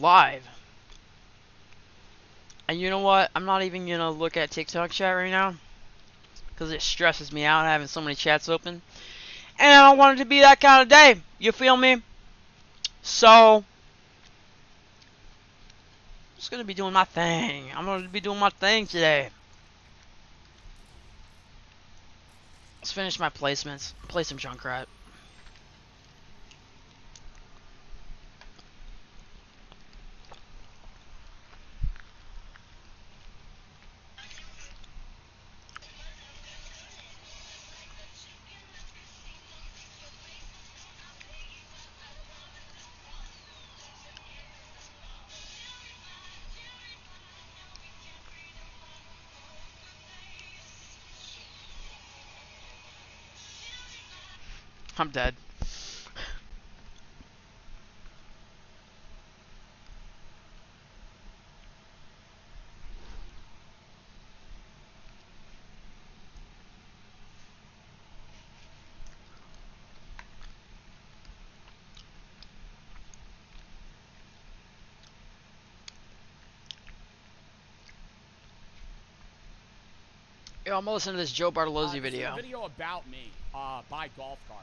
live. And you know what? I'm not even gonna look at TikTok chat right now, because it stresses me out having so many chats open. And I don't want it to be that kind of day. You feel me? So, I'm just gonna be doing my thing. I'm gonna be doing my thing today. Let's finish my placements. Play some Junkrat. I'm dead. Yo, I'm gonna listen to this Joe Bartolozzi video. This is a video about me by Golf Cart.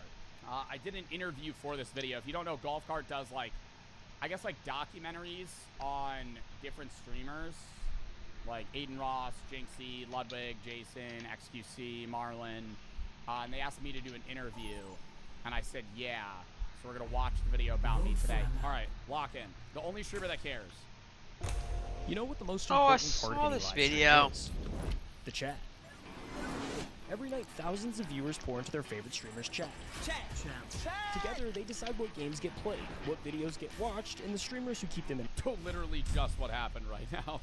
I did an interview for this video. If you don't know, Golf Cart does I guess documentaries on different streamers, like Aiden Ross, Jinxie, Ludwig, Jason, XQC, Marlon, and they asked me to do an interview, and I said yeah. So we're gonna watch the video about me today. All right, lock in. The only streamer that cares. You know what the most important part of this any video is? The chat. Every night, thousands of viewers pour into their favorite streamer's chat. Together, they decide what games get played, what videos get watched, and the streamers who keep them in. Literally just what happened right now.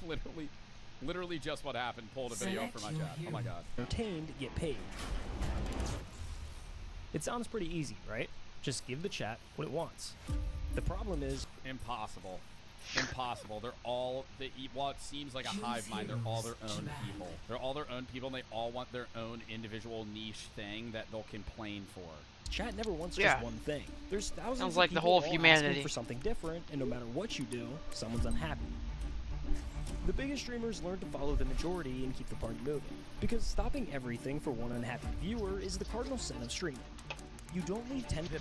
Literally just what happened. Pulled a video for my chat. Oh my god. Entertained, get paid. It sounds pretty easy, right? Just give the chat what it wants. The problem is impossible. Impossible. They're all what seems like a hive mind. They're all their own people. They're all their own people, and they all want their own individual niche thing that they'll complain for. Chat never wants just one thing. There's thousands Sounds of like people the whole of all humanity asking for something different, and no matter what you do, someone's unhappy. The biggest streamers learn to follow the majority and keep the party moving, because stopping everything for one unhappy viewer is the cardinal sin of streaming. You don't need 10. The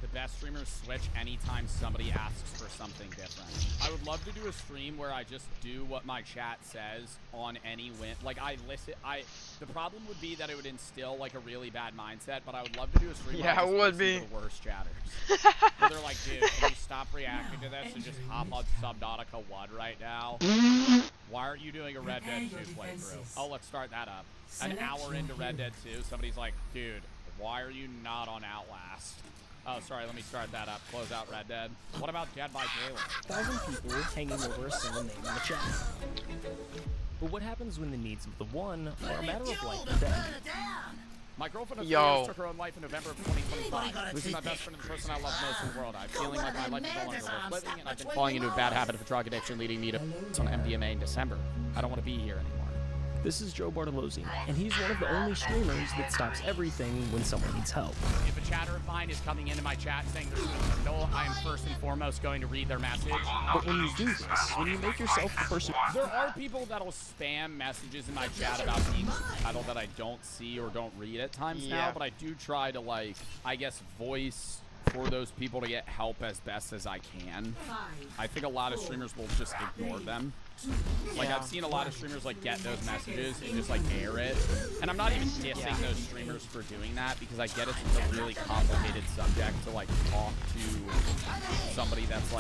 best streamers switch anytime somebody asks for something different. I would love to do a stream where I just do what my chat says on any win. The problem would be that it would instill a really bad mindset, but I would love to do a stream where I just listen to the worst chatters. Where they're like, dude, can you stop reacting to this and just hop on Subnautica 1 right now? Why aren't you doing a Red Dead 2 playthrough? Oh, let's start that up. An hour into Red Dead 2, somebody's like, dude, why are you not on Outlast? Oh, sorry, let me start that up. Close out Red Dead. What about Dead by Daylight? 1,000 people hanging over a single name in the chat. But what happens when the needs of the one are a matter of life and death? My girlfriend of 3 years took her own life in November of 2025. Losing my best friend and the person I love most in the world. I'm feeling like my life is no longer worth living, and I've been falling into a bad habit of drug addiction, leading me to on MDMA in December. I don't want to be here anymore. This is Joe Bartolozzi, and he's one of the only streamers that stops everything when someone needs help. If a chatter of mine is coming into my chat saying there's no, I am first and foremost going to read their message. But when you do this, when you make yourself the person... There are people that'll spam messages in my chat about being title that I don't see or don't read at times now, but I do try to, I guess, voice for those people to get help as best as I can. I think a lot of streamers will just ignore them. I've seen a lot of streamers get those messages and just air it, and I'm not even dissing those streamers for doing that, because I get it's a really complicated subject to talk to somebody that's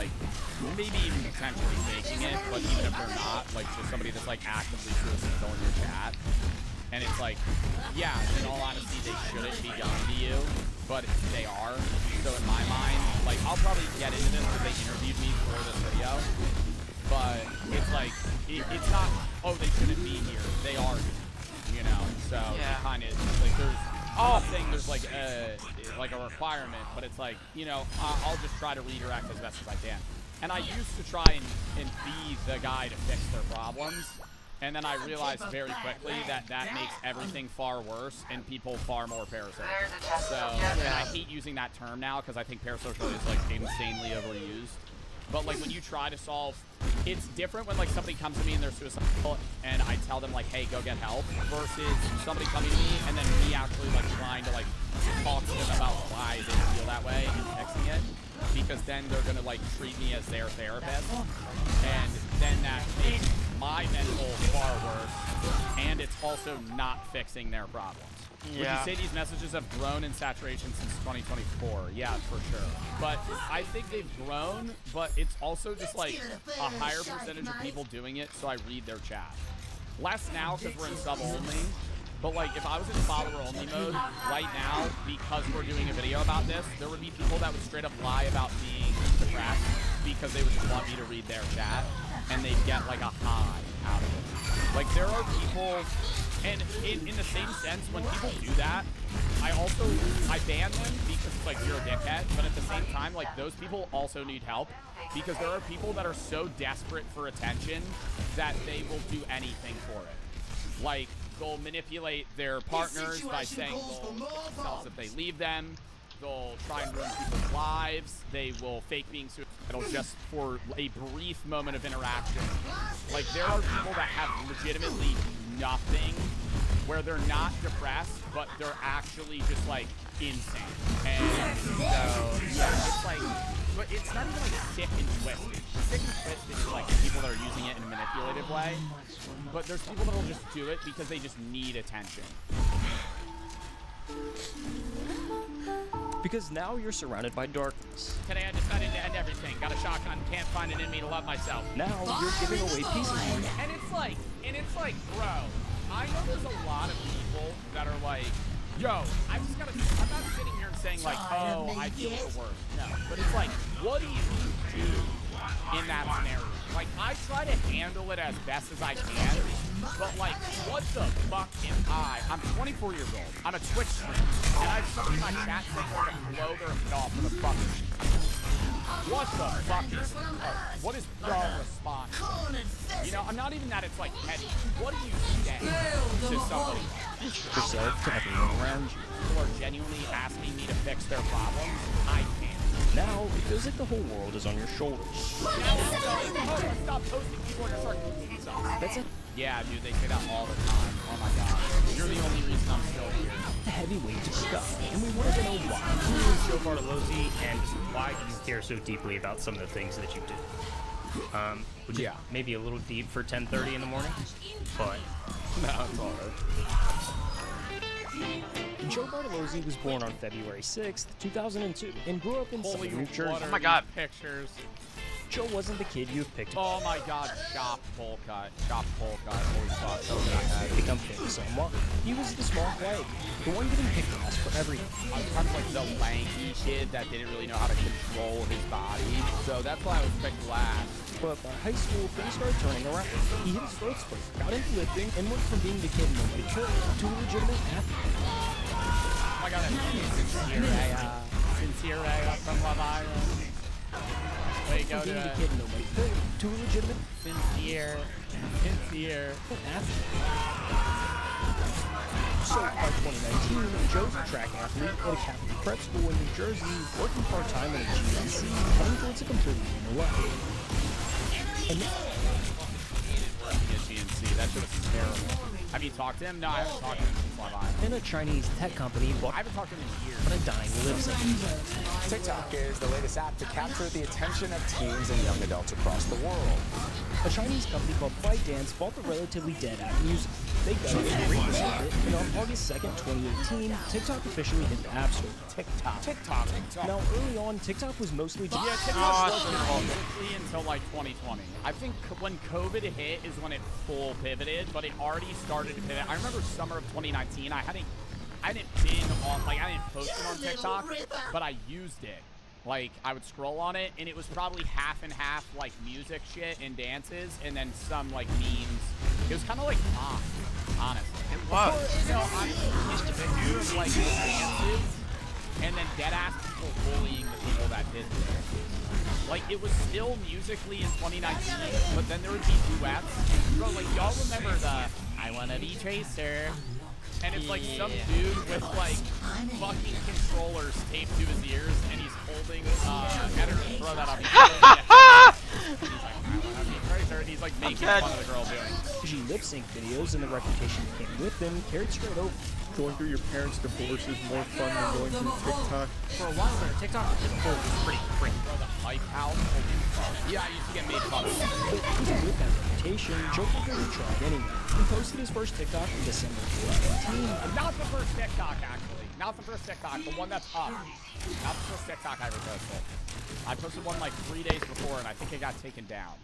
maybe even potentially faking it, but even if they're not, just somebody that's actively suicidal in your chat. And it's yeah, in all honesty, they shouldn't be done to you, but they are. So in my mind, I'll probably get into this because they interviewed me for this video. But it's it's not, oh, they shouldn't be here. They are here, you know? So it kind of, there's, I'm not saying there's a requirement, but it's you know, I'll just try to redirect as best as I can. And I used to try and be the guy to fix their problems. And then I realized very quickly that that makes everything far worse and people far more parasocial. So I hate using that term now because I think parasocial is insanely overused. But like when you try to solve, it's different when like somebody comes to me and they're suicidal and I tell them like, hey, go get help, versus somebody coming to me and then me actually like trying to like talk to them about why they feel that way and fixing it, because then they're gonna like treat me as their therapist, and then that makes my mental far worse, and it's also not fixing their problems. Yeah. Would you say these messages have grown in saturation since 2024? Yeah, for sure. But I think they've grown, but it's also just like a higher percentage of people doing it, so I read their chat. Less now because we're in sub-only, but like if I was in follower-only mode right now, because we're doing a video about this, there would be people that would straight up lie about being depressed because they would just want me to read their chat, and they'd get like a high out of it. Like there are people... And in the same sense, when people do that, I ban them because it's like you're a dickhead, but at the same time, like those people also need help, because there are people that are so desperate for attention that they will do anything for it. Like they'll manipulate their partners by saying themselves if they leave them. They'll try and ruin people's lives. They will fake being suicidal just for a brief moment of interaction. Like there are people that have legitimately nothing, where they're not depressed, but they're actually just like insane. And so yeah, it's like, but it's not even like sick and twisted. Sick and twisted is like the people that are using it in a manipulative way, but there's people that will just do it because they just need attention. Because now you're surrounded by darkness. Today I decided to end everything. Got a shotgun, can't find it in me to love myself. Now you're giving away pieces. And it's like, bro, I know there's a lot of people that are like, yo, I'm not sitting here and saying like, oh, I feel the worst. No, but it's like, what do you do in that scenario? Like, I try to handle it as best as I can, but like, what the fuck am I? I'm 24 years old. I'm a Twitch streamer, and I have somebody in my chat saying they're gonna blow their head off with a fucking. What the fuck is? What is the response? You know, I'm not even that. It's like petty. What do you say to somebody? Yourself to everyone around you. People are genuinely asking me to fix their problems. I can't. Now it feels like the whole world is on your shoulders. Stop posting people in your circle. That's it. Yeah, dude, they say that all the time. Oh my god. You're the only reason I'm still here. A heavy weight to pick up, and we wanted to know why. Who is Joe Bartolozzi, and why do you care so deeply about some of the things that you do? Which is maybe a little deep for 10:30 in the morning, but No, it's alright. Joe Bartolozzi was born on February 6th, 2002, and grew up in southern New Jersey. What are Oh my god. Pictures. Joe wasn't the kid you have picked Oh my god, chopped bowl cut. Chopped bowl cut. Holy fuck. So bad. to become famous somewhat. He was the small quiet kid, the one getting picked last for everything. I was kind of like the lanky kid that didn't really know how to control his body. So that's why I was picked last. But by high school, things started turning around. He hit his growth spurt, got into lifting, and went from being the kid nobody could to a legitimate athlete. Oh my god, Sincere Ray from Love Island. Way go From being the to kid nobody could to a legitimate Sincere athlete. So by 2019, Joe's a track athlete at a Catholic prep school in New Jersey, working part-time in a GNC, heading towards a completely new life. And GNC, that shit was terrible. Have you talked to him? No, I haven't talked to him since Love Island. in a Chinese tech company, I haven't talked to him in years. but a dying live sentence. TikTok is the latest app to capture the attention of teens and young adults across the world. A Chinese company called ByteDance bought the relatively dead app music. They got it and rebranded it, and on August 2nd, 2018, TikTok officially hit the App Store. TikTok. Now, early on, TikTok was mostly just Yeah, TikTok wasn't publicly until like 2020. I think when COVID hit is when it full pivoted, but it already started to pivot. I remember summer of 2019. I hadn't been on, like, I didn't post it on TikTok, but I used it. Like, I would scroll on it, and it was probably half and half, like, music shit and dances, and then some, like, memes. It was kind of like pop, honestly. It was. You know, I used to do, like, dances, and then dead-ass people bullying the people that did this. Like, it was still musically in 2019, but then there would be duets. Bro, like, y'all remember the I Wanna Be Tracer? And it's like some dude with like fucking controllers taped to his ears, and he's holding. I don't know, throw that up. like making fun of the girl doing it. Lip sync videos and the reputation that came with them carried straight over. Going through your parents' divorce is more fun than going through TikTok. For a while there, TikTok as a whole was pretty cringy. Bro, the hype house. Yeah, I used to get made fun of. But even with that reputation, Joe Cocker tried anyway. He posted his first TikTok in December 2018. Not the first TikTok, actually. Not the first TikTok, the one that's up. Not the first TikTok I ever posted. I posted one like 3 days before, and I think it got taken down.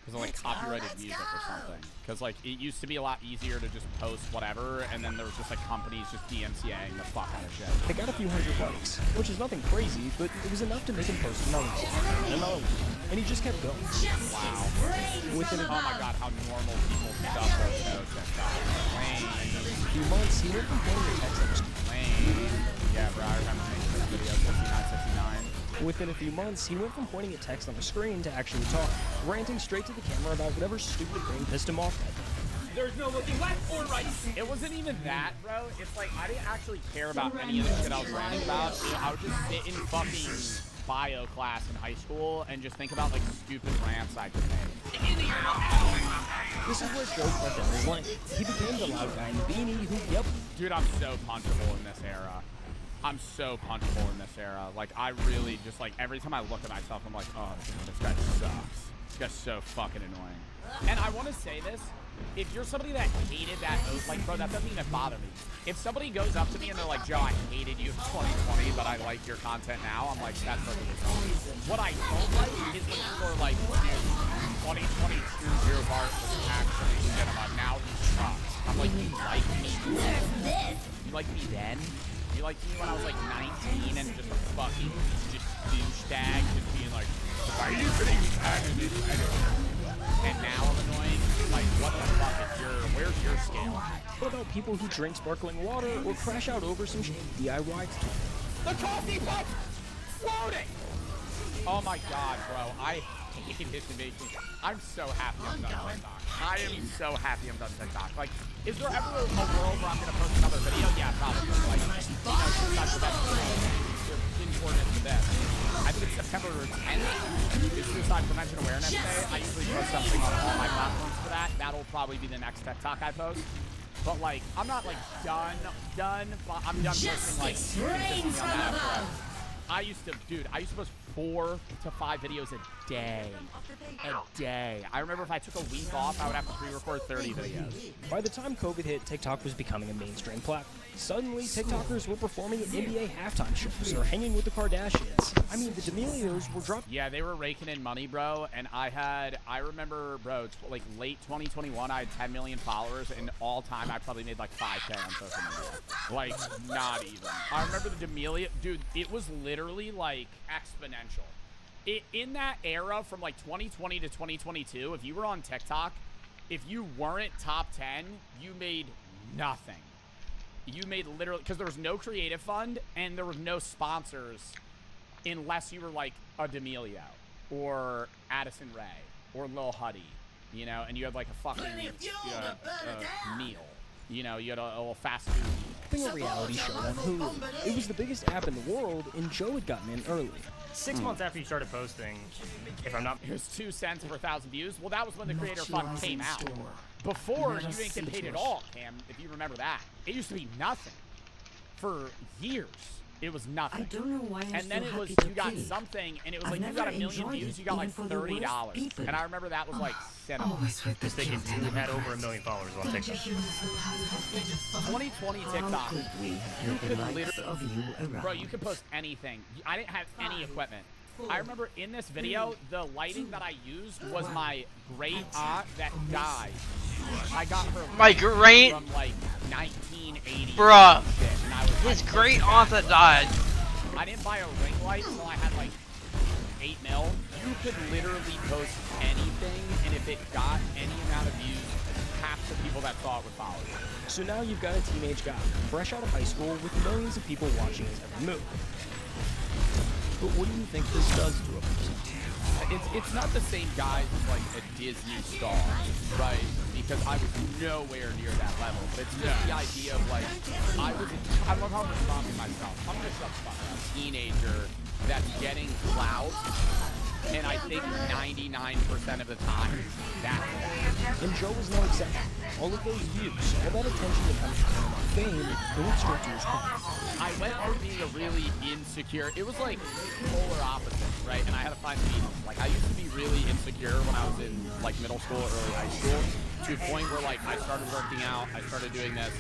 Because of like copyrighted music or something. Because like it used to be a lot easier to just post whatever, and then there was just like companies just DMCAing the fuck out of shit. It got a few hundred likes, which is nothing crazy, but it was enough to make him post another one, and another one, and he just kept going. Wow. Within Oh my god, how normal people stuff those notes that got lame. a few months, he went from playing the text Lame. Yeah, bro, I remember making this video 5969. Within a few months, he went from pointing at text on the screen to actually talking, ranting straight to the camera about whatever stupid thing pissed him off that day. There's no looking left or right. It wasn't even that, bro. It's like I didn't actually care about any of the shit I was ranting about. You know, I would just sit in fucking bio class in high school and just think about like stupid rants I could make. This is where Joe cut down his lane. He became the loud guy in the beanie who, yep. Dude, I'm so punchable in this era. I'm so punchable in this era. Like, I really just, like, every time I look at myself, I'm like, oh, this guy sucks. This guy's so fucking annoying. And I want to say this. If you're somebody that hated that, like, bro, that doesn't even bother me. If somebody goes up to me and they're like, Joe, I hated you in 2020, but I like your content now, I'm like, that's perfectly fine. What I don't like is when people are like, dude, 2022 Zero Bart was actually cinema. Now he sucks. I'm like, you like me then? You like me then? You liked me when I was like 19 and just a fucking douchebag just being like, why are you getting and now I'm annoying? Like, what the fuck is where's your scale? What about people who drink sparkling water or crash out over some DIY? The coffee pot floating! Oh my god, bro. I hate it to make me. I'm so happy I'm done TikTok. I am so happy I'm done TikTok. Like, is there ever a world where I'm gonna post another video? Yeah, probably. Like, you know, suicide prevention. In accordance with that. I think it's September 10th. It's Suicide Prevention Awareness Day. I usually post something on all my platforms for that. That'll probably be the next TikTok I post. But like, I'm not like done. But I'm done posting like consistently on that forever. I used to post 4 to 5 videos a day. I remember if I took a week off, I would have to pre-record 30 videos. By the time COVID hit, TikTok was becoming a mainstream platform. Suddenly, TikTokers were performing at NBA halftime shows or hanging with the Kardashians. I mean, the D'Amelios were dropping. Yeah, they were raking in money, bro. And I remember, bro, like late 2021, I had 10 million followers, and all time I probably made like 5K on social media. Like, not even. I remember the D'Amelio, dude, it was literally like exponential. In that era from like 2020 to 2022, if you were on TikTok, if you weren't top 10, you made nothing. You made literally, because there was no creative fund and there was no sponsors unless you were like a D'Amelio or Addison Rae or Lil Huddy, you know, and you had like a fucking meal. You know, you had a little fast food meal. A reality show on Hulu. It was the biggest app in the world, and Joe had gotten in early. 6 months after you started posting, if I'm not... It was 2 cents per 1,000 views. Well, that was when the creator fund came out. Before, you didn't get paid at all, Cam, if you remember that. It used to be nothing. For years, it was nothing. I don't know why and then it was, you got something, and it was like, you got 1 million views, you got like $30. And I remember that was like cinema. Just thinking, you had over 1 million followers on TikTok. 2020 TikTok. Bro, you could post anything. I didn't have any equipment. I remember in this video, the lighting that I used was my great aunt that died. I got her my great from like 1980. Bruh. And I was his great aunt that died. I didn't buy a ring light until I had like 8 mil. You could literally post anything, and if it got any amount of views, half the people that saw it would follow you. So now you've got a teenage guy, fresh out of high school, with millions of people watching his every move. But what do you think this does to a person? It's not the same guy who's like a Disney star, right? Because I was nowhere near that level. But it's just the idea of like, I love how I'm responding myself. I'm gonna shut the fuck up. Teenager that's getting clout And I think 99% of the time, that's it. And Joe was no exception. All of those views, all that attention that comes from fame, it went straight to his heart. I went from being a really insecure, it was like polar opposite, right? And I had to find the medium. Like, I used to be really insecure when I was in like middle school or early high school, to a point where like I started working out, I started doing this,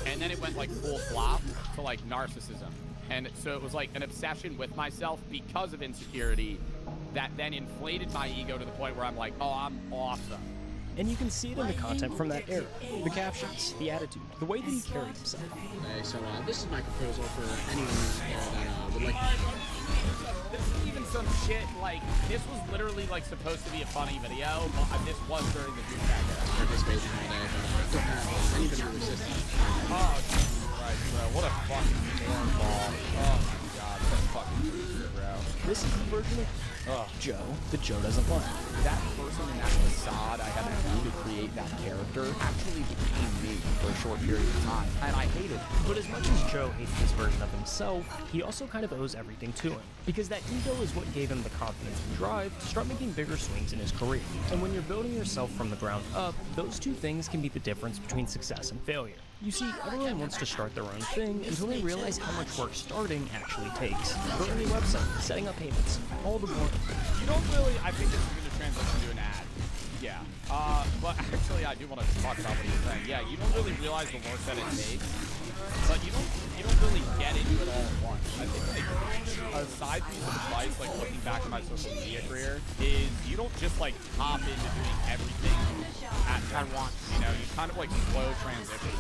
and then it went like full flop to like narcissism. And so it was like an obsession with myself because of insecurity that then inflated my ego to the point where I'm like, oh, I'm awesome. And you can see it in the content from that era. The captions, the attitude, the way that he carried himself. Okay, so this is my proposal for anyone that would like This is even some shit, like, this was literally, like, supposed to be a funny video, but this was during the douchebag era. participation all day, but don't have anybody who resistance. Oh, Jesus Christ, bro. What a fucking cornball. Oh, my God. What a fucking loser, bro. This is the version of Joe that Joe doesn't like. That person in that facade I had to do to create that character actually became me for a short period of time, and I hated it. But as much as Joe hates this version of himself, he also kind of owes everything to him. Because that ego is what gave him the confidence and drive to start making bigger swings in his career. And when you're building yourself from the ground up, those two things can be the difference between success and failure. You see, everyone wants to start their own thing until they realize how much work starting actually takes. Building a website, setting up payments, all the work. You don't really, I think this is going to transition to an ad. Yeah. But actually, I do want to talk about what you're saying. Yeah, you don't really realize the work that it takes, but you don't really get into it all at once. I think, like, a side piece of advice, like, looking back at my social media career, is you don't just, like, hop into doing everything at once. You know, you kind of, like, slow transition.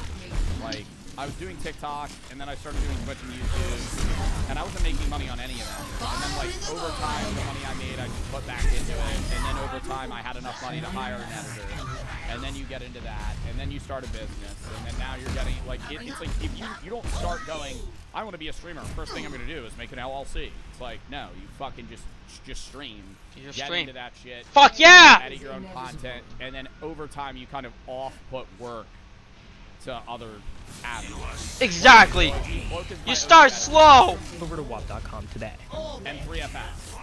Like, I was doing TikTok, and then I started doing Twitch and YouTube, and I wasn't making money on any of them. And then, like, over time, the money I made, I just put back into it, and then over time, I had enough money to hire an editor, and then you get into that, and then you start a business, and then now you're getting, like, it's like, if you don't start going, I want to be a streamer, first thing I'm going to do is make an LLC. It's like, no, you fucking just stream. Get into that shit. Fuck yeah! Edit your own content, and then over time, you kind of off-put work to other avenues. Exactly. You start slow. Over to WAP.com today. And 3FS.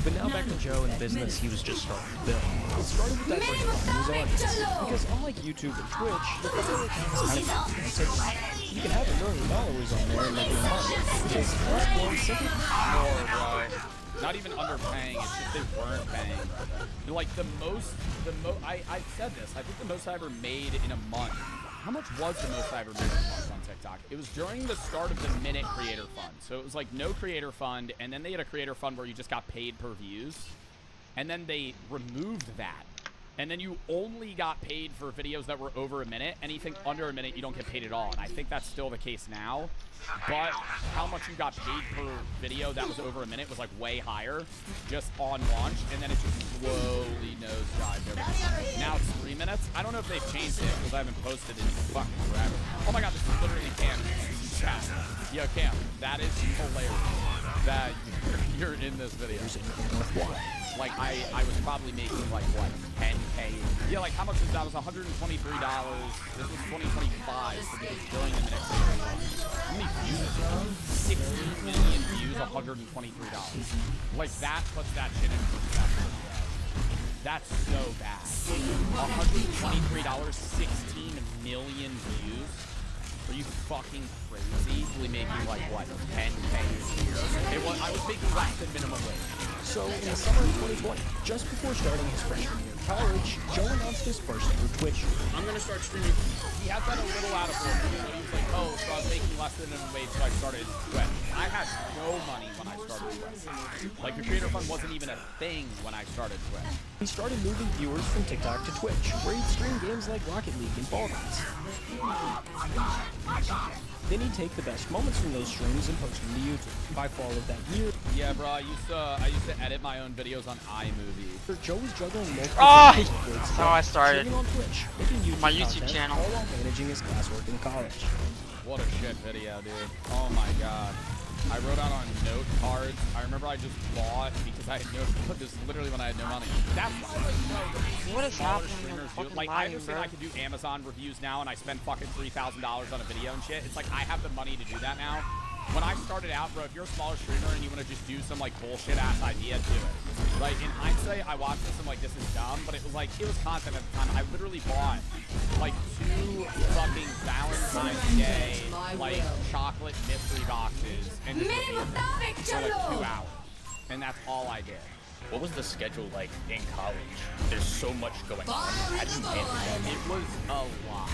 But now back to Joe and the business he was just starting to build. It started with diversifying his audience. Because unlike YouTube and Twitch, the popular account is kind of on TikTok. You can have $1 million on there and make it money. Because platforms simply More, bro. Not even underpaying, it's just they weren't paying. Like, I said this, I think the most I ever made in a month. How much was the most I ever made in a month on TikTok? It was during the start of the Minute Creator Fund. So it was like no Creator Fund, and then they had a Creator Fund where you just got paid per views. And then they removed that. And then you only got paid for videos that were over a minute. Anything under a minute, you don't get paid at all. And I think that's still the case now. But how much you got paid per video that was over a minute was like way higher just on launch. And then it just slowly nosedived everything. Now it's 3 minutes. I don't know if they've changed it because I haven't posted in fucking forever. Oh my God, this is literally Cam. Chat. Yo, Cam, that is hilarious that you're in this video. Like, I was probably making, like, what, 10K? Yeah, like, how much was that? It was $123. This was 2025, so this was during the Minute Creator Fund. How many views? 16 million views, $123. Like, that puts that shit in perspective. That's so bad. $123, 16 million views? Are you fucking crazy? Easily making, like, what, 10K a year? I was making less than minimum wage. So, in the summer of 2020, just before starting his freshman year of college, Joe announced his first ever Twitch stream. I'm gonna start streaming. He had that a little out of order. He was like, oh, so I was making less than minimum wage, so I started Twitch. I had no money when I started Twitch. Like, the Creator Fund wasn't even a thing when I started Twitch. He started moving viewers from TikTok to Twitch, where he'd stream games like Rocket League and Fall Guys. Then he'd take the best moments from those streams and post them to YouTube. By fall of that year, Yeah, bro, I used to edit my own videos on iMovie. Joe was juggling multiple That's how I started. streaming on Twitch, making YouTube My YouTube content, channel. all while managing his classwork in college. What a shit video, dude. Oh my God. I wrote out on note cards. I remember I just bought because I had no, this is literally when I had no money. That's why, like, no, What is smaller happening? streamers do. Fucking Like, I lying, understand bro. I could do Amazon reviews now and I spend fucking $3,000 on a video and shit. It's like, I have the money to do that now. when I started out, bro, if you're a smaller streamer and you want to just do some, like, bullshit-ass idea, do it. Right? In hindsight, I watched this and, like, this is dumb, but it was, like, it was content at the time. I literally bought, like, 2 fucking Valentine's Day, like, chocolate mystery boxes and just reviewed them for, like, 2 hours. And that's all I did. What was the schedule like in college? There's so much going on. How did you handle that? It was a lot.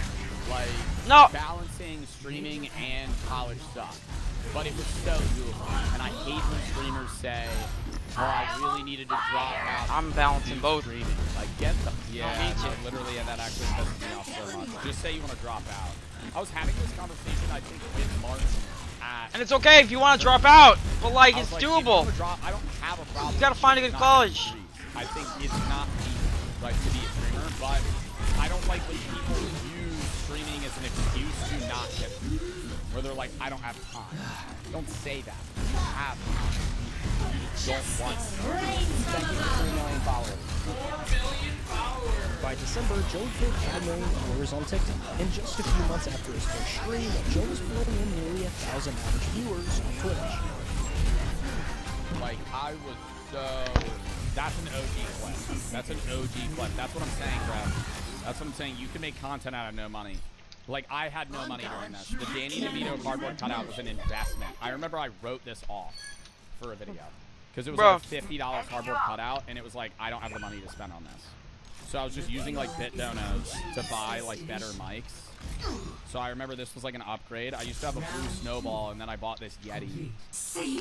Like, balancing streaming and college stuff. But it was so doable. And I hate when streamers say, oh, I really needed to drop out. I'm balancing both. Streaming. Like, get the... Yeah, literally, and that actually pisses me off so much. Just say you want to drop out. I was having this conversation, I think, with Martin. And it's okay if you want to drop out, but like it's like, doable. I don't have a problem. You gotta find a good college. I think it's not easy, right, to be a streamer, but I don't like when people use streaming as an excuse to not get through. Where they're like, I don't have time. Don't say that. You have time. You don't want to. Thank you for 3 million followers. 4 million followers. By December, Joe hit 1 million followers on TikTok. And just a few months after his first stream, Joe was pulling in nearly 1,000 average viewers on Twitch. Like, I was so... That's an OG clip. That's an OG clip. That's what I'm saying, bro. That's what I'm saying. You can make content out of no money. Like, I had no money during this. The Danny DeVito cardboard cutout was an investment. I remember I wrote this off for a video. Because it was like a $50 cardboard cutout, and it was like, I don't have the money to spend on this. So I was just using, like, BitDonos to buy, like, better mics. So I remember this was like an upgrade. I used to have a blue snowball, and then I bought this Yeti.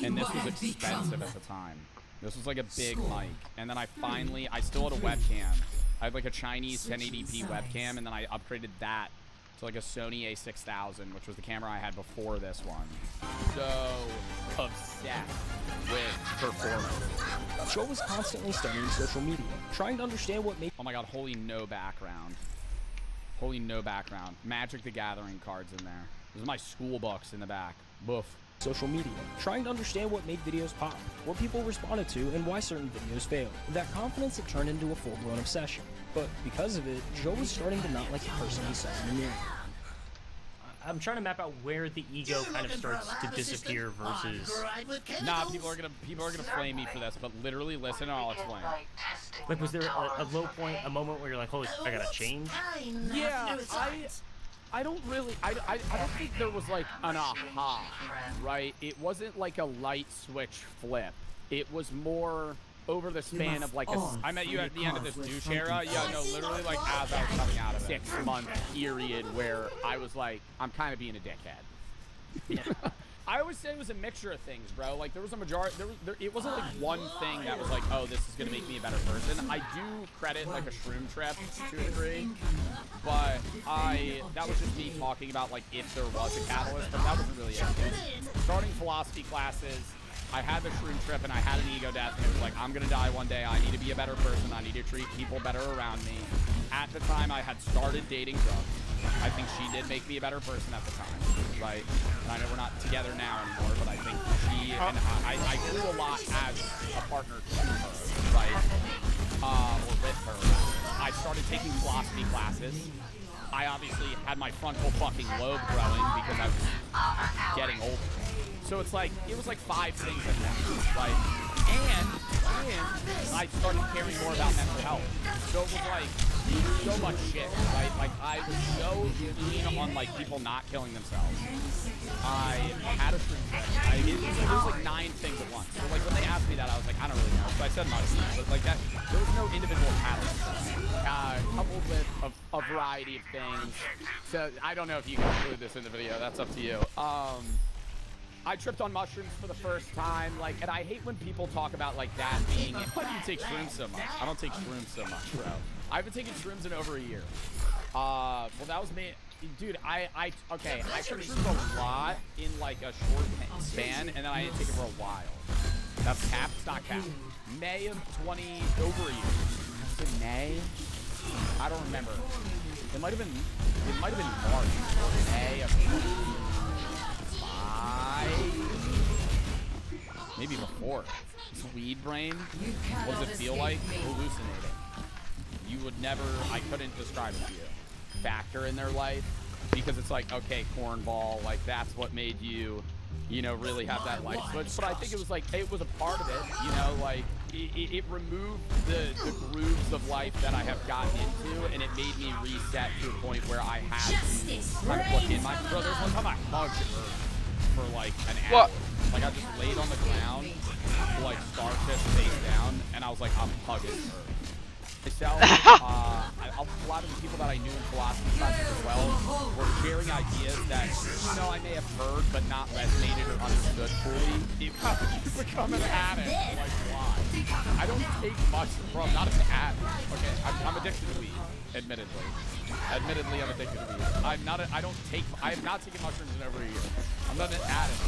And this was expensive at the time. This was like a big mic. And then I still had a webcam. I had like a Chinese 1080p webcam, and then I upgraded that to like a Sony a6000, which was the camera I had before this one. So obsessed with performance. Joe was constantly studying social media, trying to understand what made... Oh my god, holy no background. Holy no background. Magic the Gathering cards in there. Those are my school books in the back. Boof. Social media, trying to understand what made videos pop, what people responded to, and why certain videos failed. That confidence had turned into a full-blown obsession. But because of it, Joe was starting to not like the person he saw in the mirror. I'm trying to map out where the ego kind of starts to disappear versus... Nah, people are gonna flame me for this, but literally listen and I'll explain. Like, was there a low point, a moment where you're like, holy, I gotta change? Yeah, I don't really, I don't think there was like an aha, right? It wasn't like a light switch flip. It was more over the span of like I met you at the end of this douche era. Yeah, no, literally like as I was coming out of it. 6-month period where I was like, I'm kind of being a dickhead. I always say it was a mixture of things, bro. Like there was a majority, it wasn't like one thing that was like, oh, this is gonna make me a better person. I do credit like a shroom trip to a degree, but that was just me talking about like if there was a catalyst, but that wasn't really it. Starting philosophy classes, I had the shroom trip and I had an ego death, and it was like, I'm gonna die one day. I need to be a better person. I need to treat people better around me. At the time, I had started dating drugs. I think she did make me a better person at the time, right? And I know we're not together now anymore, but I think she and I grew a lot as a partner to her, right? Or with her. I started taking philosophy classes. I obviously had my frontal fucking lobe growing because I was getting older. So it's like, it was like 5 things at once, right? And I started caring more about mental health. So it was like, so much shit, right? Like, I was so keen on, like, people not killing themselves. I had a shroom trip. It was like 9 things at once. So, like, when they asked me that, I was like, I don't really know. So I said much, but, like, that, there was no individual catalyst. Coupled with a variety of things. So, I don't know if you can include this in the video. That's up to you. I tripped on mushrooms for the first time, like, and I hate when people talk about, like, that being, why do you take shrooms so much? I don't take shrooms so much, bro. I haven't taken shrooms in over a year. Well, that was me. Dude, I took shrooms a lot in, like, a short span, and then I didn't take it for a while. That's cap? It's not cap. May of over a year. Was it May? I don't remember. It might have been March or May of 20. Maybe before. It's weed brain. What does it feel like? Hallucinating. You would never, I couldn't describe it to you. Factor in their life. Because it's like, okay, cornball, like that's what made you you know, really have that light switch. But I think it was like, it was a part of it, you know, like it removed the grooves of life that I have gotten into, and it made me reset to a point where I had to kind of look in my brother's. One time I hugged her for like an hour. Like I just laid on the ground, like starfish face down, and I was like, I'm hugging her. Myself, a lot of the people that I knew in philosophy classes as well were sharing ideas that, you know, I may have heard but not resonated or understood fully. You become an addict. Like, why? I don't take much from, not an addict. Okay, I'm addicted to weed, admittedly. Admittedly, I'm addicted to weed. I have not taken mushrooms in over a year. I'm not an addict.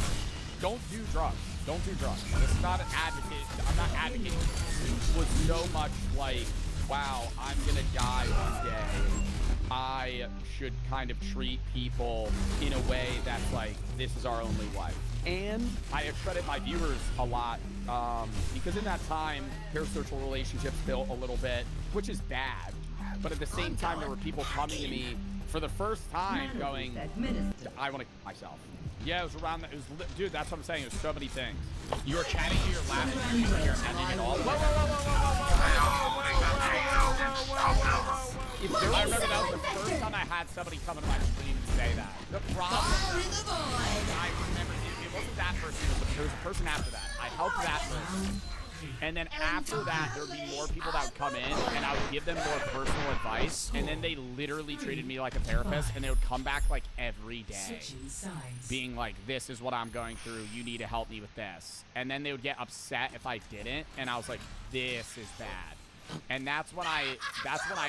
Don't do drugs. Don't do drugs. This is not an advocate. I'm not advocating. It was so much like, wow, I'm gonna die one day. I should kind of treat people in a way that's like, this is our only life. And I credit my viewers a lot, because in that time, parasocial relationships built a little bit, which is bad. But at the same time, there were people coming to me for the first time going, I want to kill myself. Yeah, it was around that. Dude, that's what I'm saying. It was so many things. You were chatting to your lap and you're ending it all. I remember that was the first time I had somebody come into my stream and say that. The problem was, I remember, it wasn't that person, there was a person after that. I helped that person. And then after that, there would be more people that would come in, and I would give them more personal advice, and then they literally treated me like a therapist, and they would come back like every day, being like, this is what I'm going through, you need to help me with this. And then they would get upset if I didn't, and I was like, this is bad. And that's when I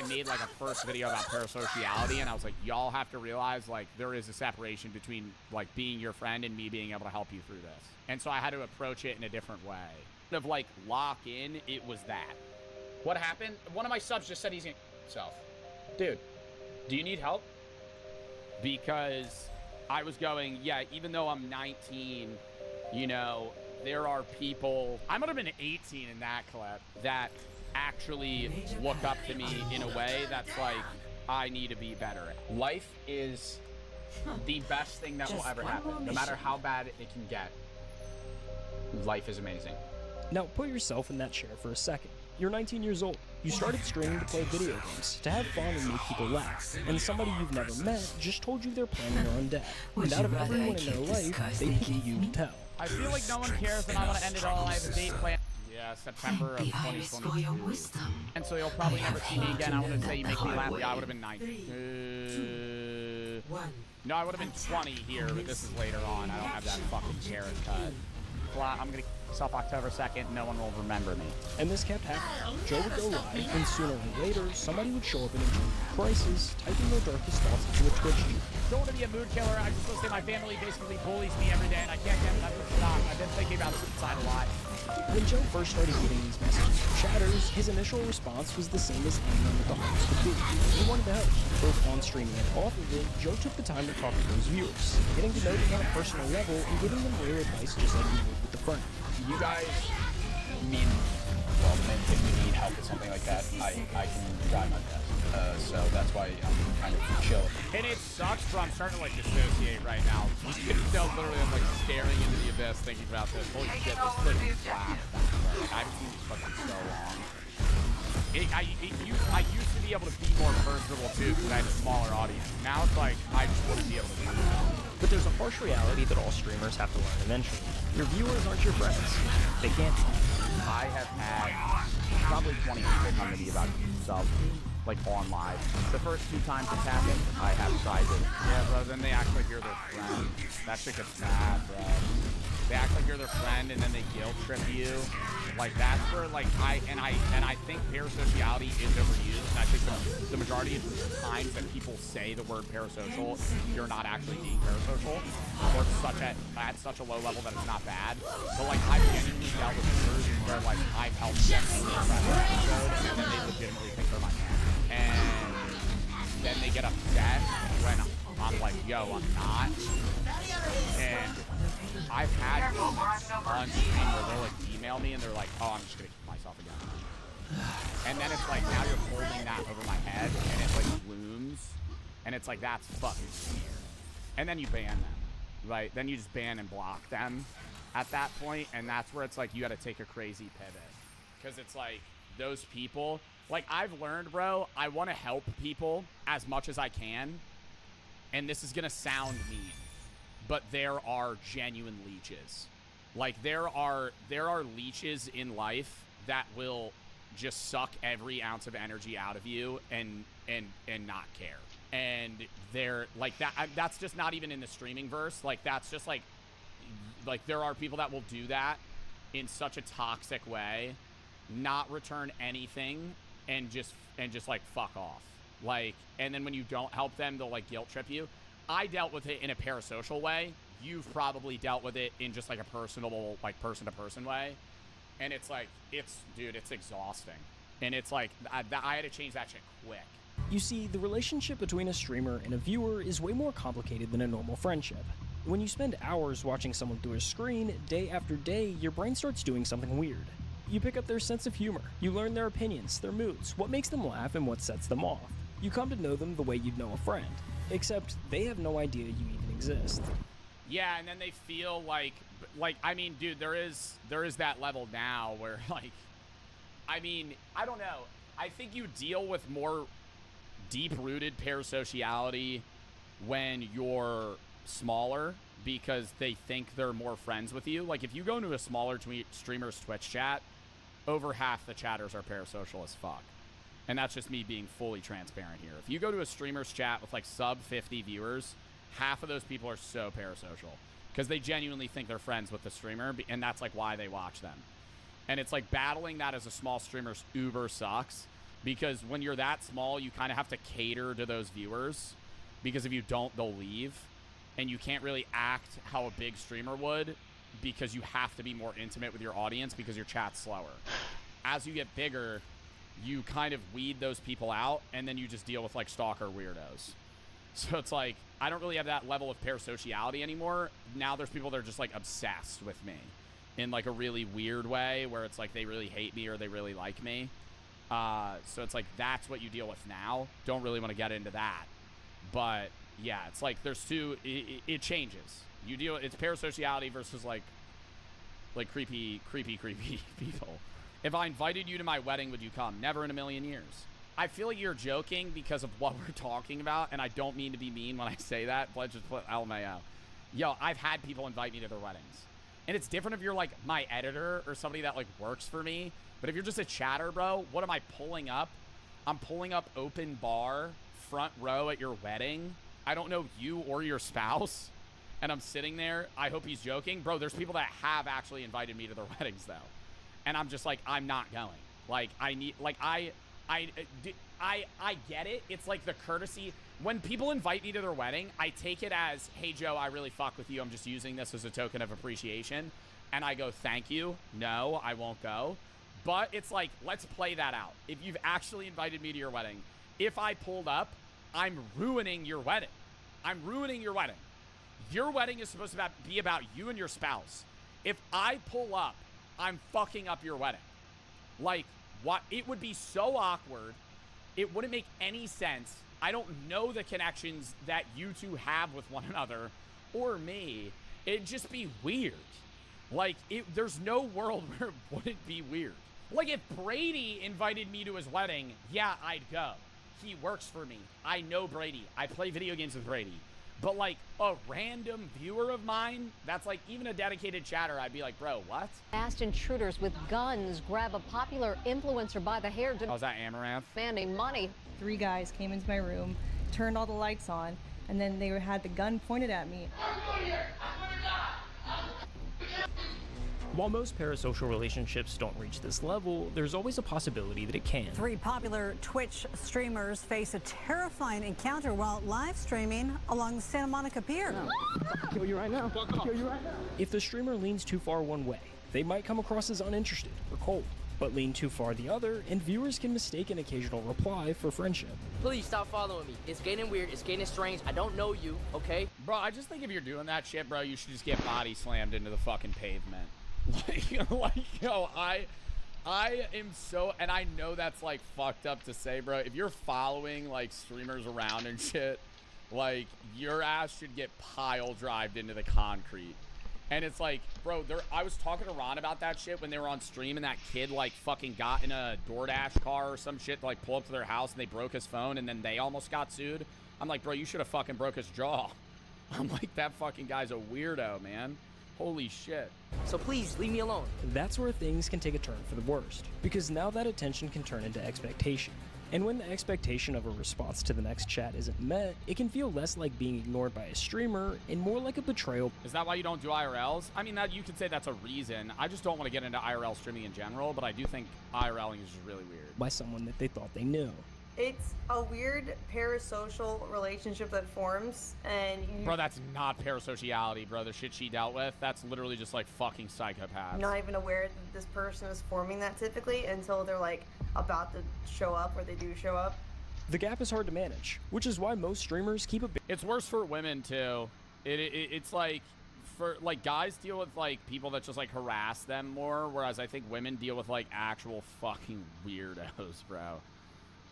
made like a first video about parasociality, and I was like, y'all have to realize like there is a separation between like being your friend and me being able to help you through this. And so I had to approach it in a different way. Of like lock in, it was that. What happened? One of my subs just said he's gonna himself. Dude, do you need help? Because I was going, yeah, even though I'm 19, you know, there are people, I might have been 18 in that clip, that actually look up to me in a way that's like, I need to be better. Life is the best thing that will ever happen. No matter how bad it can get, life is amazing. Now put yourself in that chair for a second. You're 19 years old. You started streaming to play video games, to have fun and make people laugh, and somebody you've never met just told you they're planning their own death. And out of everyone in their life, they pick you to tell. I feel like no one cares and I want to end it all. I have a date planned. Yeah, September of 2022. And so you'll probably never see me again. I want to say you make me laugh. Yeah, I would have been 19. No, I would have been 20 here, but this is later on. I don't have that fucking carrot cut. I'm going to myself October 2nd, no one will remember me. And this kept happening. Joe would go live, and sooner or later, somebody would show up in a crisis, typing their darkest thoughts into a Twitch chat. Don't want to be a mood killer. I just want to say my family basically bullies me every day, and I can't get enough to stop. I've been thinking about suicide a lot. When Joe first started getting these messages from chatters, his initial response was the same as anyone with the heart could be. He wanted to help. Both on stream and off of it, Joe took the time to talk to those viewers, getting to know them on a personal level and giving them real advice just like he would with the friend. You guys mean, well, if you need help with something like that, I can try my best. So that's why I'm kind of chill. And it sucks, but I'm starting to like dissociate right now. You can tell literally I'm like staring into the abyss thinking about this. Holy shit, this thing is flat. I haven't seen this fucking so long. I used to be able to be more personable too because I had a smaller audience. Now it's like I just wouldn't be able to do that. But there's a harsh reality that all streamers have to learn eventually. Your viewers aren't your friends. They can't. I have had probably 20 people come to me about subs, like on live. The first 2 times it's happened, I have tried it. Yeah, bro, then they act like you're their friend. That shit gets mad, bro. They act like you're their friend and then they guilt trip you. Like that's where like I think parasociality is overused, and I think the majority of the times that people say the word parasocial, you're not actually being parasocial, or at such a low level that it's not bad. But like I've genuinely dealt with viewers where like I've helped them in this episode, and then they legitimately think they're my fan, and then they get upset when I'm like, yo, I'm not. And I've had moments on stream where they'll like email me and they're like, oh, I'm just gonna kill myself again. And then it's like, now you're holding that over my head and it like looms. And it's like, that's fucking weird. And then you ban them. right? Then you just ban and block them at that point, and that's where it's like you got to take a crazy pivot. Because it's like those people, like I've learned, bro, I want to help people as much as I can. And this is going to sound mean, but there are genuine leeches. Like there are leeches in life that will just suck every ounce of energy out of you and not care. And they're like that's just not even in the streaming verse. Like that's just like there are people that will do that in such a toxic way, not return anything and just like fuck off. Like, and then when you don't help them, they'll like guilt trip you. I dealt with it in a parasocial way. You've probably dealt with it in just like a personable, like person to person way. And it's like, dude, it's exhausting. And it's like, I had to change that shit quick. You see, the relationship between a streamer and a viewer is way more complicated than a normal friendship. When you spend hours watching someone through a screen, day after day, your brain starts doing something weird. You pick up their sense of humor, you learn their opinions, their moods, what makes them laugh and what sets them off. You come to know them the way you'd know a friend, except they have no idea you even exist. Yeah, and then they feel like I mean, dude, there is that level now where like, I mean, I don't know. I think you deal with more deep-rooted parasociality when you're smaller because they think they're more friends with you. Like if you go into a smaller streamer's Twitch chat, over half the chatters are parasocial as fuck. And that's just me being fully transparent here. If you go to a streamer's chat with like sub 50 viewers, half of those people are so parasocial because they genuinely think they're friends with the streamer, and that's like why they watch them. And it's like battling that as a small streamer's uber sucks because when you're that small, you kind of have to cater to those viewers because if you don't, they'll leave. And you can't really act how a big streamer would because you have to be more intimate with your audience because your chat's slower. As you get bigger, you kind of weed those people out, and then you just deal with like stalker weirdos. So it's like, I don't really have that level of parasociality anymore. Now there's people that are just like obsessed with me in like a really weird way where it's like they really hate me or they really like me. So it's like, that's what you deal with now. Don't really want to get into that. But yeah, it's like there's two, it changes. You deal, it's parasociality versus like creepy people. If I invited you to my wedding, would you come? Never in a million years. I feel like you're joking because of what we're talking about, and I don't mean to be mean when I say that, but just put LMAO. Yo, I've had people invite me to their weddings. And it's different if you're like my editor or somebody that like works for me. But if you're just a chatter, bro, what am I pulling up? I'm pulling up open bar, front row at your wedding. I don't know you or your spouse. And I'm sitting there. I hope he's joking. Bro, there's people that have actually invited me to their weddings, though. And I'm just like, I'm not going. Like, I need, like, I get it. It's like the courtesy. When people invite me to their wedding, I take it as, hey, Joe, I really fuck with you. I'm just using this as a token of appreciation. And I go, thank you. No, I won't go. But it's like, let's play that out. If you've actually invited me to your wedding, if I pulled up, I'm ruining your wedding. I'm ruining your wedding. Your wedding is supposed to be about you and your spouse. If I pull up, I'm fucking up your wedding. Like, what? It would be so awkward. It wouldn't make any sense. I don't know the connections that you two have with one another or me. It'd just be weird. Like, there's no world where it wouldn't be weird. Like, if Brady invited me to his wedding, yeah, I'd go. He works for me. I know Brady. I play video games with Brady. But, like, a random viewer of mine, that's like even a dedicated chatter, I'd be like, bro, what? Fast intruders with guns grab a popular influencer by the hair. Oh, is that Amaranth? Demanding money. 3 guys came into my room, turned all the lights on, and then they had the gun pointed at me. While most parasocial relationships don't reach this level, there's always a possibility that it can. 3 popular Twitch streamers face a terrifying encounter while live streaming along the Santa Monica Pier. I'll kill you right now. I'll kill you right now. If the streamer leans too far one way, they might come across as uninterested or cold. But lean too far the other, and viewers can mistake an occasional reply for friendship. Please stop following me. It's getting weird. It's getting strange. I don't know you, okay? Bro, I just think if you're doing that shit, bro, you should just get body slammed into the fucking pavement. Like, yo, I am so, and I know that's like fucked up to say, bro. If you're following like streamers around and shit, Like, your ass should get pile-drived into the concrete. And it's like, bro, I was talking to Ron about that shit when they were on stream, and that kid, like, fucking got in a DoorDash car or some shit to, like, pull up to their house, and they broke his phone, and then they almost got sued. I'm like, bro, you should have fucking broke his jaw. I'm like, that fucking guy's a weirdo, man. Holy shit. So please, leave me alone. That's where things can take a turn for the worst, because now that attention can turn into expectation. And when the expectation of a response to the next chat isn't met, it can feel less like being ignored by a streamer and more like a betrayal. Is that why you don't do IRLs? I mean, that you could say that's a reason. I just don't want to get into IRL streaming in general, but I do think IRLing is just really weird. By someone that they thought they knew. It's a weird parasocial relationship that forms, and Bro, that's not parasociality, bro. The shit she dealt with, that's literally just like fucking psychopath. you're not even aware that this person is forming that typically until they're like about to show up, or they do show up. The gap is hard to manage, which is why most streamers keep a bit. It's worse for women too. It's like, for like, guys deal with like people that just like harass them more, whereas I think women deal with like actual fucking weirdos, bro.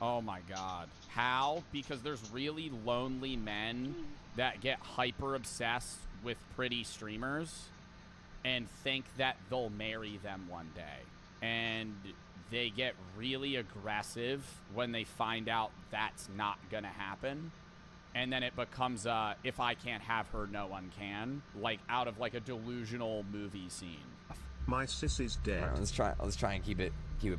Oh my god. How? Because there's really lonely men that get hyper obsessed with pretty streamers and think that they'll marry them one day. And they get really aggressive when they find out that's not gonna happen. And then it becomes if I can't have her, no one can. Like, out of like a delusional movie scene. My sis is dead. Right, let's try and keep it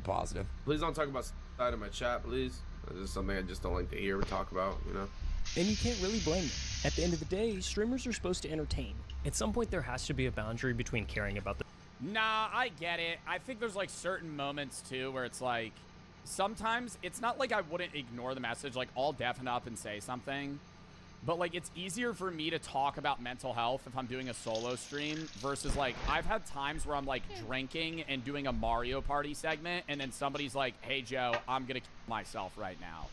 positive. Please don't talk about side of my chat, please. This is something I just don't like to hear or talk about, you know? And you can't really blame them. At the end of the day, streamers are supposed to entertain. At some point, there has to be a boundary between caring about the... Nah, I get it. I think there's like certain moments too where it's like, sometimes it's not like I wouldn't ignore the message. Like, I'll deafen up and say something. But like, it's easier for me to talk about mental health if I'm doing a solo stream versus like, I've had times where I'm like drinking and doing a Mario Party segment, and then somebody's like, hey Joe, I'm gonna kill myself right now.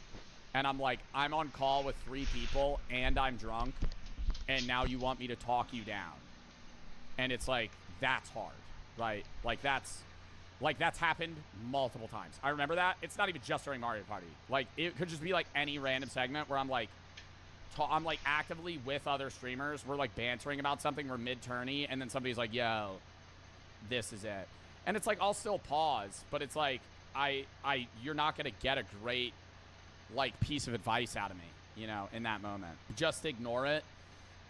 And I'm like, I'm on call with 3 people and I'm drunk, and now you want me to talk you down. And it's like, that's hard, right? Like that's happened multiple times. I remember that. It's not even just during Mario Party. Like, it could just be like any random segment where I'm like actively with other streamers. We're like bantering about something. We're mid-tourney, and then somebody's like, yo, this is it. And it's like, I'll still pause, but it's like, you're not going to get a great like piece of advice out of me, you know, in that moment. Just ignore it.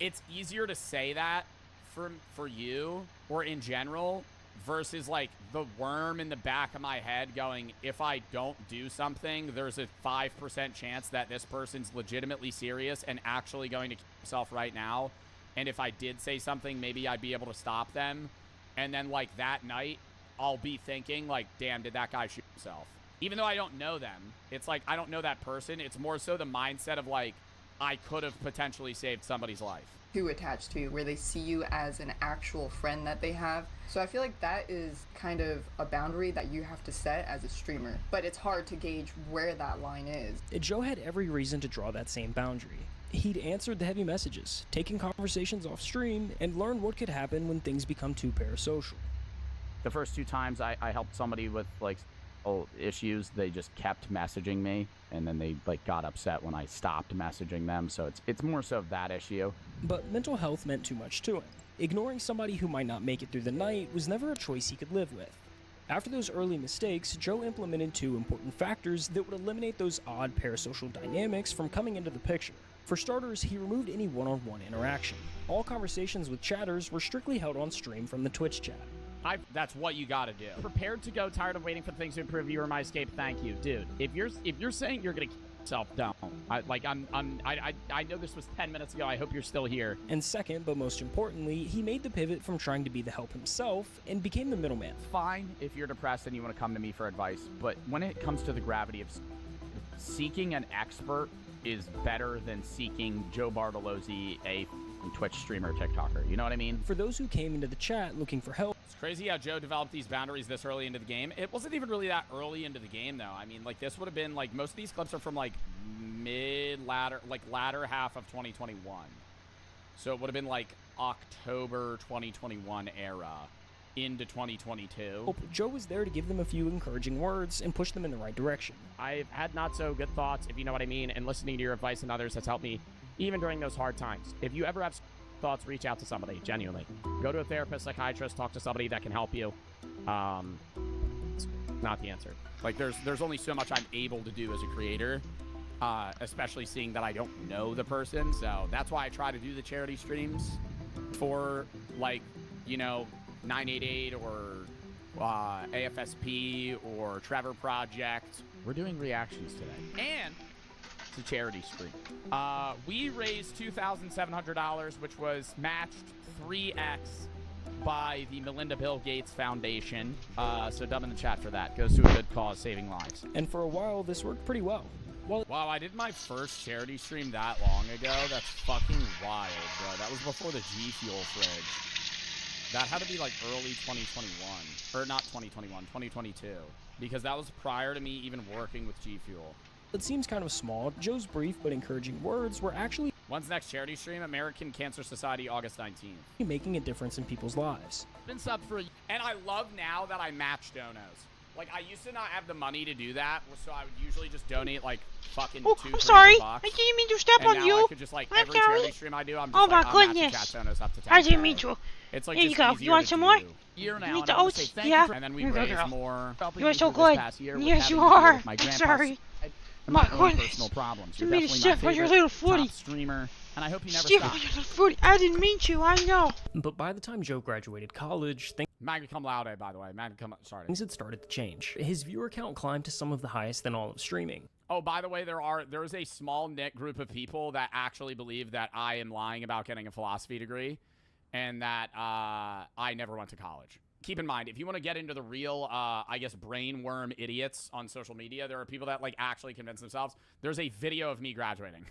It's easier to say that for you or in general versus like the worm in the back of my head going, if I don't do something, there's a 5% chance that this person's legitimately serious and actually going to kill himself right now. And if I did say something, maybe I'd be able to stop them. And then like that night, I'll be thinking like, damn, did that guy shoot himself? Even though I don't know them, it's like, I don't know that person. It's more so the mindset of like, I could have potentially saved somebody's life. Too attached to you, where they see you as an actual friend that they have. So I feel like that is kind of a boundary that you have to set as a streamer, but it's hard to gauge where that line is. Joe had every reason to draw that same boundary. He'd answered the heavy messages, taken conversations off stream, and learned what could happen when things become too parasocial. The first 2 times I helped somebody with like issues, they just kept messaging me, and then they like got upset when I stopped messaging them. So it's more so that issue. But mental health meant too much to him. Ignoring somebody who might not make it through the night was never a choice he could live with. After those early mistakes, Joe implemented 2 important factors that would eliminate those odd parasocial dynamics from coming into the picture. For starters, he removed any one-on-one interaction. All conversations with chatters were strictly held on stream from the Twitch chat. That's what you gotta do. Prepared to go, tired of waiting for things to improve. You are my escape. Thank you, dude. If you're saying you're gonna kill yourself, don't. I know this was 10 minutes ago. I hope you're still here. And second, but most importantly, he made the pivot from trying to be the help himself and became the middleman. Fine if you're depressed and you want to come to me for advice, but when it comes to the gravity of seeking an expert is better than seeking Joe Bartolozzi, a Twitch streamer, TikToker. You know what I mean? For those who came into the chat looking for help, it's crazy how Joe developed these boundaries this early into the game. It wasn't even really that early into the game, though. I mean, like, this would have been, like, most of these clips are from, like, latter half of 2021. So it would have been, like, October 2021 era into 2022. Joe was there to give them a few encouraging words and push them in the right direction. I've had not so good thoughts, if you know what I mean, and listening to your advice and others has helped me, even during those hard times. If you ever have thoughts, reach out to somebody, genuinely. Go to a therapist, psychiatrist, talk to somebody that can help you. It's not the answer. Like, there's only so much I'm able to do as a creator, especially seeing that I don't know the person. So that's why I try to do the charity streams for, like, you know, 988 or AFSP or Trevor Project. We're doing reactions today. And it's a charity stream. We raised $2,700, which was matched 3x by the Melinda Bill Gates Foundation. So dub in the chat for that. Goes to a good cause, saving lives. And for a while, this worked pretty well. Wow, I did my first charity stream that long ago. That's fucking wild, bro. That was before the G Fuel fridge. That had to be like early 2021. Or not 2021, 2022. Because that was prior to me even working with G Fuel. It seems kind of small. Joe's brief but encouraging words were actually When's the next charity stream? American Cancer Society, August 19th. making a difference in people's lives. Been subbed for a... And I love now that I match donos. Like, I used to not have the money to do that, so I would usually just donate, like, fucking Oh, $200, I'm sorry. $300. I didn't mean to step on now you. I could just, like, I'm every sorry. charity stream I do, I'm just Oh like, my I'm matching goodness. chat donos up to 10K. I didn't mean to. It's like Here you just go. easier You want to some do. more? Year now, You need and the I wanna oats? say thank Yeah. you. And then we Here you go, raised girl. more. You are so this good. past year with Yes, having you to deal are. with my I'm grandpa's sorry. side and My my own goodness. personal problems. You You're made a definitely my step on your favorite little footy. top streamer, and I hope you never Step stop. on your little footy. I didn't mean to. I know. But by the time Joe graduated college, Magna cum laude, by the way. Magna cum... Sorry. things had started to change. His viewer count climbed to some of the highest in all of streaming. Oh, by the way, there is a small knit group of people that actually believe that I am lying about getting a philosophy degree and that I never went to college. Keep in mind, if you want to get into the real, I guess, brainworm idiots on social media, there are people that, like, actually convince themselves. There's a video of me graduating.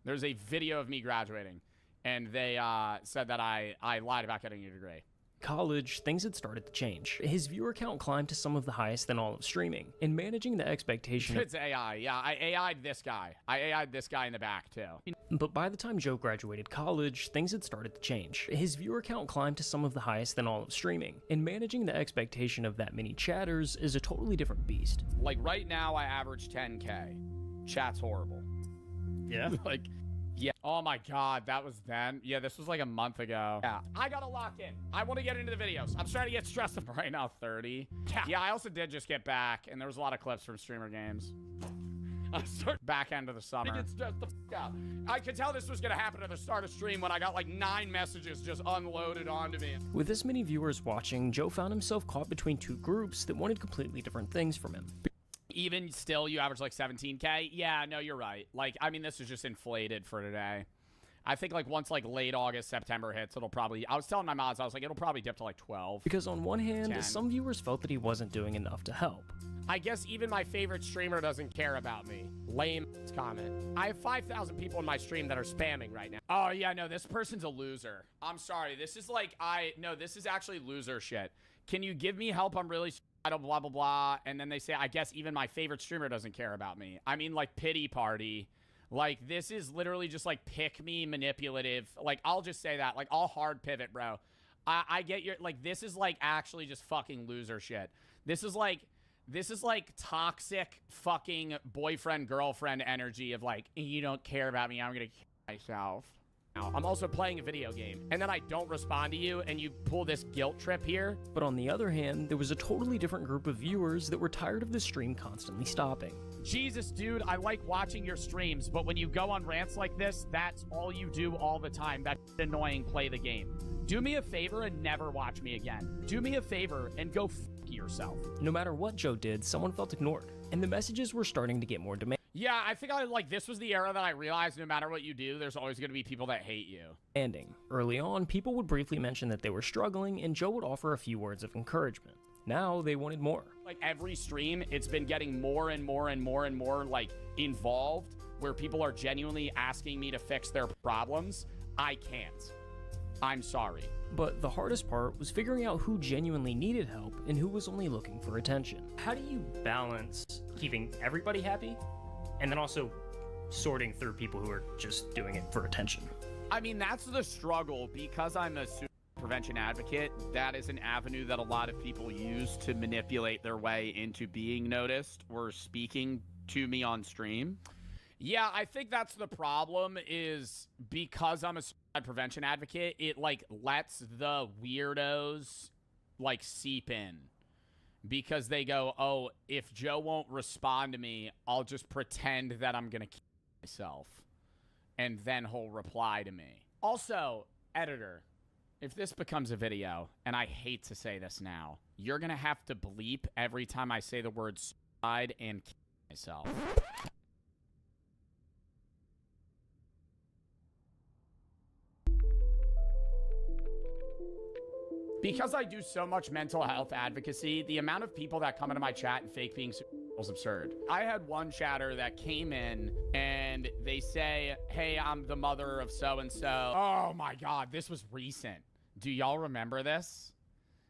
There's a video of me graduating. And they said that I lied about getting a degree. College, things had started to change. His viewer count climbed to some of the highest in all of streaming, and managing the expectation It's AI. Yeah, I AI'd this guy. I AI'd this guy in the back, too. But by the time Joe graduated college, things had started to change. His viewer count climbed to some of the highest in all of streaming, and managing the expectation of that many chatters is a totally different beast. Like, right now, I average 10K. Chat's horrible. Yeah? Like... Yeah. Oh my god, that was then. Yeah, this was like a month ago. Yeah. I gotta lock in. I want to get into the videos. I'm starting to get stressed right now. 30. Yeah, I also did just get back, and there was a lot of clips from streamer games. I started back end of the summer. I get stressed the f out. I could tell this was gonna happen at the start of stream when I got like 9 messages just unloaded onto me. With this many viewers watching, Joe found himself caught between two groups that wanted completely different things from him. Even still, you average like 17K? Yeah, no, you're right. Like, I mean, this is just inflated for today. I think, like, once, like, late August, September hits, it'll probably... I was telling my mods, I was like, it'll probably dip to, like, 12. Because on one hand, 10. some viewers felt that he wasn't doing enough to help. I guess even my favorite streamer doesn't care about me. Lame comment. I have 5,000 people in my stream that are spamming right now. Oh, yeah, no, this person's a loser. I'm sorry. This is, like, No, this is actually loser shit. Can you give me help? I'm really... blah, blah, blah. And then they say, I guess even my favorite streamer doesn't care about me. I mean, like, pity party. Like, this is literally just, like, pick me manipulative. Like, I'll just say that. Like, I'll hard pivot, bro. I get your... Like, this is, like, actually just fucking loser shit. This is, like... toxic fucking boyfriend-girlfriend energy of, like, you don't care about me, I'm gonna kill myself. I'm also playing a video game, and then I don't respond to you, and you pull this guilt trip here. But on the other hand, there was a totally different group of viewers that were tired of the stream constantly stopping. Jesus, dude, I like watching your streams, but when you go on rants like this, that's all you do all the time. That's annoying. Play the game. Do me a favor and never watch me again. Do me a favor and go f*** yourself. No matter what Joe did, someone felt ignored, and the messages were starting to get more demand. Yeah, I think this was the era that I realized no matter what you do, there's always going to be people that hate you. Early on, people would briefly mention that they were struggling, and Joe would offer a few words of encouragement. Now, they wanted more. Like, every stream, it's been getting more and more and more and more, like, involved, where people are genuinely asking me to fix their problems. I can't. I'm sorry. But the hardest part was figuring out who genuinely needed help and who was only looking for attention. How do you balance keeping everybody happy and then also sorting through people who are just doing it for attention? I mean, that's the struggle. Because I'm a suicide prevention advocate, that is an avenue that a lot of people use to manipulate their way into being noticed or speaking to me on stream. Yeah, I think that's the problem is because I'm a suicide prevention advocate, it, like, lets the weirdos, like, seep in. Because they go, oh, if Joe won't respond to me, I'll just pretend that I'm going to kill myself. And then he'll reply to me. Also, editor, if this becomes a video, and I hate to say this now, you're going to have to bleep every time I say the word suicide and kill myself. Because I do so much mental health advocacy, the amount of people that come into my chat and fake being is absurd. I had one chatter that came in and they say, hey, I'm the mother of so-and-so. Oh my God, this was recent. Do y'all remember this?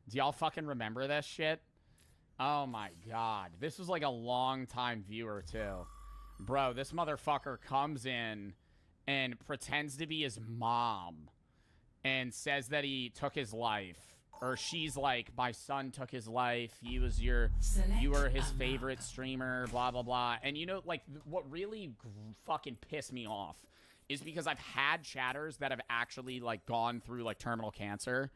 Do y'all fucking remember this shit? Oh my God. This was like a long-time viewer too. Bro, this motherfucker comes in and pretends to be his mom and says that he took his life. Or she's like, my son took his life. You were his favorite streamer, blah, blah, blah. And you know, like, what really fucking pissed me off is because I've had chatters that have actually, like, gone through, like, terminal cancer.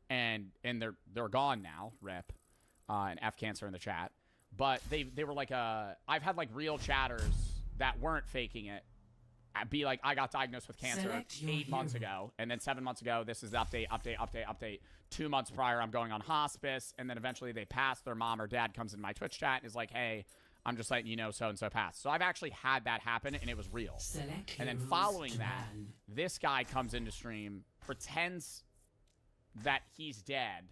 And they're gone now, rip. And F cancer in the chat. But they were like, I've had, like, real chatters that weren't faking it. Be like, I got diagnosed with cancer 8 months ago, and then 7 months ago, this is the update. 2 months prior, I'm going on hospice, and then eventually they pass. Their mom or dad comes in my Twitch chat and is like, hey, I'm just letting you know so-and-so passed. So I've actually had that happen, and it was real. And then following that, this guy comes into stream, pretends that he's dead,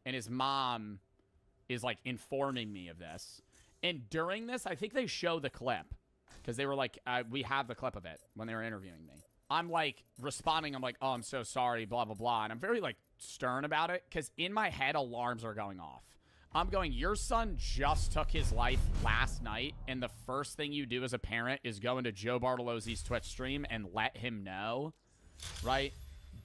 and his mom is, like, informing me of this. And during this, I think they show the clip. Because they were like, we have the clip of it when they were interviewing me. I'm like responding. I'm like, oh, I'm so sorry, blah, blah, blah. And I'm very like stern about it because in my head, alarms are going off. I'm going, your son just took his life last night. And the first thing you do as a parent is go into Joe Bartolozzi's Twitch stream and let him know, right?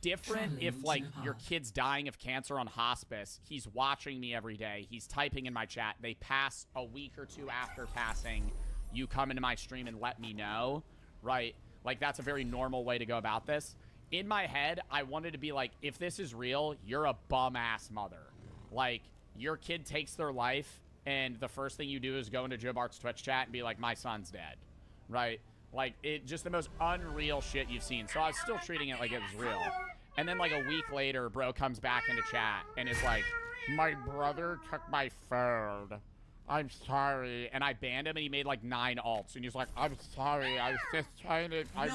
Different if like your kid's dying of cancer on hospice. He's watching me every day. He's typing in my chat. They pass a week or two after passing. You come into my stream and let me know, right? Like, that's a very normal way to go about this. In my head, I wanted to be like, if this is real, you're a bum-ass mother. Like, your kid takes their life, and the first thing you do is go into Joe Bart's Twitch chat and be like, my son's dead, right? Like, it just the most unreal shit you've seen. So I was still treating it like it was real. And then, like, a week later, bro comes back into chat and is like, my brother took my phone. I'm sorry. And I banned him, and he made like 9 alts. And he's like, I'm sorry. I was just trying to... I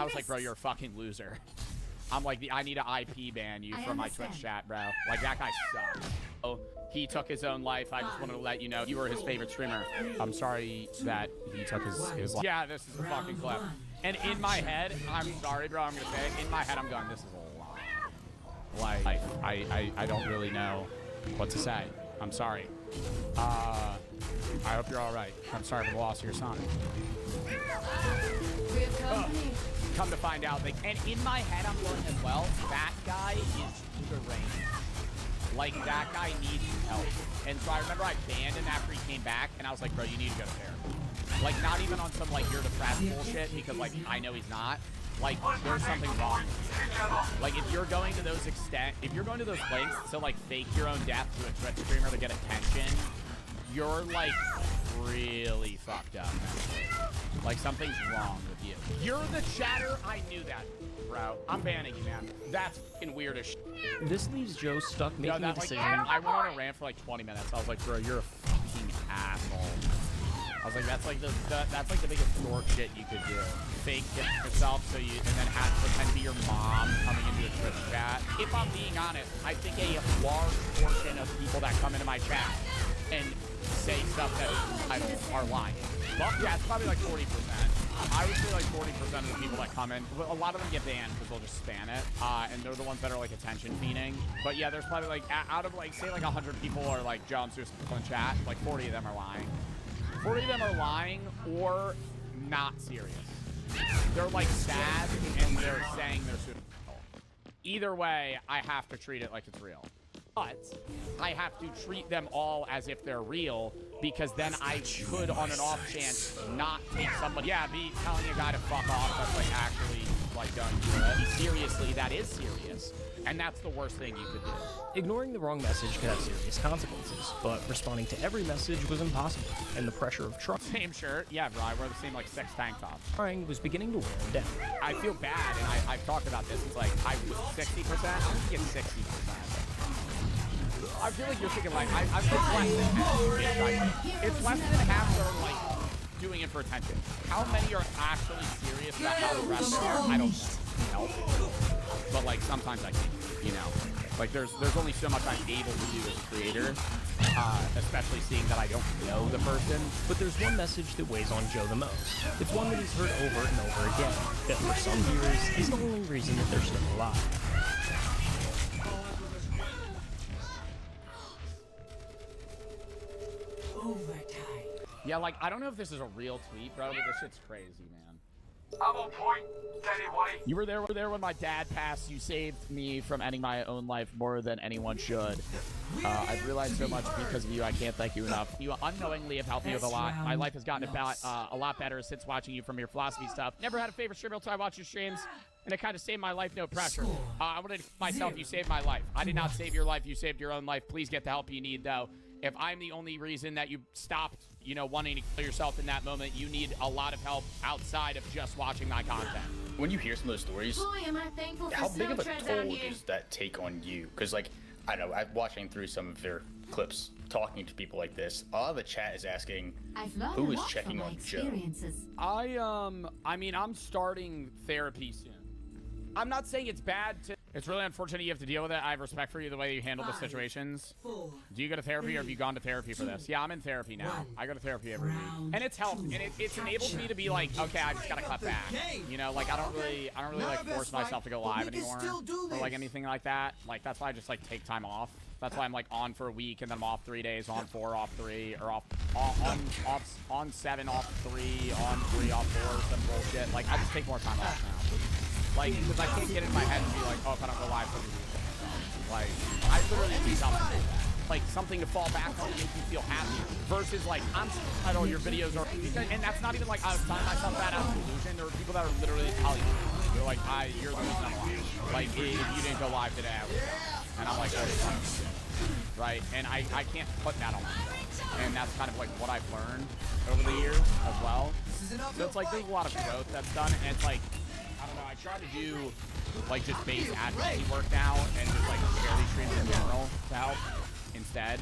was like, bro, you're a fucking loser. I'm like, I need to IP ban you from my Twitch chat, bro. Like, that guy sucks. Oh, he took his own life. I just wanted to let you know you were his favorite streamer. I'm sorry that he took his life. Yeah, this is a fucking clip. And in my head, I'm sorry, bro, I'm going to say it. In my head, I'm going, this is a lie. Like, I don't really know what to say. I'm sorry. I hope you're all right. I'm sorry for the loss of your son. Come to find out, like, and in my head, I'm going as well. That guy is deranged. Like, that guy needs help. And so I remember I banned him after he came back, and I was like, bro, you need to go to therapy. Like, not even on some, like, you're depressed bullshit, because, like, I know he's not. Like, there's something wrong with you. Like, if you're going to those lengths to, like, fake your own death to a Twitch streamer to get attention, you're, like, really fucked up. Like, something's wrong with you. You're the chatter? I knew that, bro. I'm banning you, man. That's fucking weird as shit. This leaves Joe stuck making a decision. I went on a rant for, like, 20 minutes. I was like, bro, you're a fucking asshole. I was like, that's like the biggest dork shit you could do. Fake yourself and then pretend to be your mom coming into a Twitch chat. If I'm being honest, I think a large portion of people that come into my chat and say stuff that are lying. Well, yeah, it's probably like 40%. I would say like 40% of the people that come in, a lot of them get banned because they'll just spam it, and they're the ones that are like attention fiending. But yeah, there's probably like, out of like, say like 100 people are like Joe, I'm suicidal in chat, like 40 of them are lying. 40 of them are lying or not serious. They're like sad and they're saying they're suicidal. Either way, I have to treat it like it's real. But I have to treat them all as if they're real because then I could, on an off chance, not take somebody. Yeah, be telling a guy to fuck off, that's like actually like don't do it. Seriously, that is serious. And that's the worst thing you could do. Ignoring the wrong message could have serious consequences, but responding to every message was impossible, and the pressure of trying. Same shirt, yeah, bro. I wear the same like 6 tank tops. Trying was beginning to wear him down. I feel bad, and I've talked about this. It's like I was 60%. I'm gonna get 60%. I feel like you're thinking like I've been less than half. It's less than half that are like doing it for attention. How many are actually serious about how the rest are? I don't know. But like sometimes I can, you know, like there's only so much I'm able to do as a creator, especially seeing that I don't know the person. But there's one message that weighs on Joe the most. It's one that he's heard over and over again, that for some viewers is the only reason that they're still alive. Yeah, like I don't know if this is a real tweet, bro, but this shit's crazy, man. I'm on point, anybody. You were there when my dad passed. You saved me from ending my own life more than anyone should. I've realized so much because of you. I can't thank you enough. You unknowingly have helped me with a lot. My life has gotten a lot better since watching you from your philosophy stuff. Never had a favorite streamer until I watched your streams, and it kind of saved my life, no pressure. I wanted to myself, you saved my life. I did not save your life. You saved your own life. Please get the help you need, though. If I'm the only reason that you stopped, you know, wanting to kill yourself in that moment, you need a lot of help outside of just watching my content. When you hear some of those stories, how big of a toll does that take on you? Because, like, I don't know, I'm watching through some of their clips, talking to people like this. A lot of the chat is asking, who is checking on Joe? I mean, I'm starting therapy soon. I'm not saying it's bad to... It's really unfortunate you have to deal with it. I have respect for you, the way you handle the situations. Do you go to therapy, or have you gone to therapy for this? Yeah, I'm in therapy now. I go to therapy every week. And it's helped, and it's enabled me to be like, okay, I just gotta cut back. You know, like, I don't really like force myself to go live anymore. Or like anything like that. Like, that's why I just like take time off. That's why I'm like on for a week, and then I'm off 3 days, on 4, off 3, or on 7, off 3, on 3, off 4, some bullshit. Like, I just take more time off now. Like, because I can't get in my head and be like, oh, if I don't go live for the week. Like, I literally need something. Like, something to fall back on to make you feel happy. Versus, like, I know your videos are... And that's not even like I was telling myself that out of delusion. There are people that are literally telling me. They're like, you're the reason I'm alive. Like, if you didn't go live today, I would go. And I'm like, oh, fuck. Right? And I can't put that on myself. And that's kind of like what I've learned over the years as well. So it's like, there's a lot of growth that's done. And it's like... I don't know, I try to do like just base advocacy work now and just like charity streams in general to help instead.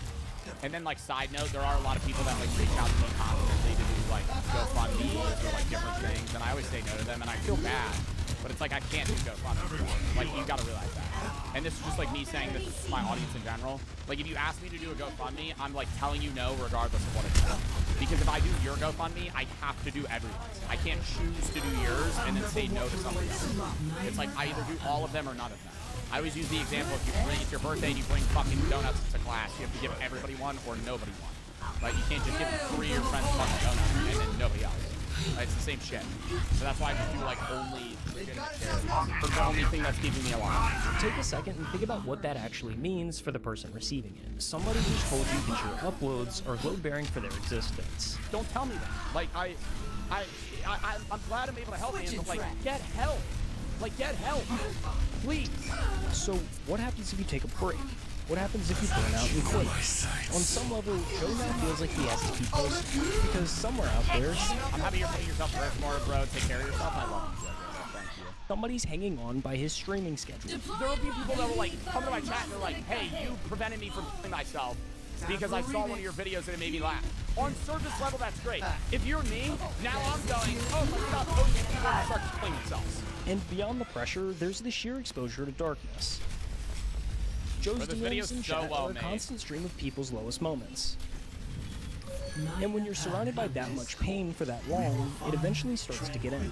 And then like side note, there are a lot of people that like reach out to me constantly to do like GoFundMe or like different things, and I always say no to them, and I feel bad. But it's like I can't do GoFundMe. Like, you gotta realize that. And this is just like me saying this to my audience in general. Like, if you ask me to do a GoFundMe, I'm like telling you no regardless of what it's about. Because if I do your GoFundMe, I have to do everyone's. I can't choose to do yours and then say no to somebody else. It's like I either do all of them or none of them. I always use the example, if you bring it's your birthday and you bring fucking donuts to class, you have to give everybody one or nobody one. Like, you can't just give 3 of your friends fucking donuts and then nobody else. It's the same shit. So that's why I just do like only legitimate charities. It's the only thing that's keeping me alive. Take a second and think about what that actually means for the person receiving it. Somebody who's told you that your uploads are load-bearing for their existence. Don't tell me that. Like, I'm glad I'm able to help you, but like, get help. Like, get help. Please. So, what happens if you take a break? What happens if you burn out and quit? On some level, Joe now feels like he has to keep posting, because somewhere out there... I'm happy you're putting yourself first, more, bro. Take care of yourself. I love you, Joe. Thank you. Somebody's hanging on by his streaming schedule. There will be people that will, like, come to my chat and they're like, hey, you prevented me from killing myself because I saw one of your videos and it made me laugh. On surface level, that's great. If you're me, now I'm going, oh my god, posting people and start killing themselves. And beyond the pressure, there's the sheer exposure to darkness. Joe's DMs and chat are a constant stream of people's lowest moments. And when you're surrounded by that much pain for that long, it eventually starts to get in.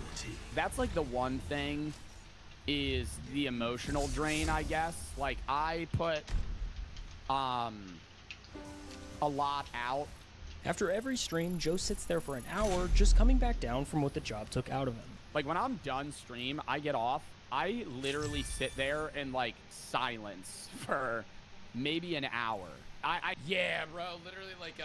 That's like the one thing is the emotional drain, I guess. Like, I put a lot out. After every stream, Joe sits there for an hour just coming back down from what the job took out of him. Like, when I'm done stream, I get off, I literally sit there in like silence for maybe an hour Yeah, bro, literally, like,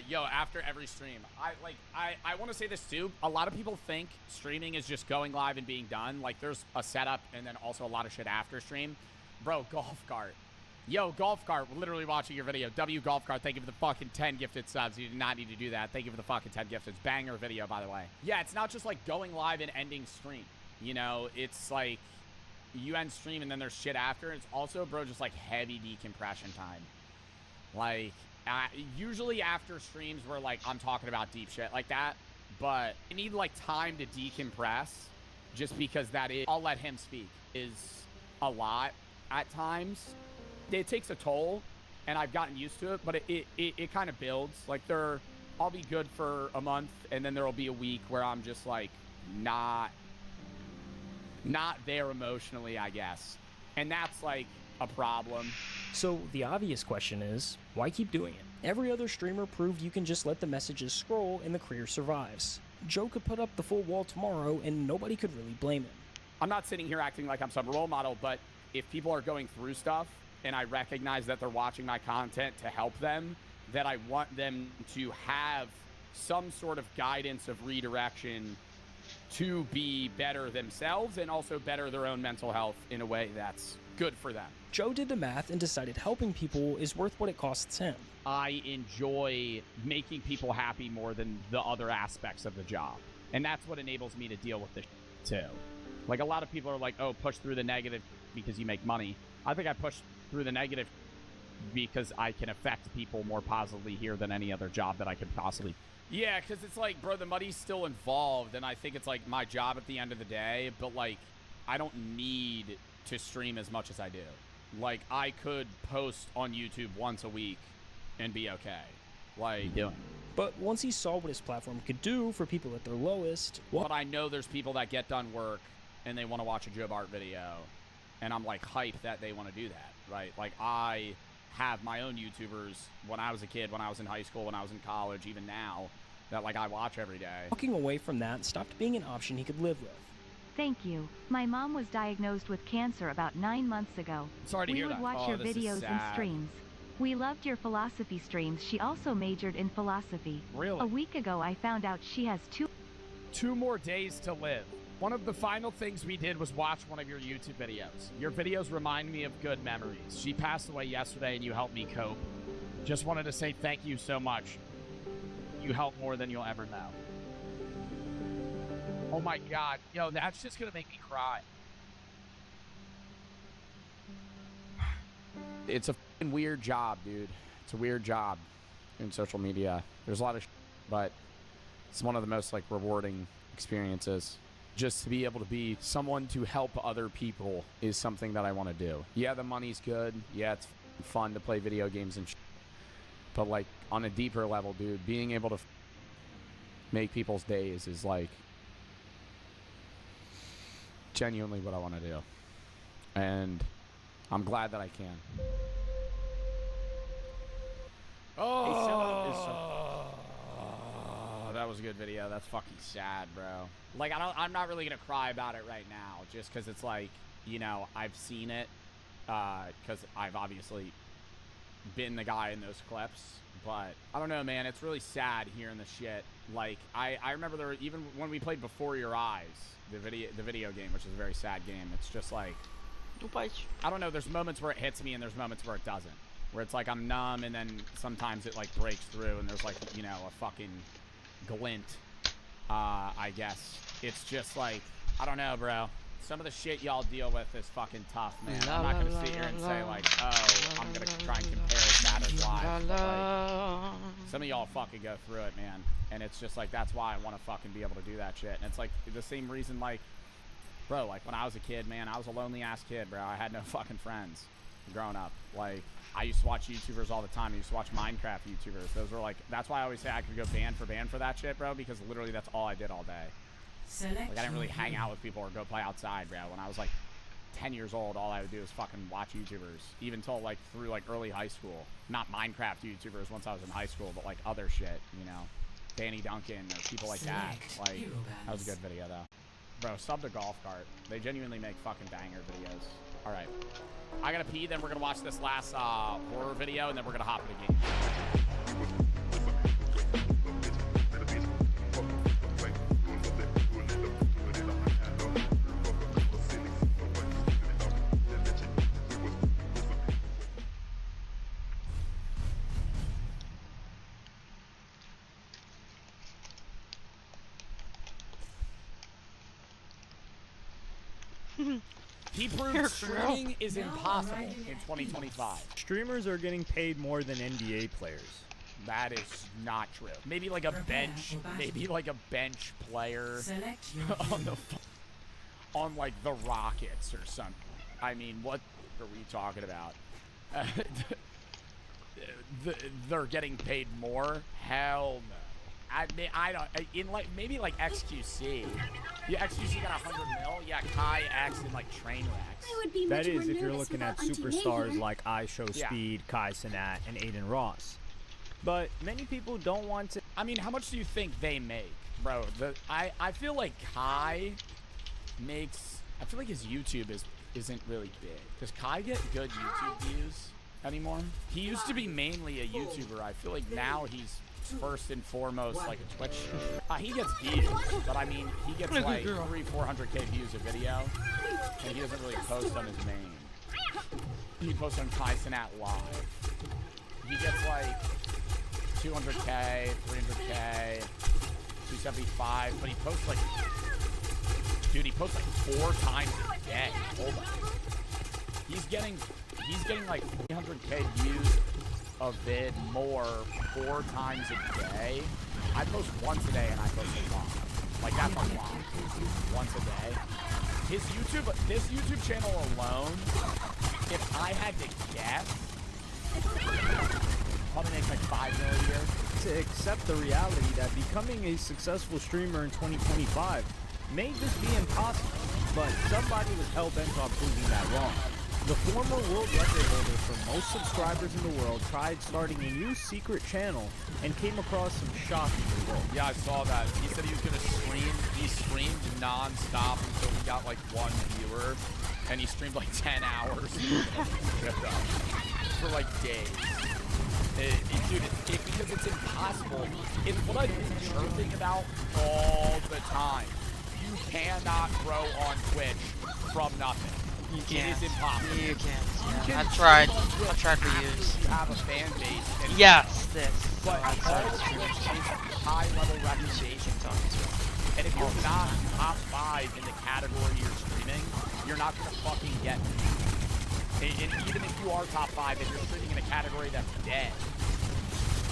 yo, after every stream, I want to say this too. A lot of people think streaming is just going live and being done. Like, there's a setup and then also a lot of shit after stream. Bro, Golf Cart. Yo, Golf Cart, we're literally watching your video. W Golf Cart, thank you for the fucking 10 gifted subs. You did not need to do that. Thank you for the fucking 10 gifted. Banger video, by the way. Yeah, it's not just like going live and ending stream. You know, it's like you end stream and then there's shit after. It's also, bro, just like heavy decompression time. Like, usually after streams where, like, I'm talking about deep shit like that, but I need, like, time to decompress just because that is, I'll let him speak, is a lot at times. It takes a toll, and I've gotten used to it, but it kind of builds. Like, I'll be good for a month, and then there'll be a week where I'm just, like, not there emotionally, I guess. And that's, like, a problem. So the obvious question is, why keep doing it? Every other streamer proved you can just let the messages scroll and the career survives. Joe could put up the full wall tomorrow and nobody could really blame him. I'm not sitting here acting like I'm some role model, but if people are going through stuff and I recognize that they're watching my content to help them, that I want them to have some sort of guidance of redirection to be better themselves and also better their own mental health in a way that's good for them. Joe did the math and decided helping people is worth what it costs him. I enjoy making people happy more than the other aspects of the job. And that's what enables me to deal with this too. Like, a lot of people are like, oh, push through the negative because you make money. I think I push through the negative because I can affect people more positively here than any other job that I could possibly. Yeah, because it's like, bro, the money's still involved, and I think it's like my job at the end of the day, but like, I don't need to stream as much as I do. Like, I could post on YouTube once a week and be okay. Like, doing. But once he saw what his platform could do for people at their lowest, but I know there's people that get done work and they want to watch a Joe Bart video, and I'm like hyped that they want to do that, right? Like, I have my own YouTubers when I was a kid, when I was in high school, when I was in college, even now, that like I watch every day. Walking away from that stopped being an option he could live with. Thank you. My mom was diagnosed with cancer about 9 months ago. Sorry to hear that. We would watch your videos and streams. We loved your philosophy streams. She also majored in philosophy. Really? A week ago, I found out she has two more days to live. One of the final things we did was watch one of your YouTube videos. Your videos remind me of good memories. She passed away yesterday and you helped me cope. Just wanted to say thank you so much. You helped more than you'll ever know. Oh my God. Yo, that's just gonna make me cry. It's a f***ing weird job, dude. It's a weird job in social media. There's a lot of but it's one of the most like rewarding experiences. Just to be able to be someone to help other people is something that I want to do. Yeah, the money's good. Yeah, it's fun to play video games and but like on a deeper level, dude, being able to make people's days is like genuinely what I want to do. And I'm glad that I can. Oh, that was a good video. That's fucking sad, bro. Like, I'm not really gonna cry about it right now, just because it's like, you know, I've seen it, because I've obviously been the guy in those clips. But I don't know, man. It's really sad hearing the shit. Like, I remember there were, even when we played Before Your Eyes, the video game, which is a very sad game. It's just like, I don't know. There's moments where it hits me and there's moments where it doesn't. Where it's like I'm numb and then sometimes it like breaks through and there's like, you know, a fucking glint. I guess it's just like, I don't know, bro. Some of the shit y'all deal with is fucking tough, man. I'm not gonna sit here and say like, oh, I'm gonna try and compare Saturn's lives. But like, some of y'all fucking go through it, man. And it's just like, that's why I want to fucking be able to do that shit. And it's like the same reason, like, bro, like when I was a kid, man, I was a lonely ass kid, bro. I had no fucking friends growing up. Like, I used to watch YouTubers all the time. I used to watch Minecraft YouTubers. Those were like, that's why I always say I could go band for that shit, bro, because literally that's all I did all day. Like, I didn't really hang out with people or go play outside, bro. When I was like 10 years old, all I would do was fucking watch YouTubers, even till like through like early high school. Not Minecraft YouTubers once I was in high school, but like other shit, you know, Danny Duncan or people like that. Like, that was a good video though. Bro, sub to Golf Cart. They genuinely make fucking banger videos. All right. I gotta pee, then we're gonna watch this last horror video, and then we're gonna hop in the game. He proved streaming is impossible in 2025. Streamers are getting paid more than NBA players. That is not true. Maybe like a bench player on like the Rockets or something. I mean, what are we talking about? They're getting paid more? Hell no. I don't. In like maybe like XQC. Yeah, XQC got 100 mil. Yeah, Kai X and like Trainwrecks. That is if you're looking at superstars like iShowSpeed, Kai Cenat, and Aiden Ross. But many people don't want to. I mean, how much do you think they make, bro? I feel like Kai makes. I feel like his YouTube isn't really big. Does Kai get good YouTube views anymore? He used to be mainly a YouTuber. I feel like now he's first and foremost like a Twitch. He gets views, but I mean, he gets like 300-400K views a video, and he doesn't really post on his main. He posts on Kai Cenat Live. He gets like 200K, 300K, 275, but he posts like, dude, he posts like 4 times a day. Hold on. He's getting like 300K views a vid more 4 times a day. I post once a day and I post a lot. Like that's a lot. Once a day. This YouTube channel alone, if I had to guess, probably makes like 5 million a year. To accept the reality that becoming a successful streamer in 2025 may just be impossible, but somebody was hell-bent on proving that wrong. The former world record holder for most subscribers in the world tried starting a new secret channel and came across some shocking results. Yeah, I saw that. He said he was going to stream. He streamed non-stop until he got like 1 viewer, and he streamed like 10 hours for like days. Dude, because it's impossible. It's what I've been chirping about all the time. You cannot grow on Twitch from nothing. You can't. It is impossible. You can't. You can I've tried. stream on I've tried for Twitch years. to have a fan base. And Yes, this. But all Twitch is high-level reputation. And if you're not top 5 in the category you're streaming, you're not going to fucking get it. And even if you are top 5 and you're streaming in a category that's dead.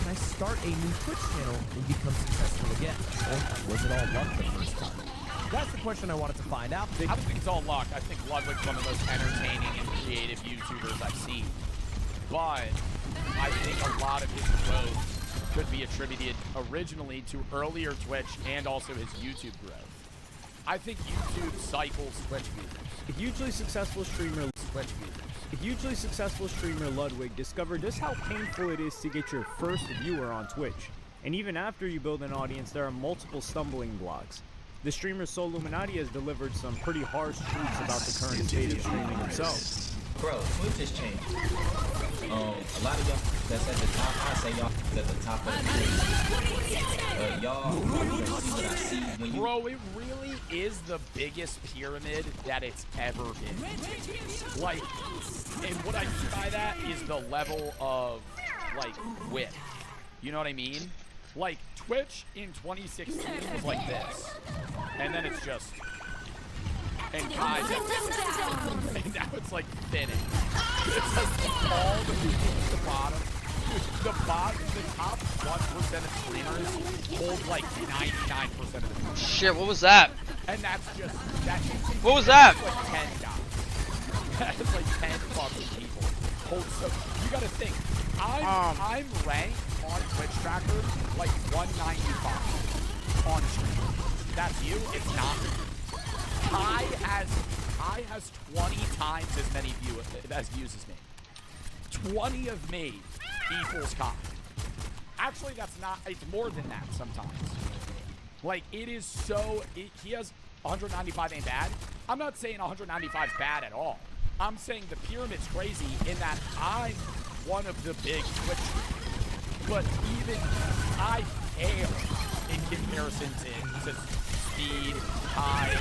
Can I start a new Twitch channel and become successful again? Or was it all luck the first time? That's the question I wanted to find out. I don't think it's all luck. I think Ludwig's one of the most entertaining and creative YouTubers I've seen. But I think a lot of his growth could be attributed originally to earlier Twitch and also his YouTube growth. I think YouTube cycles Twitch viewers. A hugely successful streamer Ludwig discovered just how painful it is to get your first viewer on Twitch. And even after you build an audience, there are multiple stumbling blocks. The streamer Soluminati has delivered some pretty harsh truths about the current state of streaming itself. Bro, Twitch has changed. A lot of y'all that's at the top, I say y'all at the top of the y'all see what I see when you. Bro, it really is the biggest pyramid that it's ever been. Like, and what I mean by that is the level of, like, width. You know what I mean? Like, Twitch in 2016 was like this. And then it's just... And guys, and now it's like thinning. It's like all the people at the bottom. The top 1% of streamers hold like 99% of the people. Shit, what was that? And that's just... What was that? That's like 10 guys. That's like 10 fucking people. So, you gotta think. I'm ranked on Twitch Tracker like 195 on stream. That's you? It's not. Kai has 20 times as many views as me. 20 of me equals Kai. Actually, that's not. It's more than that sometimes. Like, it is so. He has 195 ain't bad. I'm not saying 195 is bad at all. I'm saying the pyramid's crazy in that I'm one of the big Twitch streamers, but even I pale in comparison to speed, time.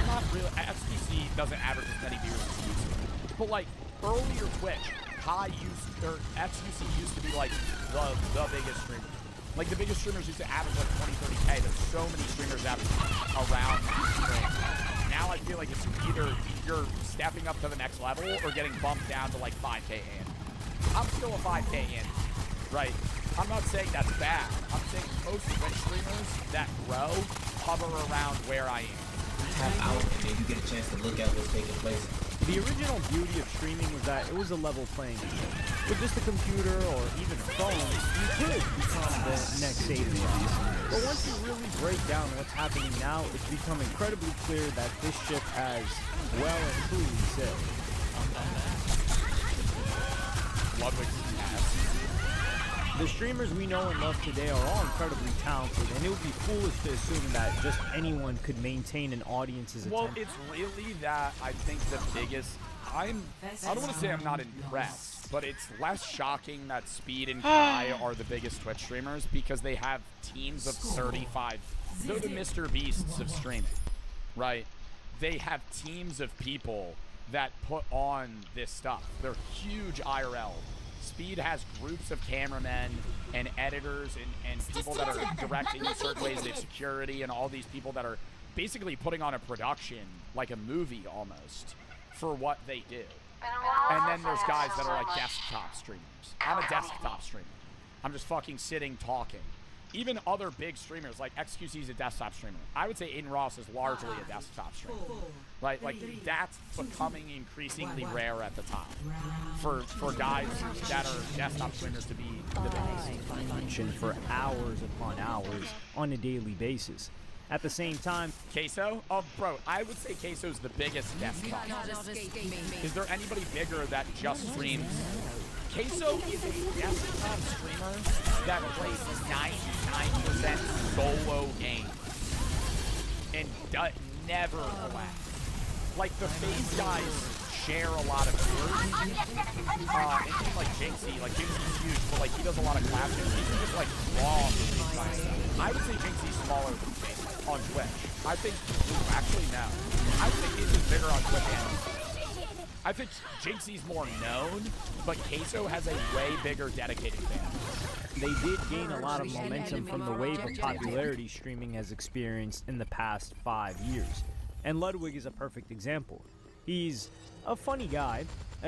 Not really. XQC doesn't average as many viewers as YouTube, but like earlier Twitch, XQC used to be like the biggest streamer. Like the biggest streamers used to average like 20, 30K. There's so many streamers average around that. Now I feel like it's either you're stepping up to the next level or getting bumped down to like 5K in. I'm still a 5K in, right? I'm not saying that's bad. I'm saying most Twitch streamers that grow hover around where I am. Tap out and then you get a chance to look at what's taking place. The original beauty of streaming was that it was a level playing field. With just a computer or even a phone, you could become the next Satan. But once you really break down what's happening now, it's become incredibly clear that this ship has well and truly sailed. The streamers we know and love today are all incredibly talented, and it would be foolish to assume that just anyone could maintain an audience's attention. Well, it's really that I think the biggest... I don't want to say I'm not impressed, but it's less shocking that Speed and Kai are the biggest Twitch streamers because they have teams of 35. They're the Mr. Beasts of streaming, right? They have teams of people that put on this stuff. They're huge IRL. Speed has groups of cameramen and editors and people that are directing in certain ways. They have security and all these people that are basically putting on a production, like a movie almost, for what they do. And then there's guys that are like desktop streamers. I'm a desktop streamer. I'm just fucking sitting talking. Even other big streamers, like XQC is a desktop streamer. I would say Aiden Ross is largely a desktop streamer. Right? Like, that's becoming increasingly rare at the top for guys that are desktop streamers to be the biggest. For hours upon hours on a daily basis. At the same time, Queso? Oh, bro, I would say Queso's the biggest desktop. Is there anybody bigger that just streams? Queso is a desktop streamer that plays 99% solo games and never relax. Like, the FaZe guys share a lot of viewers. And even like Jinxie's huge, but like he does a lot of classics. He's just like raw FaZe stuff. I would say Jinxie's smaller than FaZe on Twitch. I think, actually no. I think he's just bigger on Twitch and I think Jinxie's more known, but Queso has a way bigger dedicated fan. They did gain a lot of momentum from the wave of popularity streaming has experienced in the past 5 years. And Ludwig is a perfect example. He's a funny guy,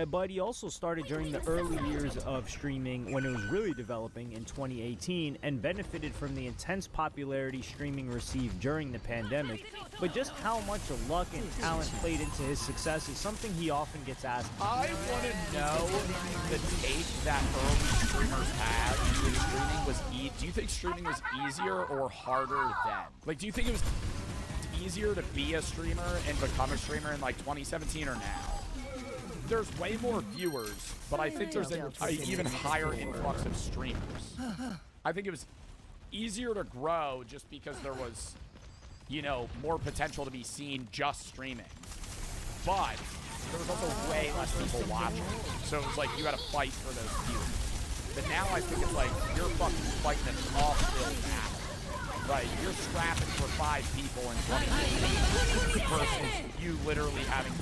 but he also started during the early years of streaming when it was really developing in 2018 and benefited from the intense popularity streaming received during the pandemic. But just how much luck and talent played into his success is something he often gets asked. I want to know the take that early streamers had when streaming was do you think streaming was easier or harder then? Like, do you think it was easier to be a streamer and become a streamer in like 2017 or now? There's way more viewers, but I think there's an even higher influx of streamers. I think it was easier to grow just because there was, you know, more potential to be seen just streaming. But there was also way less people watching. So it was like you had to fight for those viewers. But now I think it's like you're fucking fighting an uphill battle. Right, you're scrapping for 5 people in 2018 versus you literally having to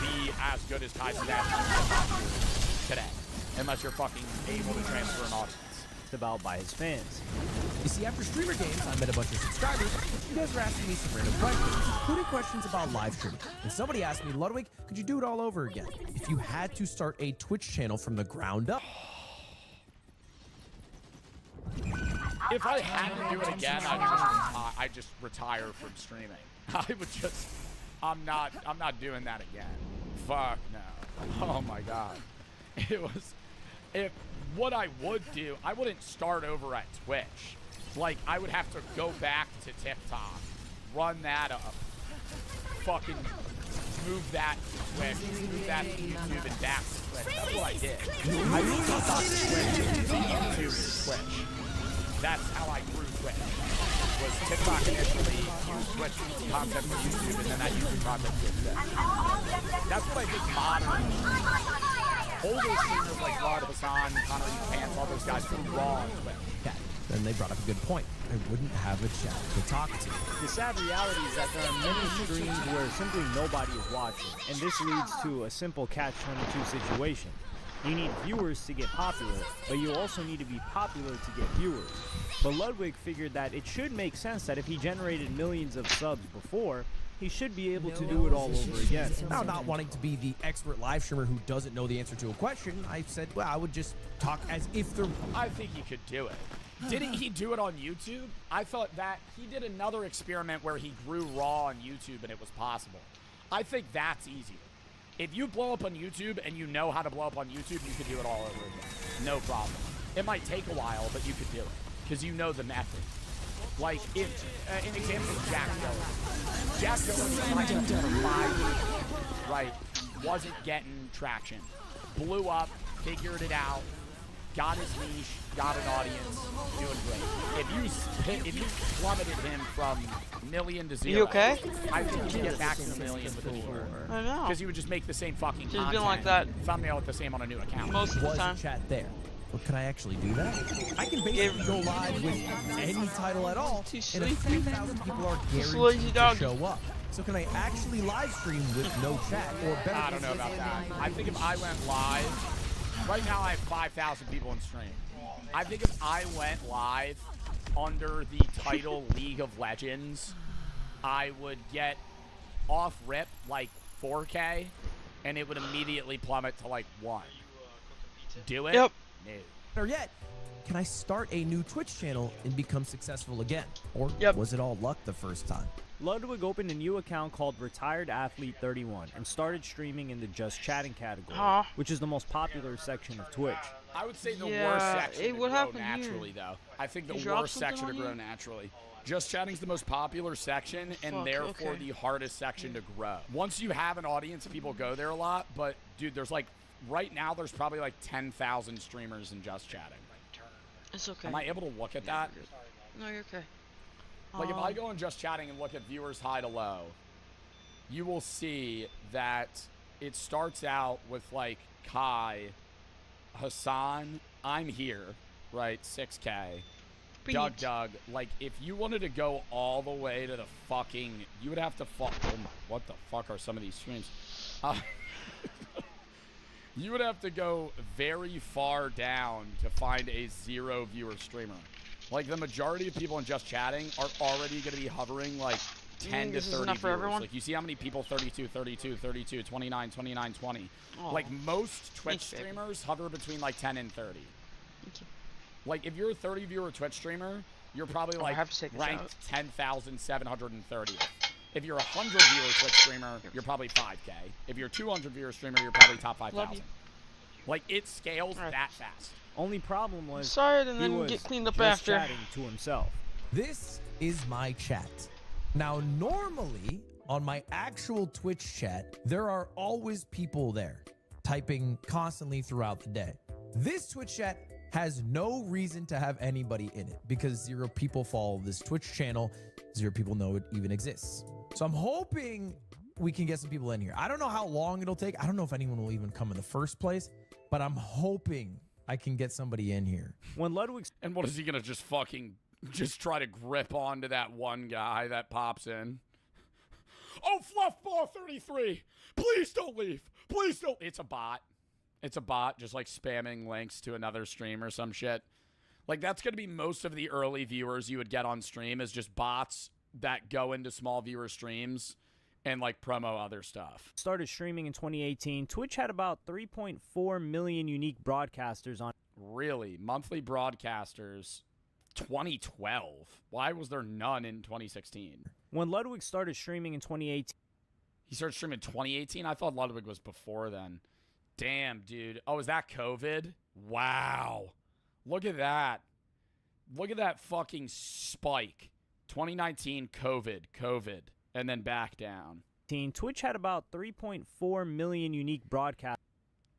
be as good as Kai Sebastian today, unless you're fucking able to transfer an audience. About by his fans. You see, after Streamer Games, I met a bunch of subscribers. You guys were asking me some random questions, including questions about live streaming. And somebody asked me, Ludwig, could you do it all over again? If you had to start a Twitch channel from the ground up? If I had to do it again, I'd just retire from streaming. I would just, I'm not doing that again. Fuck no. Oh my god. What I would do, I wouldn't start over at Twitch. Like, I would have to go back to TikTok, run that up, fucking move that to Twitch, move that to YouTube and back to Twitch. That's what I did. I moved TikTok to Twitch, to YouTube to Twitch. That's how I grew Twitch. Was TikTok initially, used Twitch content for YouTube, and then that YouTube content to Twitch. That's what I think modern older streamers like Rod, Hassan, Connor Pants, all those guys do raw on Twitch. Yeah, then they brought up a good point. I wouldn't have a chat to talk to. The sad reality is that there are many streams where simply nobody is watching, and this leads to a simple catch-22 situation. You need viewers to get popular, but you also need to be popular to get viewers. But Ludwig figured that it should make sense that if he generated millions of subs before, he should be able to do it all over again. Now, not wanting to be the expert live streamer who doesn't know the answer to a question, I said, well, I would just talk as if there... I think he could do it. Didn't he do it on YouTube? I thought that he did another experiment where he grew raw on YouTube and it was possible. I think that's easier. If you blow up on YouTube and you know how to blow up on YouTube, you could do it all over again. No problem. It might take a while, but you could do it because you know the method. Like, if, an example is Jack Dillon. Jack Dillon tried to for 5 years, right? Wasn't getting traction. Blew up, figured it out, got his niche, got an audience, doing great. If you plummeted him from million to 0, you okay? I think you could get back to a million within a year. I know. Because he would just make the same fucking She's content. been like that. Thumbnail it the same on a new account. Most of the time. Chat there. But can I actually do that? I can basically go live with any title at all, and a few thousand people are guaranteed to show up. So can I actually live stream with no chat? Or better? I don't know about that. I think if I went live, right now I have 5,000 people in stream. I think if I went live under the title League of Legends, I would get off rip like 4K, and it would immediately plummet to like 1. Do it? Yep. No. Or yet, can I start a new Twitch channel and become successful again? Or was it all luck the first time? Ludwig opened a new account called Retired Athlete 31 and started streaming in the Just Chatting category, which is the most popular section of Twitch. I would say the worst section to grow naturally, though. I think the worst section to grow naturally. Just Chatting's the most popular section, and therefore the hardest section to grow. Once you have an audience, people go there a lot, but, dude, there's like, right now there's probably like 10,000 streamers in Just Chatting. It's okay. Am I able to look at that? No, you're okay. Like, if I go in Just Chatting and look at viewers high to low, you will see that it starts out with, like, Kai, Hassan, I'm here, right, 6K, Doug. Like, if you wanted to go all the way to the fucking, you would have to oh my, what the fuck are some of these streams? You would have to go very far down to find a 0 viewer streamer. Like, the majority of people in Just Chatting are already going to be hovering, like, 10 to 30 viewers. For everyone? Like, you see how many people? 32, 32, 32, 29, 29, 20. Oh. Like, most Twitch streamers hover between, like, 10 and 30. Like, if you're a 30 viewer Twitch streamer, you're probably, like, ranked 10,730. If you're a 100 viewer Twitch streamer, you're probably 5K. If you're a 200 viewer streamer, you're probably top 5,000. Like, it scales that fast. Only problem was and then get cleaned up after. Chatting to himself. This is my chat. Now, normally on my actual Twitch chat, there are always people there typing constantly throughout the day. This Twitch chat has no reason to have anybody in it because 0 people follow this Twitch channel. 0 people know it even exists. So I'm hoping we can get some people in here. I don't know how long it'll take. I don't know if anyone will even come in the first place, but I'm hoping I can get somebody in here. When Ludwig's... And what is he going to just try to grip onto that one guy that pops in? Oh, Fluffball 33! Please don't leave! Please don't... It's a bot. It's a bot just, like, spamming links to another stream or some shit. Like, that's going to be most of the early viewers you would get on stream is just bots that go into small viewer streams and, like, promo other stuff. Started streaming in 2018. Twitch had about 3.4 million unique broadcasters on. Really? Monthly broadcasters, 2012. Why was there none in 2016? When Ludwig started streaming in 2018. He started streaming in 2018? I thought Ludwig was before then. Damn, dude. Oh, is that COVID? Wow. Look at that. Look at that fucking spike. 2019, COVID. And then back down. Twitch had about 3.4 million unique broadcasters.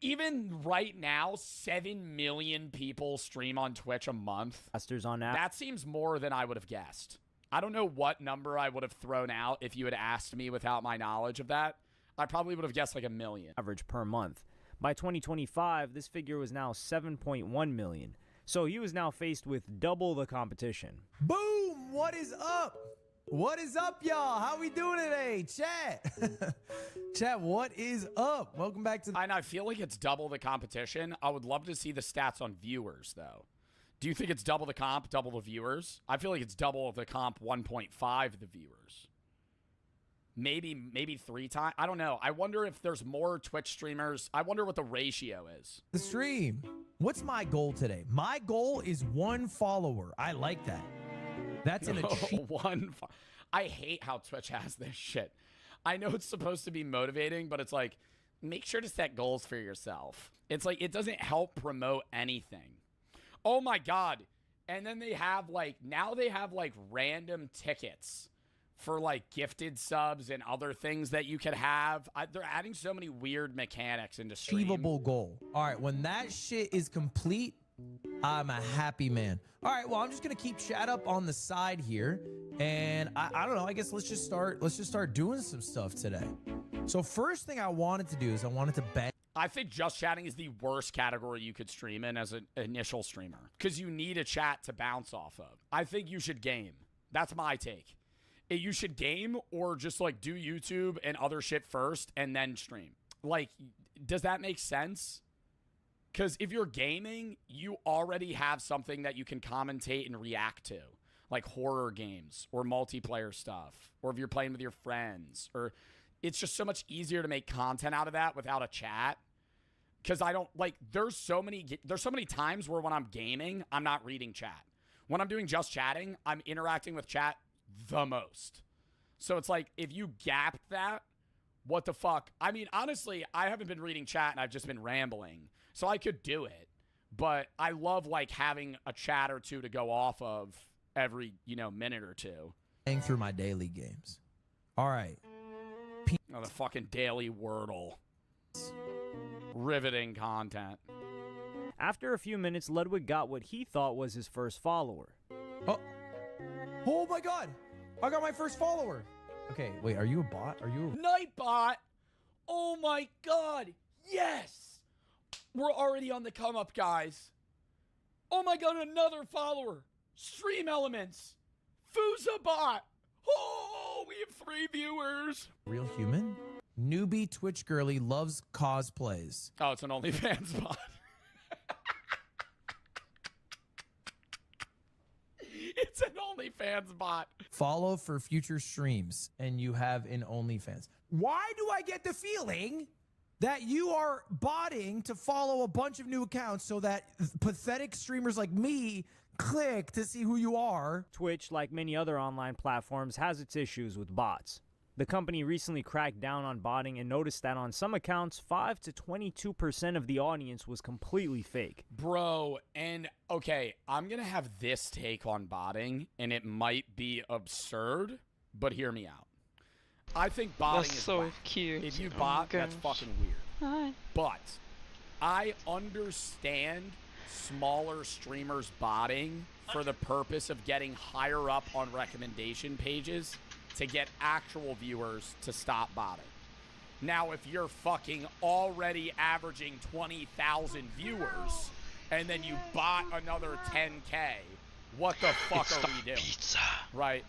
even right now, 7 million people stream on Twitch a month. On that. That seems more than I would have guessed. I don't know what number I would have thrown out if you had asked me without my knowledge of that. I probably would have guessed like 1 million. Average per month. By 2025, this figure was now 7.1 million. So he was now faced with double the competition. Boom! What is up? What is up, y'all? How we doing today? Chat. Chat, what is up? Welcome back to... I feel like it's double the competition. I would love to see the stats on viewers, though. Do you think it's double the comp, double the viewers? I feel like it's double the comp, 1.5 the viewers. Maybe 3 times. I don't know. I wonder if there's more Twitch streamers. I wonder what the ratio is. The stream. What's my goal today? My goal is 1 follower. I like that. That's an achievement. I hate how Twitch has this shit. I know it's supposed to be motivating, but it's like, make sure to set goals for yourself. It's like, it doesn't help promote anything. Oh my God. And then they have like, now they have like random tickets for like gifted subs and other things that you could have. They're adding so many weird mechanics into stream. Achievable goal. All right, when that shit is complete, I'm a happy man. All right, well, I'm just gonna keep chat up on the side here, and I don't know. I guess let's just start doing some stuff today. So first thing I wanted to do is I wanted to bet. I think just chatting is the worst category you could stream in as an initial streamer because you need a chat to bounce off of. I think you should game. That's my take. You should game or just like do YouTube and other shit first and then stream. Like, does that make sense? Because if you're gaming, you already have something that you can commentate and react to, like horror games or multiplayer stuff, or if you're playing with your friends, or it's just so much easier to make content out of that without a chat. Because I don't like, there's so many times where when I'm gaming, I'm not reading chat. When I'm doing just chatting, I'm interacting with chat the most. So it's like, if you gap that, what the fuck? I mean, honestly, I haven't been reading chat and I've just been rambling. So I could do it, but I love like having a chat or two to go off of every, minute or two. Playing through my daily games. All right. Oh, the fucking daily Wordle. Riveting content. After a few minutes, Ludwig got what he thought was his first follower. Oh my God. I got my first follower. Okay, wait, are you a bot? Are you a... Nightbot? Oh my God. Yes. We're already on the come up, guys. Oh my God, another follower. Stream Elements. Fusabot. Oh, we have 3 viewers. Real human? Newbie Twitch girly loves cosplays. Oh, it's an OnlyFans bot. It's an OnlyFans bot. Follow for future streams, and you have an OnlyFans. Why do I get the feeling that you are botting to follow a bunch of new accounts so that pathetic streamers like me click to see who you are? Twitch, like many other online platforms, has its issues with bots. The company recently cracked down on botting and noticed that on some accounts, 5 to 22% of the audience was completely fake. Bro, and okay, I'm going to have this take on botting, and it might be absurd, but hear me out. I think botting is so cute. If you bot, that's fucking weird. Hi. But I understand smaller streamers botting for the purpose of getting higher up on recommendation pages to get actual viewers to stop botting. Now, if you're fucking already averaging 20,000 viewers and then you bot another 10K, what the fuck are we doing? Pizza. Right?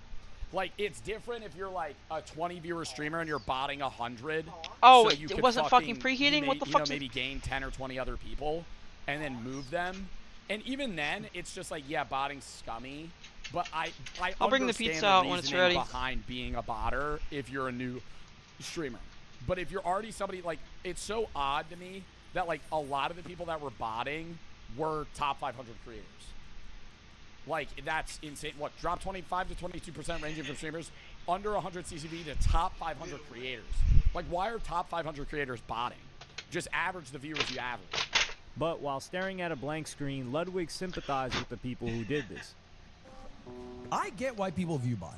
Like, it's different if you're like a 20 viewer streamer and you're botting 100. Oh, so you it wasn't fucking preheating? What the fuck? Maybe gain 10 or 20 other people and then move them. And even then, it's just like, yeah, botting's scummy. But I'll bring the pizza out when it's ready. Behind being a botter if you're a new streamer. But if you're already somebody, like, it's so odd to me that, like, a lot of the people that were botting were top 500 creators. Like, that's insane. What, drop 25 to 22% ranging from streamers under 100 CCV to top 500 creators. Like, why are top 500 creators botting? Just average the viewers you average. But while staring at a blank screen, Ludwig sympathized with the people who did this. I get why people view bot.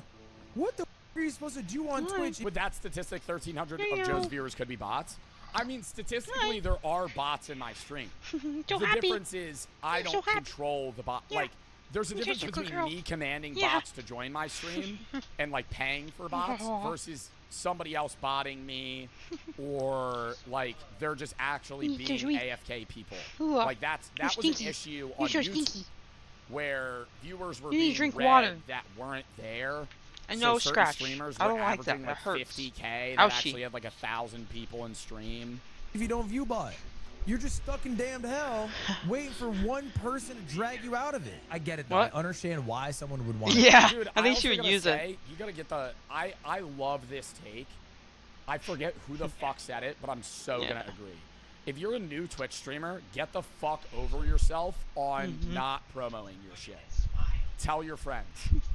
What the f are you supposed to do on Twitch? With that statistic, 1,300 of Joe's viewers could be bots. I mean, statistically, there are bots in my stream. The difference is I don't control the bot. Like, there's a difference between me commanding bots to join my stream and, like, paying for bots versus somebody else botting me or, like, they're just actually being AFK people. Like, that was an issue on YouTube where viewers were being read that weren't there. And so no certain scratch. streamers I were don't like that. averaging That like hurts. 50K that Ouchie. actually had like 1,000 people in stream. If you don't view bot, you're just stuck in damned hell waiting for one person to drag you out of it. I get it though. What? I understand why someone would want Yeah, Dude, I think also she would gotta use say, it. You gotta get the. I love this take. I forget who the fuck said it, but I'm so gonna agree. If you're a new Twitch streamer, get the fuck over yourself on not promoting your shit. Tell your friends.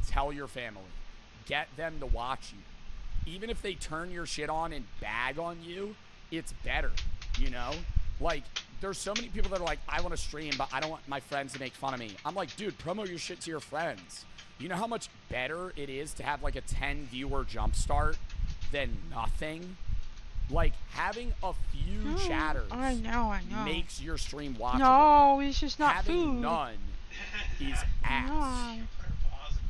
Tell your family. Get them to watch you. Even if they turn your shit on and bag on you, it's better, you know? Like, there's so many people that are like, I want to stream, but I don't want my friends to make fun of me. I'm like, dude, promote your shit to your friends. You know how much better it is to have like a 10 viewer jumpstart than nothing? Like, having a few chatters I know. makes your stream watchable. No, it's just not Having food. none is ass.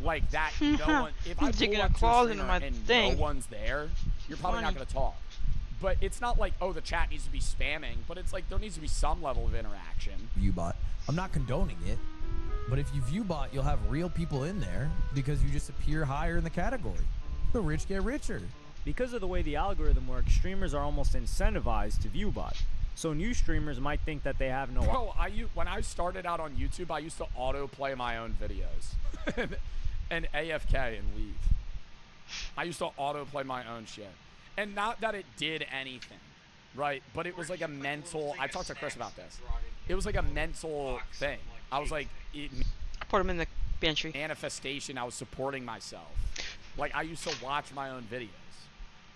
Like that, no one. If I Digging pull a up to claws a into streamer my and thing. no one's there, you're probably not going to talk. But it's not like, oh, the chat needs to be spamming. But it's like there needs to be some level of interaction. Viewbot. I'm not condoning it, but if you viewbot, you'll have real people in there because you just appear higher in the category. The rich get richer. Because of the way the algorithm works, streamers are almost incentivized to viewbot. So new streamers might think that they have no. Bro, when I started out on YouTube, I used to autoplay my own videos and AFK and leave. I used to autoplay my own shit, and not that it did anything, right? But it was like a mental. I talked to Chris about this. It was like a mental thing. I was like, I put him in the pantry. Manifestation. I was supporting myself. Like I used to watch my own videos.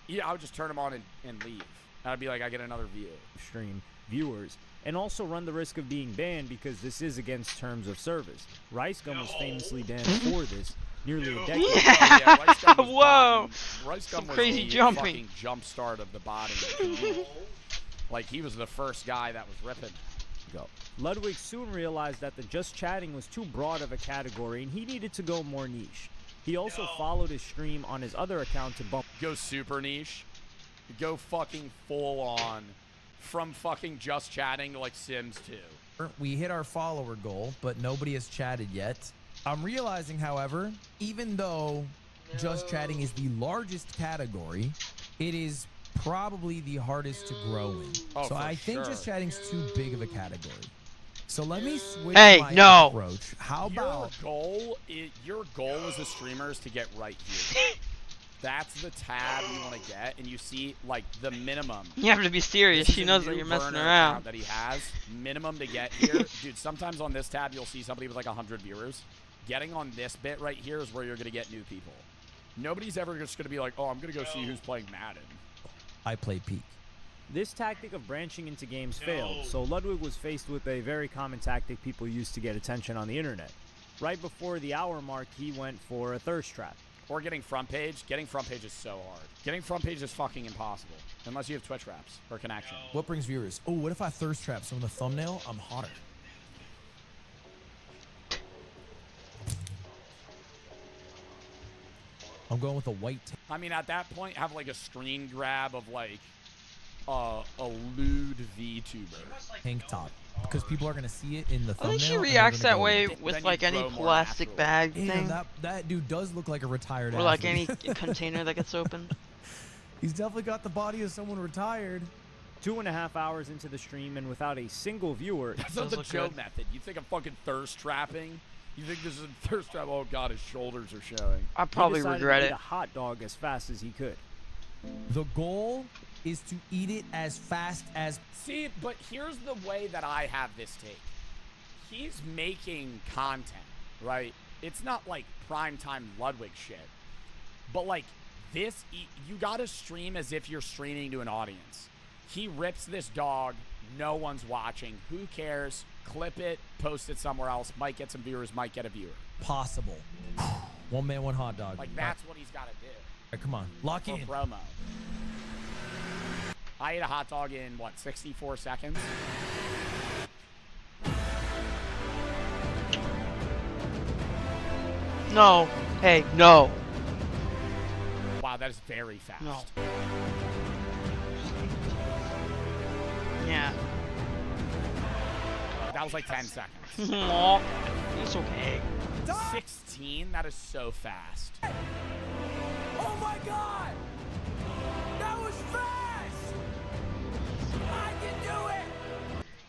Yeah, I would just turn them on and leave. And I'd be like, I get another view. Stream viewers, and also run the risk of being banned because this is against terms of service. Rice Gum was famously banned for this nearly a decade. Yeah. Rice Gum was Whoa. Rice Gum Some was crazy the jumping. fucking jump start of the body. Like he was the first guy that was ripping. Go. Ludwig soon realized that the just chatting was too broad of a category and he needed to go more niche. He also followed his stream on his other account to bump. Go super niche. Go fucking full on. From fucking just chatting to like Sims 2. We hit our follower goal, but nobody has chatted yet. I'm realizing, however, even though just chatting is the largest category, it is probably the hardest to grow in. Oh, so for I think sure. just chatting's too big of a category. So let me switch Hey, my no. approach. How about Your goal as a streamer is to get right here. That's the tab you want to get, and you see like the minimum. You have to be serious. This is She a knows that new you're messing burner around. account that he has. Minimum to get here. Dude, sometimes on this tab you'll see somebody with like 100 viewers. Getting on this bit right here is where you're going to get new people. Nobody's ever just going to be like, oh, I'm going to go see who's playing Madden. I play Peak? This tactic of branching into games failed, so Ludwig was faced with a very common tactic people use to get attention on the internet. Right before the hour mark, he went for a thirst trap. Or getting front page. Getting front page is so hard. Getting front page is fucking impossible. Unless you have Twitch wraps or connection. What brings viewers? Oh, what if I thirst trap some of the thumbnail? I'm hotter. I'm going with a white I mean, at that point, have like a screen grab of like a lewd VTuber. tank top. Because people are going to see it in the I thumbnail. think she and they're reacts gonna that go, way Then with you like any grow more plastic bag Damn, thing. that dude does look like a retired Or like athlete. any container that gets opened. He's definitely got the body of someone retired. 2.5 hours into the stream and without a single viewer. That's not the Joe method. You think I'm fucking thirst trapping? You think this is a thirst trap? Oh god, his shoulders are showing. I probably he decided regret to it. eat a hot dog as fast as he could. The goal is to eat it as fast as... See, but here's the way that I have this take. He's making content, right? It's not like primetime Ludwig shit. But like this, you gotta stream as if you're streaming to an audience. He rips this dog, no one's watching. Who cares? Clip it, post it somewhere else. Might get some viewers, might get a viewer. Possible. One man, one hot dog. Like that's what he's gotta do. All right, come on. Lock For in. promo. I ate a hot dog in, what, 64 seconds? No. Hey, no. Wow, that is very fast. No. Yeah. That was like 10 seconds. Aw, it's okay. 16? That is so fast. Oh my god! That was fast! I can do it!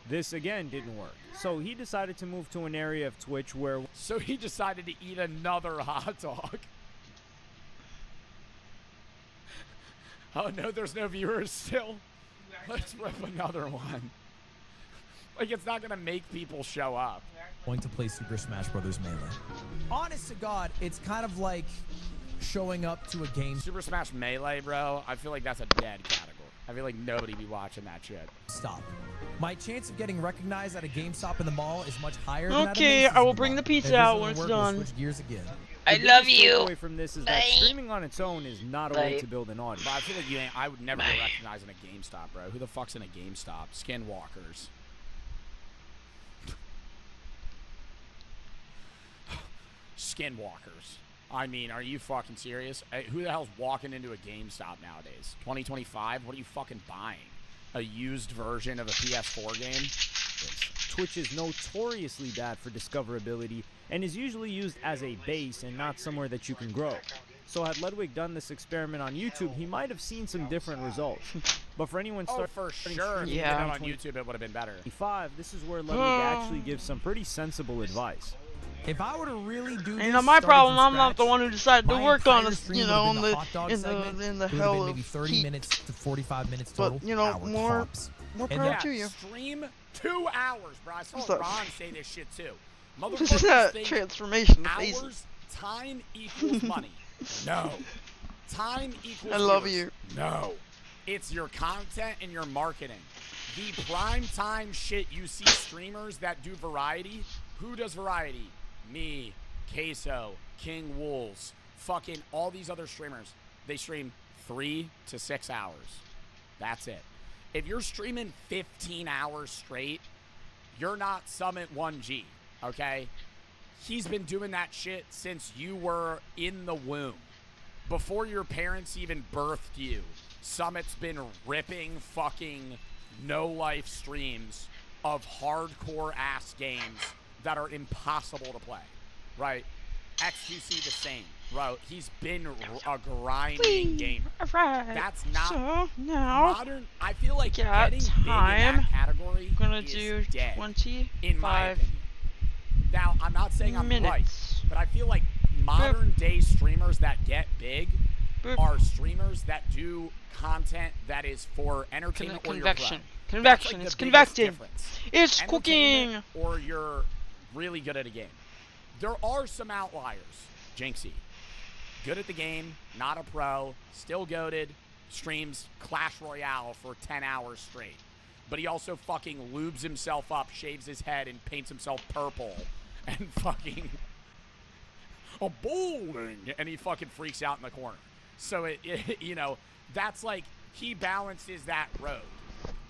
This again didn't work, so he decided to move to an area of Twitch where... So he decided to eat another hot dog. Oh no, there's no viewers still. Let's rip another one. Like, it's not gonna make people show up. Going to play Super Smash Brothers Melee. Honest to God, it's kind of like showing up to a game. Super Smash Melee, bro, I feel like that's a dead category. I feel like nobody be watching that shit. Stop. My chance of getting recognized at a GameStop in the mall is much higher than okay, at a I will bring the pizza out when it's done. We'll switch gears again. I love you. Away from this is that streaming on its own is not a way to build an audience. But I feel like you ain't. I would never get recognized in a GameStop, bro. Who the fuck's in a GameStop? Skinwalkers. Skinwalkers. I mean, are you fucking serious? Hey, who the hell's walking into a GameStop nowadays? 2025? What are you fucking buying? A used version of a PS4 game? Twitch is notoriously bad for discoverability and is usually used as a base and not somewhere that you can grow. So had Ludwig done this experiment on YouTube, he might have seen some different results. But for anyone starting for sure, if you did it on YouTube, it would have been better. This is where Ludwig actually gives some pretty sensible advice. If I were to really do this, you know, my problem, I'm not the one who decided to work on this, stream you know, would've in been the hot dog in segment. the in the It would've hell been of maybe 30 heat. minutes to 45 minutes total. But you know, hour more tops. power to you. Stream 2 hours, bro. I saw Ron say this shit too. This is Motherfuckers a think transformation. hours, time equals money. No. Time equals I love viewers. you. No. It's your content and your marketing. The prime time shit you see streamers that do variety. Who does variety? Me, Queso, King Wools, fucking all these other streamers. They stream 3 to 6 hours. That's it. If you're streaming 15 hours straight, you're not Summit 1G, okay? He's been doing that shit since you were in the womb. Before your parents even birthed you, Summit's been ripping fucking no-life streams of hardcore-ass games that are impossible to play, right? XQC the same, bro. He's been a grinding gamer. That's not so now modern. I feel like got getting big in that category gonna is do dead, 25 in my opinion. Now, I'm not saying I'm right, but I feel like modern day streamers that get big are streamers that do content that is for entertainment or your pro. Convection. Like it's the convecting. Difference. It's cooking. Or you're really good at a game. There are some outliers. Jinxie. Good at the game, not a pro, still goated, streams Clash Royale for 10 hours straight. But he also fucking lubes himself up, shaves his head, and paints himself purple. And fucking... bowling! And he fucking freaks out in the corner. So, you know, that's like, he balances that road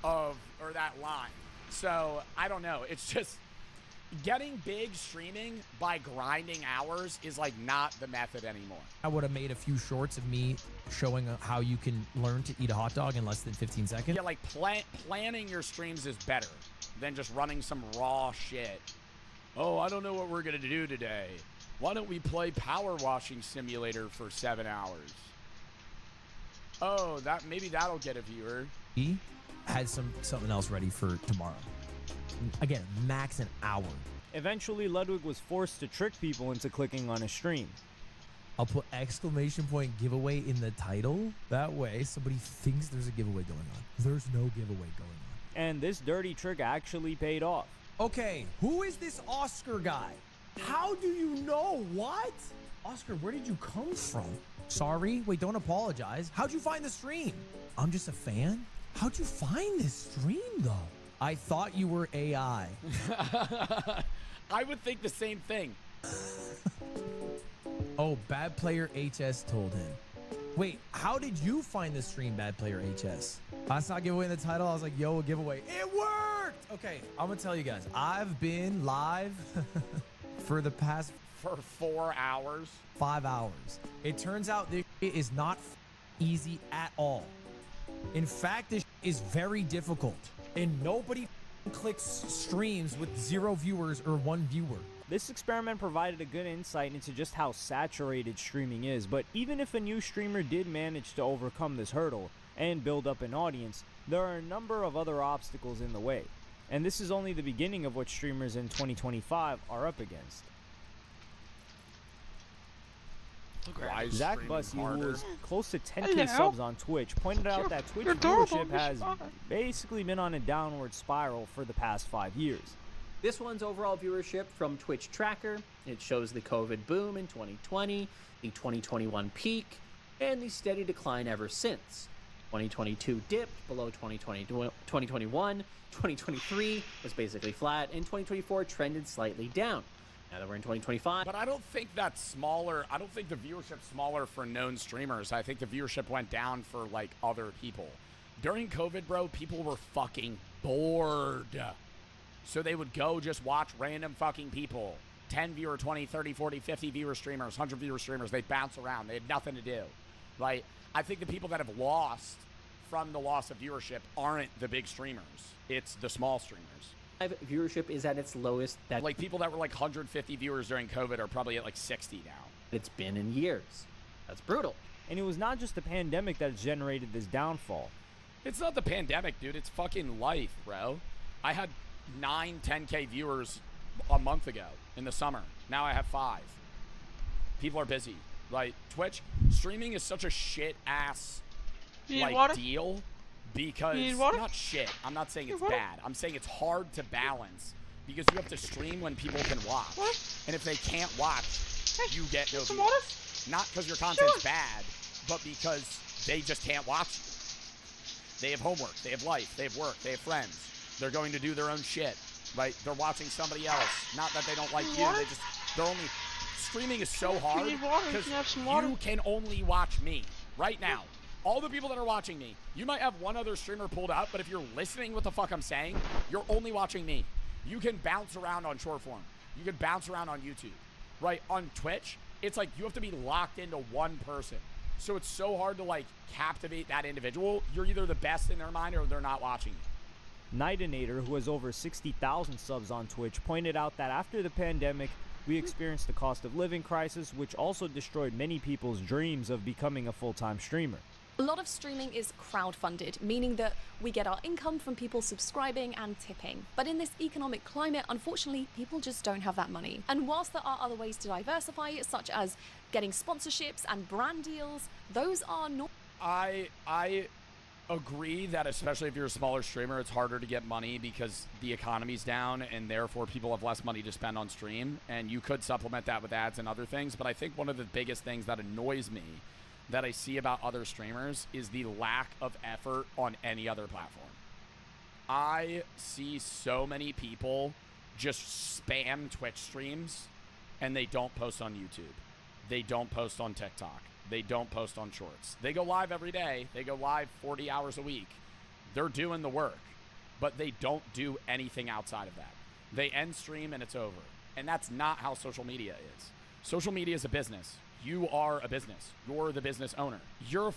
or that line. So, I don't know. It's just... Getting big streaming by grinding hours is like not the method anymore. I would have made a few shorts of me showing how you can learn to eat a hot dog in less than 15 seconds. Yeah, like planning your streams is better than just running some raw shit. Oh, I don't know what we're going to do today. Why don't we play Power Washing Simulator for 7 hours? Oh, maybe that'll get a viewer. He had something else ready for tomorrow. Again, max an hour. Eventually, Ludwig was forced to trick people into clicking on his stream. I'll put exclamation point giveaway in the title. That way, somebody thinks there's a giveaway going on. There's no giveaway going on. And this dirty trick actually paid off. Okay, who is this Oscar guy? How do you know? What? Oscar, where did you come from? Sorry? Wait, don't apologize. How'd you find the stream? I'm just a fan? How'd you find this stream, though? I thought you were AI. I would think the same thing. Oh, Bad Player HS told him. Wait, how did you find the stream, Bad Player HS? I saw giveaway in the title. I was like, yo, a giveaway. It worked! Okay, I'm gonna tell you guys. I've been live for the past... For 4 hours? 5 hours. It turns out this shit is not easy at all. In fact, this shit is very difficult. And nobody clicks streams with 0 viewers or 1 viewer. This experiment provided a good insight into just how saturated streaming is, but even if a new streamer did manage to overcome this hurdle and build up an audience, there are a number of other obstacles in the way. And this is only the beginning of what streamers in 2025 are up against. Zach Bussey, who was close to 10k subs on Twitch, pointed out that Twitch viewership has basically been on a downward spiral for the past 5 years. This one's overall viewership from Twitch Tracker. It shows the COVID boom in 2020, the 2021 peak, and the steady decline ever since. 2022 dipped below 2021, 2023 was basically flat, and 2024 trended slightly down. Now that we're in 2025. But I don't think that's smaller. I don't think the viewership's smaller for known streamers. I think the viewership went down for, like, other people. During COVID, bro, people were fucking bored. So they would go just watch random fucking people. 10 viewer, 20, 30, 40, 50 viewer streamers, 100 viewer streamers. They'd bounce around. They had nothing to do. Right? I think the people that have lost from the loss of viewership aren't the big streamers. It's the small streamers. Viewership is at its lowest. Like people that were like 150 viewers during COVID are probably at like 60 now. It's been in years. That's brutal. And it was not just the pandemic that generated this downfall. It's not the pandemic, dude. It's fucking life, bro. I had 9, 10K viewers a month ago in the summer. Now I have 5. People are busy. Like, Twitch, streaming is such a shit-ass, like, deal. Because, not shit, I'm not saying it's bad. I'm saying it's hard to balance because you have to stream when people can watch. And if they can't watch, you get no views. Not because your content's bad, but because they just can't watch you. They have homework, they have life, they have work, they have friends. They're going to do their own shit, right? They're watching somebody else. Not that they don't like you, they're only... Streaming is so hard because you can only watch me right now. All the people that are watching me, you might have one other streamer pulled up, but if you're listening what the fuck I'm saying, you're only watching me. You can bounce around on short form. You can bounce around on YouTube, right? On Twitch, it's like you have to be locked into one person. So it's so hard to like captivate that individual. You're either the best in their mind or they're not watching you. Nightinator, who has over 60,000 subs on Twitch, pointed out that after the pandemic, we experienced the cost of living crisis, which also destroyed many people's dreams of becoming a full-time streamer. A lot of streaming is crowdfunded, meaning that we get our income from people subscribing and tipping. But in this economic climate, unfortunately, people just don't have that money. And whilst there are other ways to diversify, such as getting sponsorships and brand deals, those are not... I agree that especially if you're a smaller streamer, it's harder to get money because the economy's down and therefore people have less money to spend on stream. And you could supplement that with ads and other things. But I think one of the biggest things that annoys me that I see about other streamers is the lack of effort on any other platform. I see so many people just spam Twitch streams and they don't post on YouTube. They don't post on TikTok. They don't post on Shorts. They go live every day. They go live 40 hours a week. They're doing the work, but they don't do anything outside of that. They end stream and it's over. And that's not how social media is. Social media is a business. You are a business. You're the business owner. You're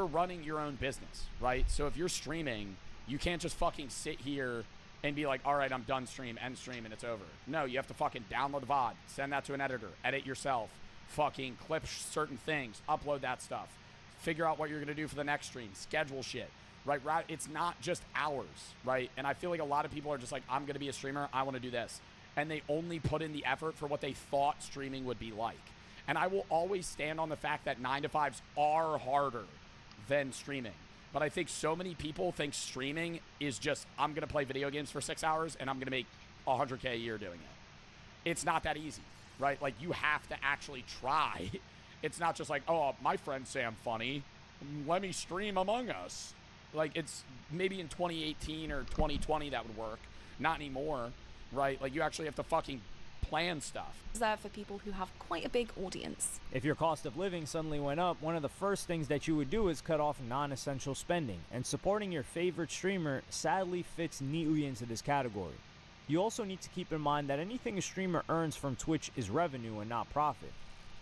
running your own business, right? So if you're streaming, you can't just fucking sit here and be like, all right, I'm done stream, end stream, and it's over. No, you have to fucking download a VOD, send that to an editor, edit yourself, fucking clip certain things, upload that stuff, figure out what you're going to do for the next stream, schedule shit, right? It's not just hours, right? And I feel like a lot of people are just like, I'm going to be a streamer, I want to do this. And they only put in the effort for what they thought streaming would be like. And I will always stand on the fact that 9-to-5s are harder than streaming. But I think so many people think streaming is just, I'm going to play video games for 6 hours and I'm going to make $100K a year doing it. It's not that easy, right? Like, you have to actually try. It's not just like, oh, my friends say I'm funny, let me stream Among Us. Like, it's maybe in 2018 or 2020 that would work. Not anymore, right? Like, you actually have to fucking plan stuff. There for people who have quite a big audience. If your cost of living suddenly went up, one of the first things that you would do is cut off non-essential spending, and supporting your favorite streamer sadly fits neatly into this category. You also need to keep in mind that anything a streamer earns from Twitch is revenue and not profit.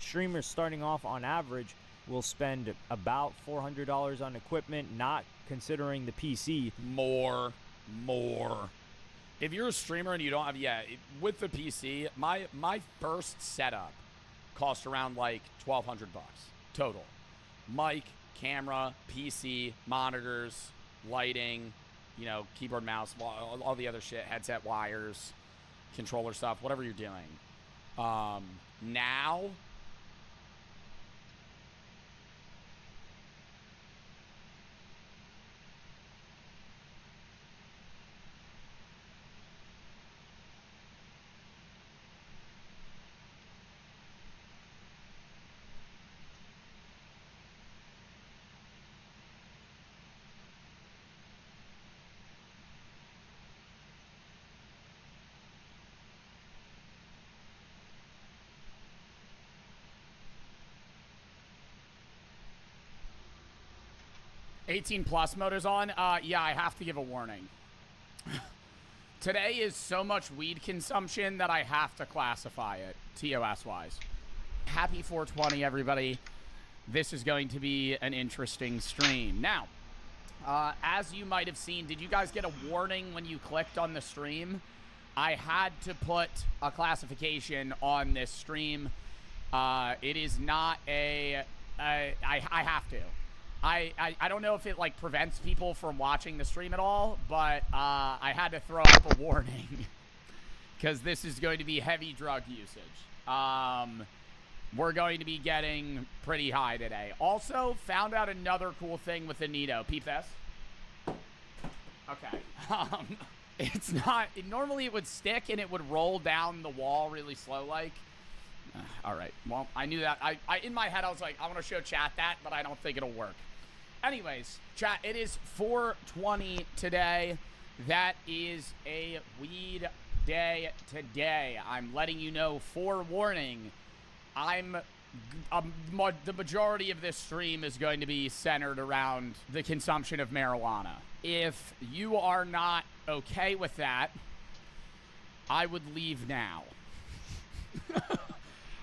Streamers starting off on average will spend about $400 on equipment, not considering the PC. More. If you're a streamer and you don't have, with the PC, my first setup cost around like $1,200 total. Mic, camera, PC, monitors, lighting, you know, keyboard, mouse, all the other shit, headset wires, controller stuff, whatever you're doing. Now, +18 mode on. Yeah, I have to give a warning. Today is so much weed consumption that I have to classify it, TOS-wise. Happy 420, everybody. This is going to be an interesting stream. Now, as you might have seen, did you guys get a warning when you clicked on the stream? I had to put a classification on this stream. It is not I have to. I don't know if it like prevents people from watching the stream at all, but I had to throw up a warning because this is going to be heavy drug usage. We're going to be getting pretty high today. Also, found out another cool thing with the Nito. Peep this. Okay. It's not. Normally it would stick and it would roll down the wall really slow like. All right. Well, I knew that. I in my head I was like, I want to show chat that, but I don't think it'll work. Anyways, chat, it is 420 today. That is a weed day today. I'm letting you know, forewarning, the majority of this stream is going to be centered around the consumption of marijuana. If you are not okay with that, I would leave now.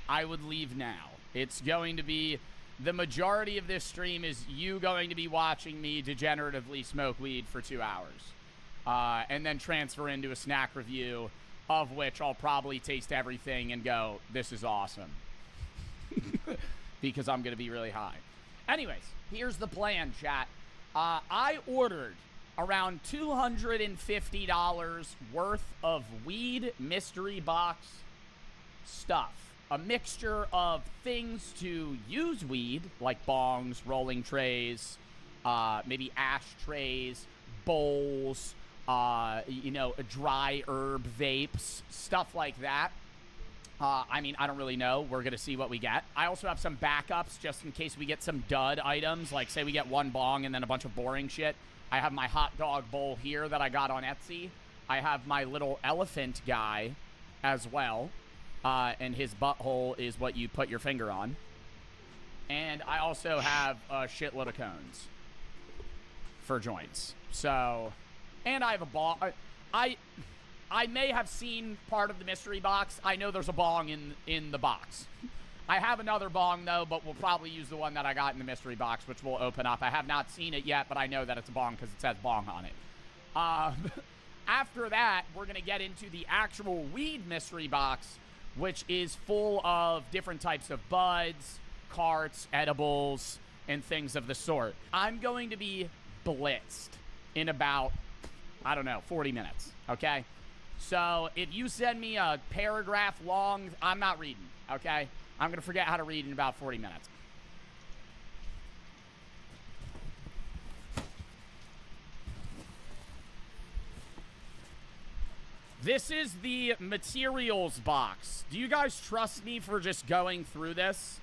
I would leave now. It's going to be... The majority of this stream is you going to be watching me degeneratively smoke weed for 2 hours. And then transfer into a snack review, of which I'll probably taste everything and go, this is awesome. Because I'm going to be really high. Anyways, here's the plan, chat. I ordered around $250 worth of weed mystery box stuff. A mixture of things to use weed, like bongs, rolling trays, maybe ashtrays, bowls, you know, dry herb vapes, stuff like that. I mean, I don't really know. We're going to see what we get. I also have some backups just in case we get some dud items, like say we get one bong and then a bunch of boring shit. I have my hot dog bowl here that I got on Etsy. I have my little elephant guy as well. And his butthole is what you put your finger on. And I also have a shitload of cones for joints. So, and I have a bong. I may have seen part of the mystery box. I know there's a bong in the box. I have another bong, though, but we'll probably use the one that I got in the mystery box, which we'll open up. I have not seen it yet, but I know that it's a bong because it says bong on it. After that, we're going to get into the actual weed mystery box, which is full of different types of buds, carts, edibles, and things of the sort. I'm going to be blitzed in about, I don't know, 40 minutes, okay? So if you send me a paragraph long, I'm not reading, okay? I'm going to forget how to read in about 40 minutes. This is the materials box. Do you guys trust me for just going through this?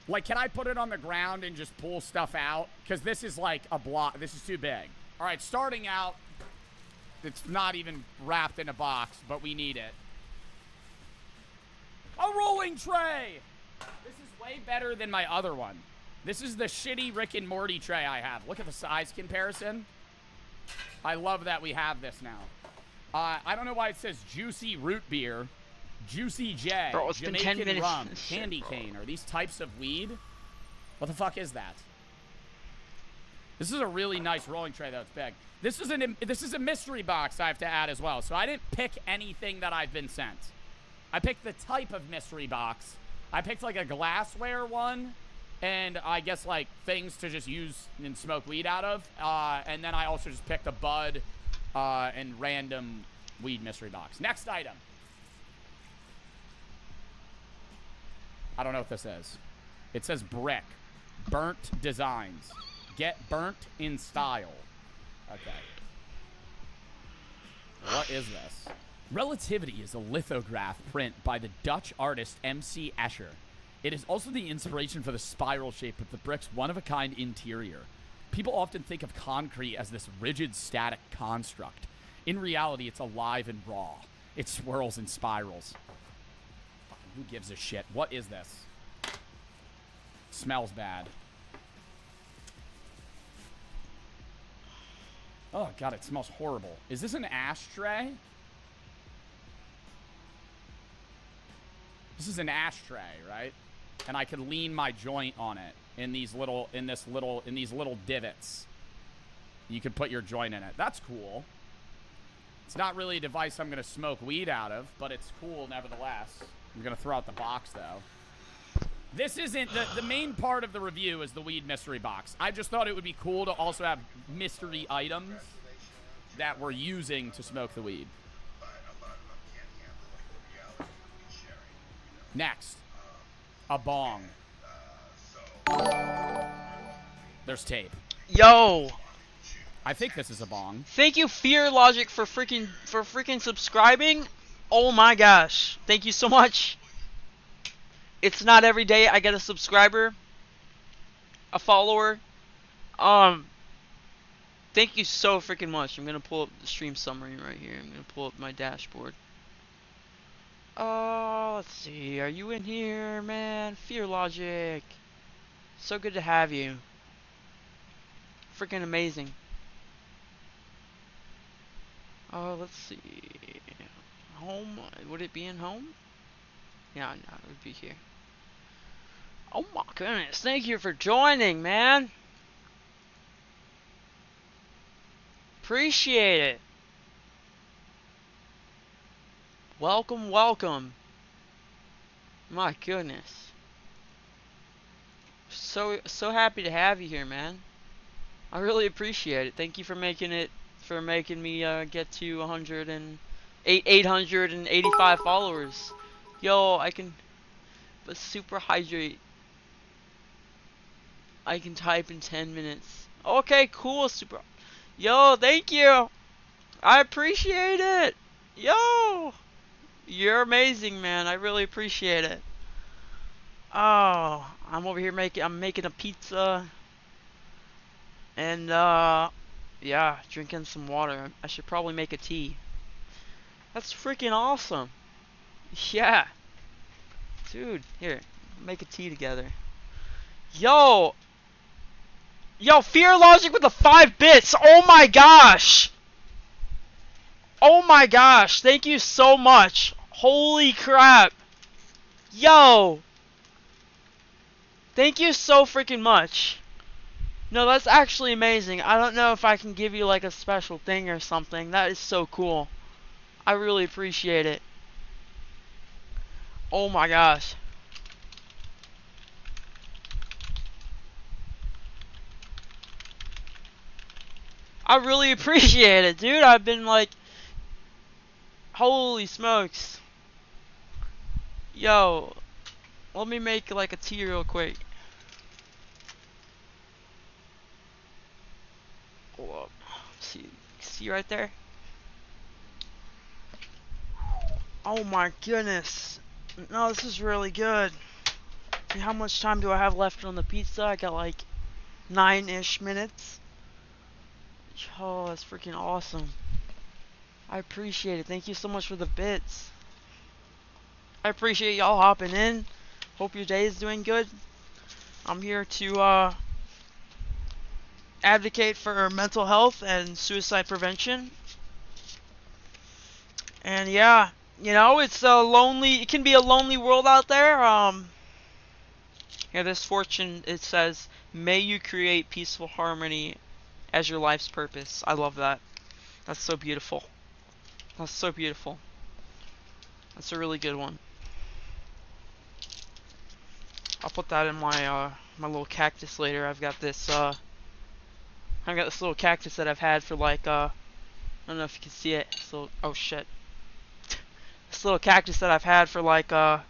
Like, can I put it on the ground and just pull stuff out? Because this is like a block. This is too big. All right, starting out, it's not even wrapped in a box, but we need it. A rolling tray! This is way better than my other one. This is the shitty Rick and Morty tray I have. Look at the size comparison. I love that we have this now. I don't know why it says Juicy Root Beer, Juicy J, Bro, it's been 10 Jamaican minutes. Rum, Shit, Candy bro. Cane. Are these types of weed? What the fuck is that? This is a really nice rolling tray, though. It's big. This is a mystery box I have to add as well. So I didn't pick anything that I've been sent. I picked the type of mystery box. I picked like a glassware one, and I guess like things to just use and smoke weed out of. And then I also just picked a bud and random weed mystery box. Next item. I don't know what this is. It says brick. Burnt designs. Get burnt in style. Okay. What is this? Relativity is a lithograph print by the Dutch artist M.C. Escher. It is also the inspiration for the spiral shape of the brick's one-of-a-kind interior. People often think of concrete as this rigid, static construct. In reality, it's alive and raw. It swirls and spirals. Fucking who gives a shit? What is this? Smells bad. Oh, God, it smells horrible. Is this an ashtray? This is an ashtray, right? And I can lean my joint on it in these little divots. You can put your joint in it. That's cool. It's not really a device I'm going to smoke weed out of, but it's cool nevertheless. I'm going to throw out the box, though. This isn't... The main part of the review is the weed mystery box. I just thought it would be cool to also have mystery items that we're using to smoke the weed. Next. A bong. There's tape. Yo! I think this is a bong. Thank you, Fear Logic, for freaking subscribing. Oh my gosh. Thank you so much. It's not every day I get a subscriber, a follower. Thank you so freaking much. I'm gonna pull up the stream summary right here. I'm gonna pull up my dashboard. Let's see. Are you in here, man? Fear Logic. So good to have you. Freaking amazing. Let's see. Home. Would it be in home? Yeah, no, it would be here. Oh my goodness. Thank you for joining, man. Appreciate it. Welcome, welcome. My goodness. So happy to have you here, man. I really appreciate it. Thank you for making me get to 885 followers. Yo, I can but super hydrate. I can type in 10 minutes. Okay, cool, super. Yo, thank you. I appreciate it. Yo, you're amazing, man. I really appreciate it. Oh, I'm over here I'm making a pizza. And, yeah, drinking some water. I should probably make a tea. That's freaking awesome. Yeah. Dude, here, make a tea together. Yo, Fear Logic with the 5 bits. Oh my gosh. Oh my gosh. Thank you so much. Holy crap. Yo. Thank you so freaking much. No, that's actually amazing. I don't know if I can give you like a special thing or something. That is so cool. I really appreciate it. Oh my gosh. I really appreciate it, dude. I've been like, holy smokes. Yo, let me make like a tea real quick. Hold up. See right there? Oh my goodness. No, this is really good. See, how much time do I have left on the pizza? I got like 9-ish minutes. Oh, that's freaking awesome. I appreciate it. Thank you so much for the bits. I appreciate y'all hopping in. Hope your day is doing good. I'm here to advocate for mental health and suicide prevention. And yeah, you know, it's a lonely, it can be a lonely world out there. Here, this fortune, it says, may you create peaceful harmony as your life's purpose. I love that. That's so beautiful. That's so beautiful. That's a really good one. I'll put that in my my little cactus later. I've got this little cactus that I've had for like I don't know if you can see it. So oh shit. This little cactus that I've had for like almost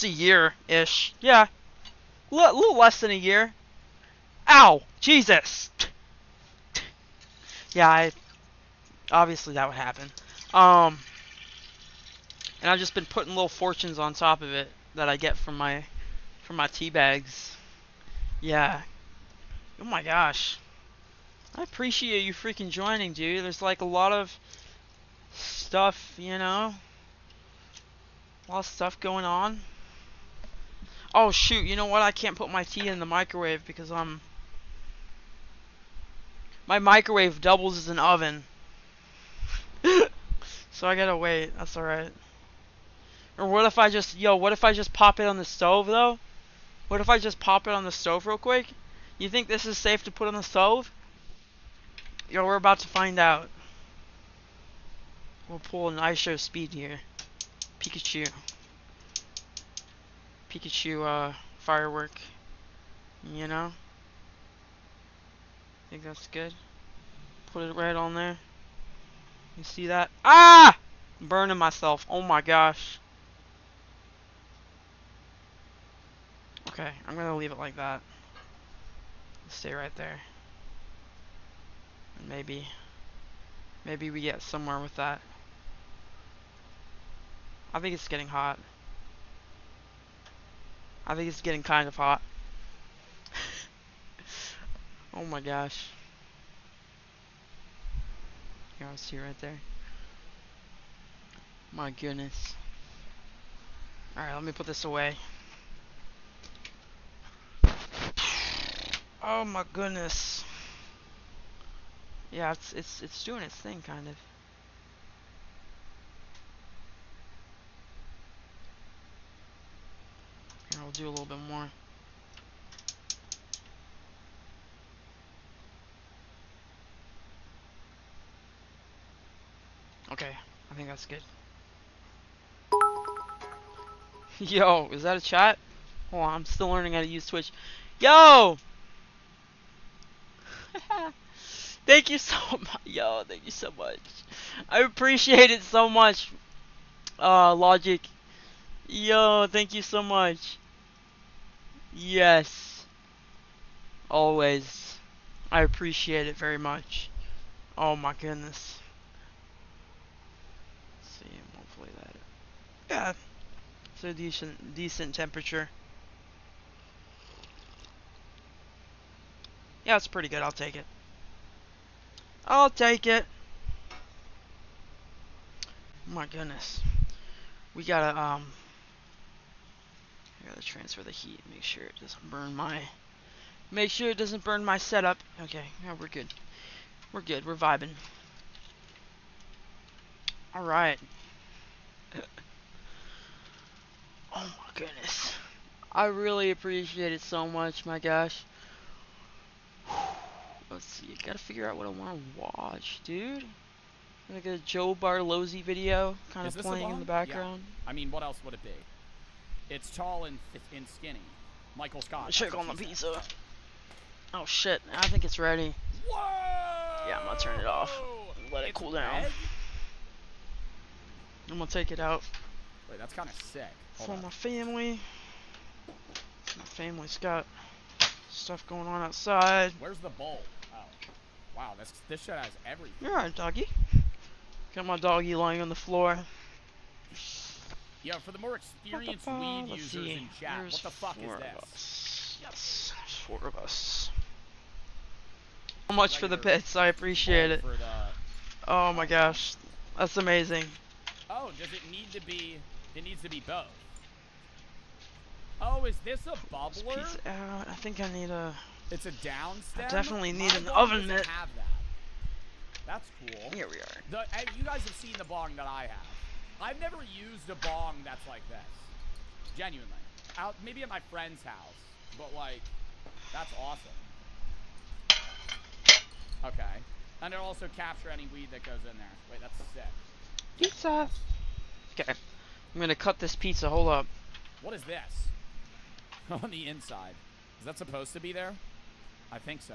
a year-ish. Yeah. A little less than a year. Ow! Jesus! Yeah, obviously that would happen. And I've just been putting little fortunes on top of it that I get from my tea bags. Yeah. Oh my gosh. I appreciate you freaking joining, dude. There's like a lot of stuff, you know? A lot of stuff going on. Oh shoot, you know what? I can't put my tea in the microwave because my microwave doubles as an oven. So I gotta wait. That's alright. Or what if I just, what if I just pop it on the stove though? What if I just pop it on the stove real quick? You think this is safe to put on the stove? Yo, we're about to find out. We'll pull an ISO speed here. Pikachu. Pikachu, firework. You know? Think that's good. Put it right on there. You see that? Ah! I'm burning myself. Oh my gosh. Okay, I'm gonna leave it like that. Stay right there. And maybe we get somewhere with that. I think it's getting hot. I think it's getting kind of hot. Oh my gosh. Here, I'll see right there. My goodness. Alright, let me put this away. Oh my goodness. Yeah, it's doing its thing kind of. Here, I'll do a little bit more. Okay, I think that's good. Yo, is that a chat? Hold on, I'm still learning how to use Twitch. Yo! Thank you so much. Yo, thank you so much. I appreciate it so much. Logic. Yo, thank you so much. Yes. Always. I appreciate it very much. Oh my goodness. Let's see, hopefully that. Yeah. It's a decent temperature. Yeah, it's pretty good. I'll take it. I'll take it. Oh my goodness. We gotta I gotta transfer the heat. Make sure it doesn't burn my setup. Okay, yeah, we're good. We're good. We're vibing. All right. Oh my goodness. I really appreciate it so much, my gosh. Let's see, I gotta figure out what I want to watch, dude. Like a Joe Bartolozzi video kind of playing in the background. Yeah. I mean, what else would it be? It's tall and skinny. Michael Scott. Check on the pizza. Oh shit, I think it's ready. Whoa! Yeah, I'm gonna turn it off. Let it cool down. I'm gonna take it out. Wait, that's kind of sick. For my family. My family's got stuff going on outside. Where's the bowl? Oh, wow, this shit has everything. You're alright, doggy. Got my doggy lying on the floor. Yo, for the more experienced weed users in chat, what the fuck is this? Yes, there's 4 of us. So much for the bits, I appreciate it. Oh my gosh, that's amazing. Oh, does it need to be It needs to be both. Oh, is this a bubbler? Pizza out. I think I need a... It's a down stem? I definitely need an bong oven doesn't mitt. have that. That's cool. Here we are. You guys have seen the bong that I have. I've never used a bong that's like this. Genuinely. Maybe at my friend's house. But, like, that's awesome. Okay. And it'll also capture any weed that goes in there. Wait, that's sick. Pizza. Okay. I'm gonna cut this pizza. Hold up. What is this? On the inside. Is that supposed to be there? I think so.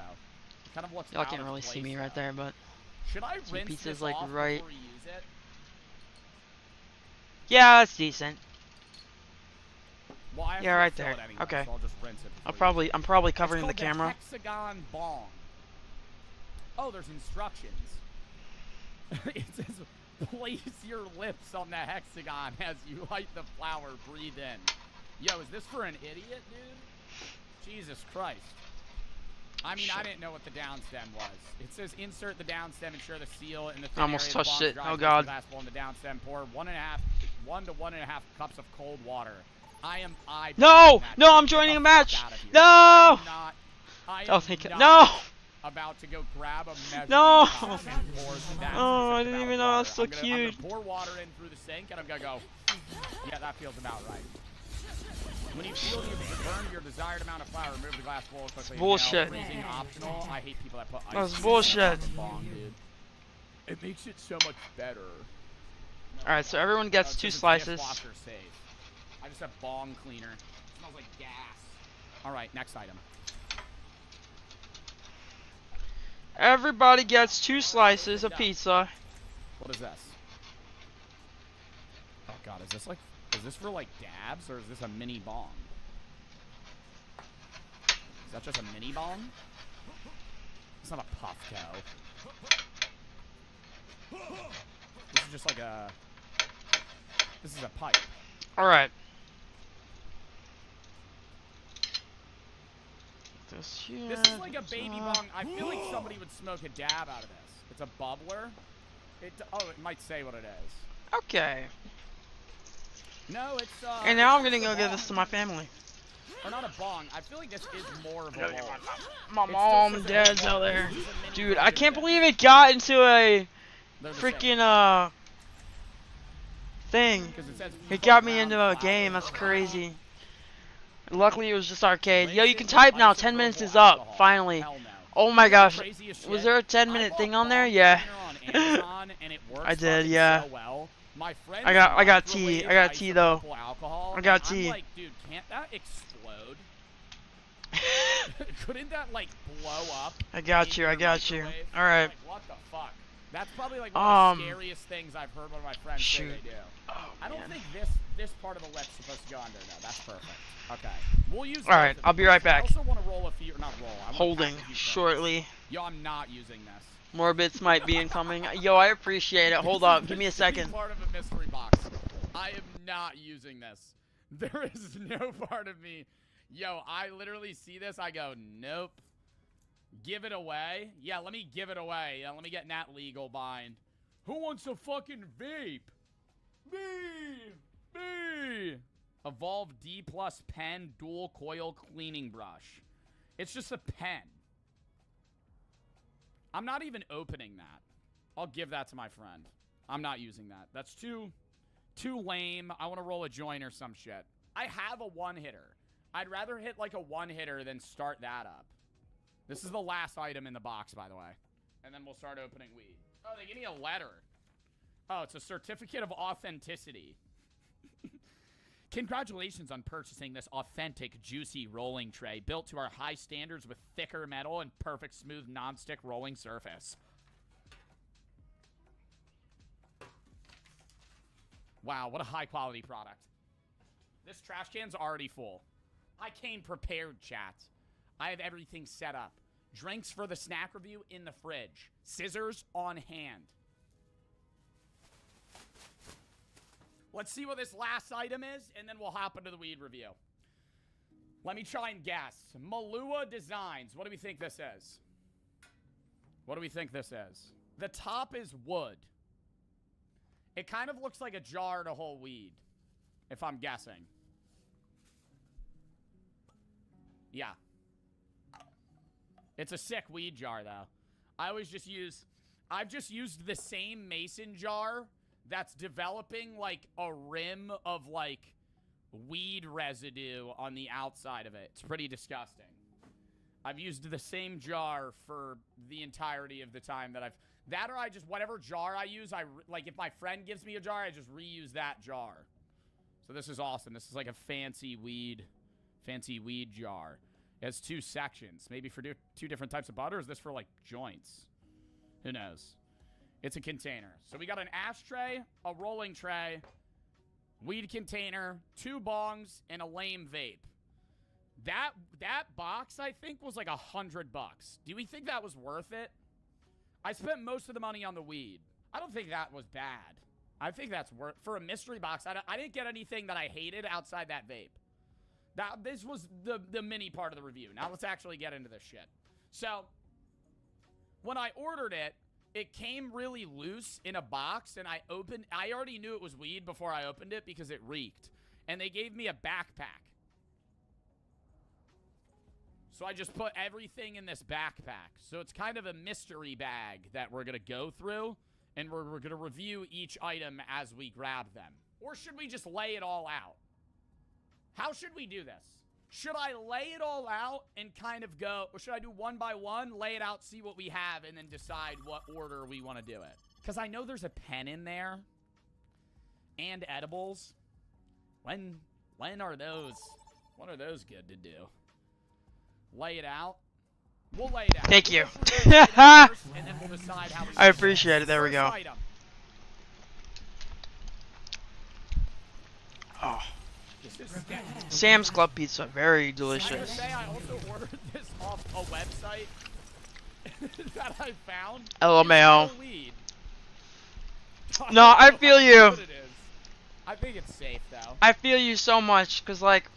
It kind of looks Y'all out can't of really place, see me though. right there, but... Should I So rinse pizza's this like off right... before we use it? Yeah, that's decent. Well, I have Yeah, to right fill there. it anyway, Okay. So I'll just rinse it I'm before you use it. probably covering the It's called camera. Hexagon bong. Oh, there's instructions. It says, place your lips on the hexagon as you light the flower. Breathe in. Yo, is this for an idiot, dude? Jesus Christ. I mean, I didn't know what the down stem was. It says insert the down stem, ensure the seal in the thin Almost area of the touched bong it. dries, Oh, place God. the glass bowl in the down stem, pour 1 to 1.5 cups of cold water. I am No! No, I'm joining a match! No! I Oh, am thank you. not No! about to go grab a measuring No! cup and pour that Oh, I specific didn't amount even of know water. that's so I'm gonna cute. pour water in through the sink, and I'm gonna go, yeah, that feels about right. When you feel you've burned your desired amount of flour, remove the glass bowl quickly. Bullshit. Freezing optional. I hate people that put ice That's in bullshit. the bong, dude. It makes it so much better. Alright, so everyone gets it 2 says slices. dishwasher safe. I just have bong cleaner. It smells like gas. Alright, next item. Everybody gets 2 slices of pizza. What is this? Oh god, is this for like dabs or is this a mini bong? Is that just a mini bong? It's not a puff toe. This is just like a... This is a pipe. Alright. This here. This is like a baby bong. I feel like somebody would smoke a dab out of this. It's a bubbler. It might say what it is. Okay. No, it's And now I'm it's gonna just go a give bong. this to my family. Or not a bong. I feel like this is more of a bowl. My It still mom says and it's a dad's bong. out there. This is a mini Dude, version I can't of it. believe it got into a They're the same. freaking thing. 'Cause it says It got me into a game. That's crazy. Luckily, it was just arcade. Yo, you can type now. 10 minutes is up. Finally. Oh my gosh. Was there a 10-minute thing on there? Yeah. I did. Yeah. I got tea. I got tea though. I got tea. I'm like, dude, can't that explode? Couldn't that like blow up? I got you. I got you. All right. Like, what the fuck? That's probably like one of the scariest things I've heard one of my friends say they do. I don't think this part of the lip's supposed to go under. No, that's perfect. Okay, we'll use. All right, I'll be right back. I also want to roll a few, not roll. I wanna Holding pack a few shortly. things. Yo, I'm not using this. More bits might be incoming. Yo, I appreciate it. Hold up. Give me a second. Part of a mystery box. I am not using this. There is no part of me. Yo, I literally see this. I go, nope. Give it away? Yeah, let me give it away. Let me get in that legal bind. Who wants a fucking vape? Me! Evolve D+ pen dual coil cleaning brush. It's just a pen. I'm not even opening that. I'll give that to my friend. I'm not using that. That's too lame. I want to roll a joint or some shit. I have a one-hitter. I'd rather hit like a one-hitter than start that up. This is the last item in the box, by the way. And then we'll start opening weed. Oh, they give me a letter. Oh, it's a certificate of authenticity. Congratulations on purchasing this authentic, juicy rolling tray built to our high standards with thicker metal and perfect, smooth, non-stick rolling surface. Wow, what a high-quality product. This trash can's already full. I came prepared, chat. I have everything set up. Drinks for the snack review in the fridge. Scissors on hand. Let's see what this last item is, and then we'll hop into the weed review. Let me try and guess. Malua Designs. What do we think this is? What do we think this is? The top is wood. It kind of looks like a jar to hold weed. if I'm guessing. Yeah. It's a sick weed jar, though. I've just used the same mason jar that's developing, like, a rim of, like, weed residue on the outside of it. It's pretty disgusting. I've used the same jar for the entirety of the time that that or I just, whatever jar I use, like, if my friend gives me a jar, I just reuse that jar. So this is awesome. This is like a fancy weed jar. It has 2 sections. Maybe for 2 different types of butter. Or is this for, like, joints? Who knows? It's a container. So we got an ashtray, a rolling tray, weed container, 2 bongs, and a lame vape. That box, I think, was like $100. Do we think that was worth it? I spent most of the money on the weed. I don't think that was bad. I think that's worth for a mystery box. I didn't get anything that I hated outside that vape. This was the mini part of the review. Now let's actually get into this shit. So when I ordered it, it came really loose in a box, and I already knew it was weed before I opened it because it reeked. And they gave me a backpack. So I just put everything in this backpack. So it's kind of a mystery bag that we're going to go through, and we're going to review each item as we grab them. Or should we just lay it all out? How should we do this? Should I lay it all out and kind of go, or should I do one by one, lay it out, see what we have, and then decide what order we want to do it? Because I know there's a pen in there and edibles. When are those? What are those good to do? Lay it out. We'll lay it out. Thank you. And then we'll decide how I appreciate it. There we go. Oh. Sam's Club pizza, very delicious. Say I also ordered this off a website that I found. LMAO. No, I feel you. I think it's safe though. I feel you so much, cause like,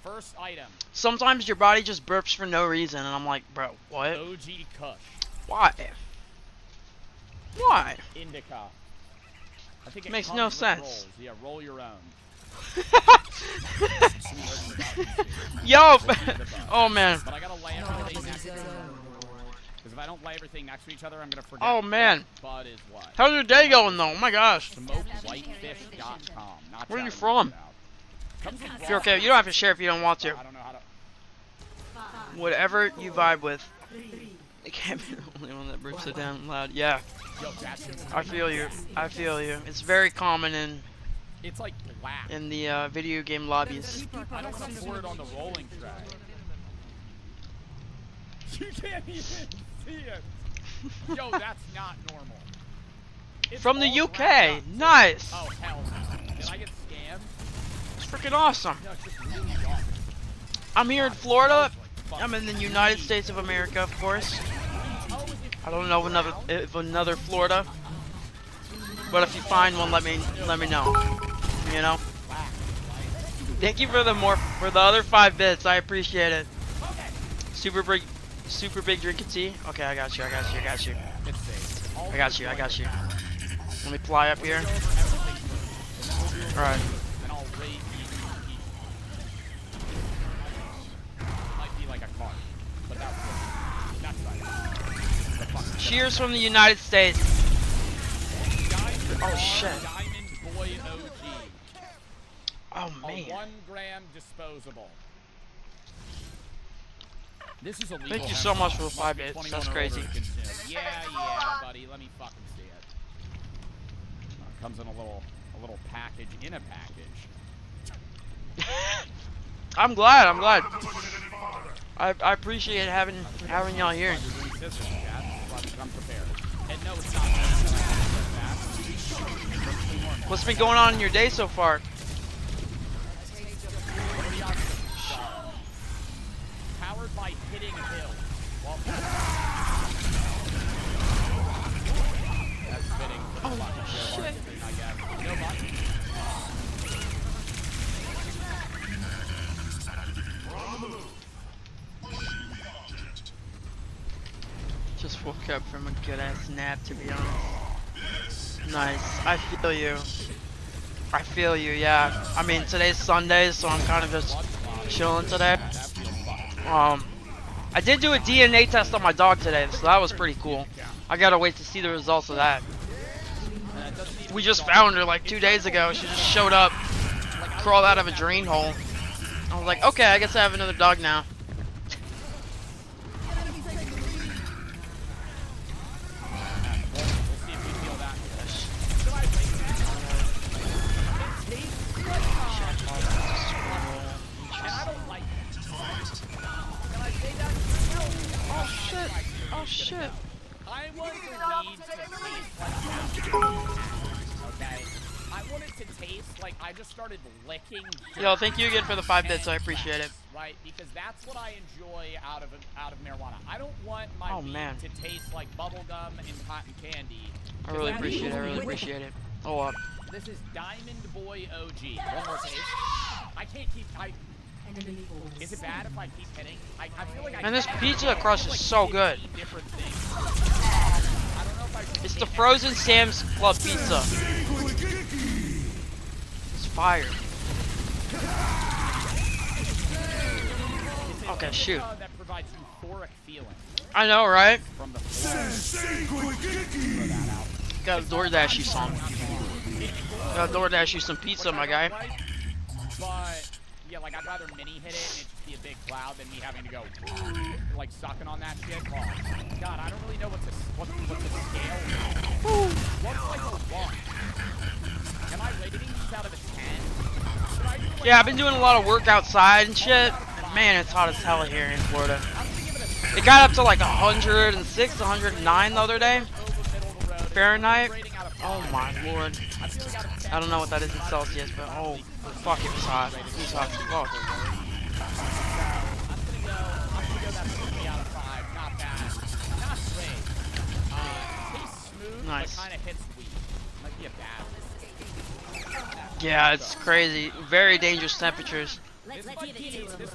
first item. Sometimes your body just burps for no reason, and I'm like, bro, what? OG Kush. Why? Why? Indica. I think it makes comes no with sense. Rolls. Yeah, roll your own. Yo! Oh man. But I gotta lay everything next to each other. Because if I don't lay everything next to each other, I'm gonna forget. Oh man. What bud is what. How's your day going though? Oh my gosh. SmokeWhitefish.com. Where are you from? If you're okay, you don't have to share if you don't want to. I don't know how to. Whatever you vibe with. It can't be the only one that breaks it down loud. Yeah. I feel you. I feel you. It's very common in. It's like black. In the video game lobbies. I don't want to pour it on the rolling tray. You can't even see it. Yo, that's not normal. It's from the UK. Nice. Oh hell no. Did I get scammed? It's freaking awesome. No, it's just really dark. I'm here in Florida. I'm in the United States of America, of course. I don't know another Florida, but if you find one, let me know. You know. Thank you for the other 5 bits. I appreciate it. Super big drinking tea. Okay, I got you. I got you. Let me fly up here. All right. Cheers from the United States. Oh shit. Diamond Boy OG. Oh man. A 1 gram disposable. This is illegal. Thank you so much for the 5 bits. That's crazy. Yeah, buddy. Let me fucking see it. Comes in a little package in a package. I'm glad. I appreciate having y'all here. What's been going on in your day so far? Powered by hitting hill. Well, that's fitting for the fucking shit. I guess. No button. Just woke up from a good ass nap, to be honest. Nice. I feel you. I feel you, yeah. I mean, today's Sunday, so I'm kind of just chilling today. I did do a DNA test on my dog today, so that was pretty cool. I gotta wait to see the results of that. We just found her like 2 days ago. She just showed up, crawled out of a drain hole. I was like, okay, I guess I have another dog now. Oh shit. I want the weed to taste like okay? I want it to taste like I just started licking. Yo, thank you again for the 5 bits. I appreciate it. Right, because that's what I enjoy out of marijuana. I don't want my weed to taste like bubble gum and cotton candy. I really appreciate it. I really appreciate it. Oh, up. This is Diamond Boy OG. One more taste. I can't keep. Is it bad if I keep hitting? I feel like and this pizza crust is so good. It's the frozen Sam's Club pizza. It's fire. Okay, shoot. That provides euphoric feeling. I know, right? From the Gotta DoorDash you some. Gotta DoorDash you some pizza, my guy. But yeah, like I'd rather mini hit it and it just be a big cloud than me having to go like sucking on that shit. Oh, God, I don't really know what's the scale. What's like a 1? Am I rating these out of a 10? Yeah, I've been doing a lot of work outside and shit. And man, it's hot as hell here in Florida. It got up to like 106, 109 the other day. Fahrenheit. Oh my lord. I don't know what that is in Celsius, but oh fuck, it was hot. It was hot as fuck. I'm gonna go that 3 out of 5. Not bad. Not great. Tastes smooth, nice. But kind of hits weak. Might be a bad. Yeah, it's crazy. Very dangerous temperatures. This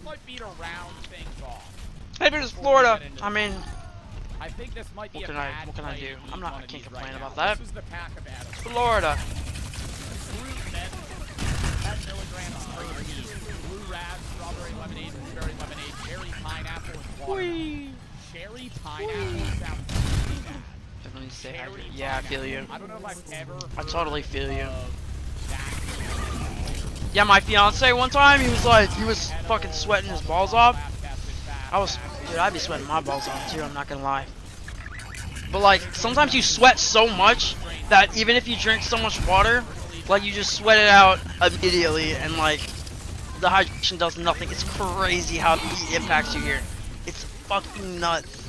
might beat around things off. Maybe it's Florida. I mean, I think this might be what can I do? I can't complain about that. that. This is the pack of Adams. Florida. Blue raz, strawberry lemonade, blueberry lemonade, cherry pineapple, and watermelon. Cherry pineapple sounds really bad. Definitely say yeah, I feel you. I don't know if I've ever I totally feel you. Yeah, my fiance one time, he was fucking sweating his balls off. Dude, I'd be sweating my balls off too, I'm not gonna lie. But like, sometimes you sweat so much that even if you drink so much water, like you just sweat it out immediately and like, the hydration does nothing. It's crazy how heat impacts you here. It's fucking nuts.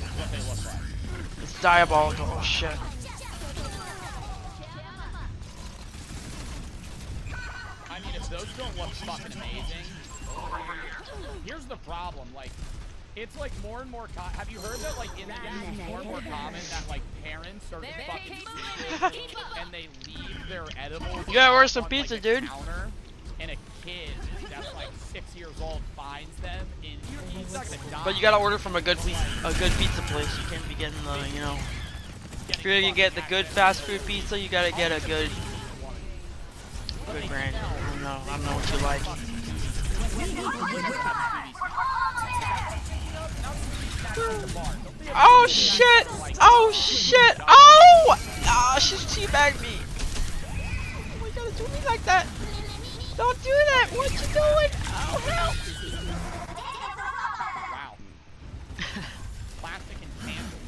It's diabolical. Oh shit. I mean, if those don't look fucking amazing, here's the problem. Like, it's like more and more. Have you heard that? Like, in the game, it's more and more common that like parents are fucking stupid and they leave their edibles. You gotta order some pizza, dude. And a kid that's like 6 years old finds them, and he's not gonna die. But you gotta order from a good pizza place. You can't be getting the, you know. If you're gonna get the good fast food pizza, you gotta get a good brand. I don't know what you like. Oh shit! Oh shit! Oh! Ah, she teabagged me. Oh, you gotta do me like that. Don't do that! What you doing? Oh, help! Wow. Plastic and candle.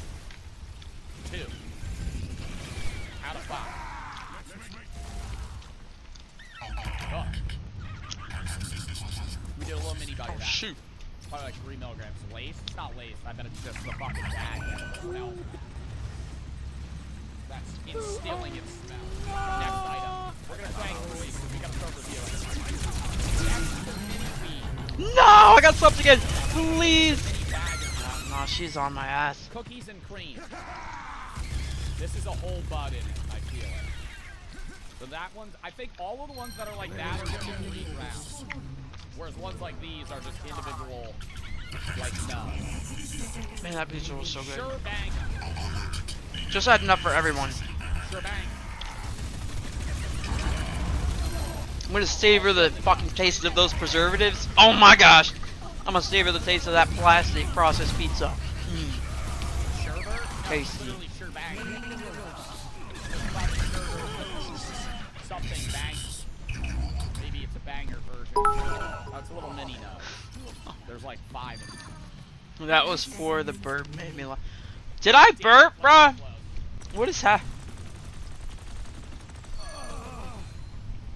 2 out of 5. Oh. We did a little mini body of that. Shoot. Probably like 3 milligrams. Lace? It's not lace. I bet it's just the fucking bag. No. That's instilling its smell. Next item. We're gonna thank Louis because we gotta start reviewing. No! I got something again! Please! No, she's on my ass. Cookies and cream. This is a whole bud in it, I feel it. So that one's, I think all of the ones that are like that are just 3 rounds. Whereas ones like these are just individual, like, no. Man, that pizza was so good. Sure bang. Just had enough for everyone. Sure bang. I'm gonna savor the fucking taste of those preservatives. Oh my gosh! I'm gonna savor the taste of that plastic processed pizza. Tasty. Something bang. Maybe it's a banger version. Oh, it's a little mini nug. There's like 5 of them. That was for the burp. Made me laugh. Did I burp, bruh? What is happening?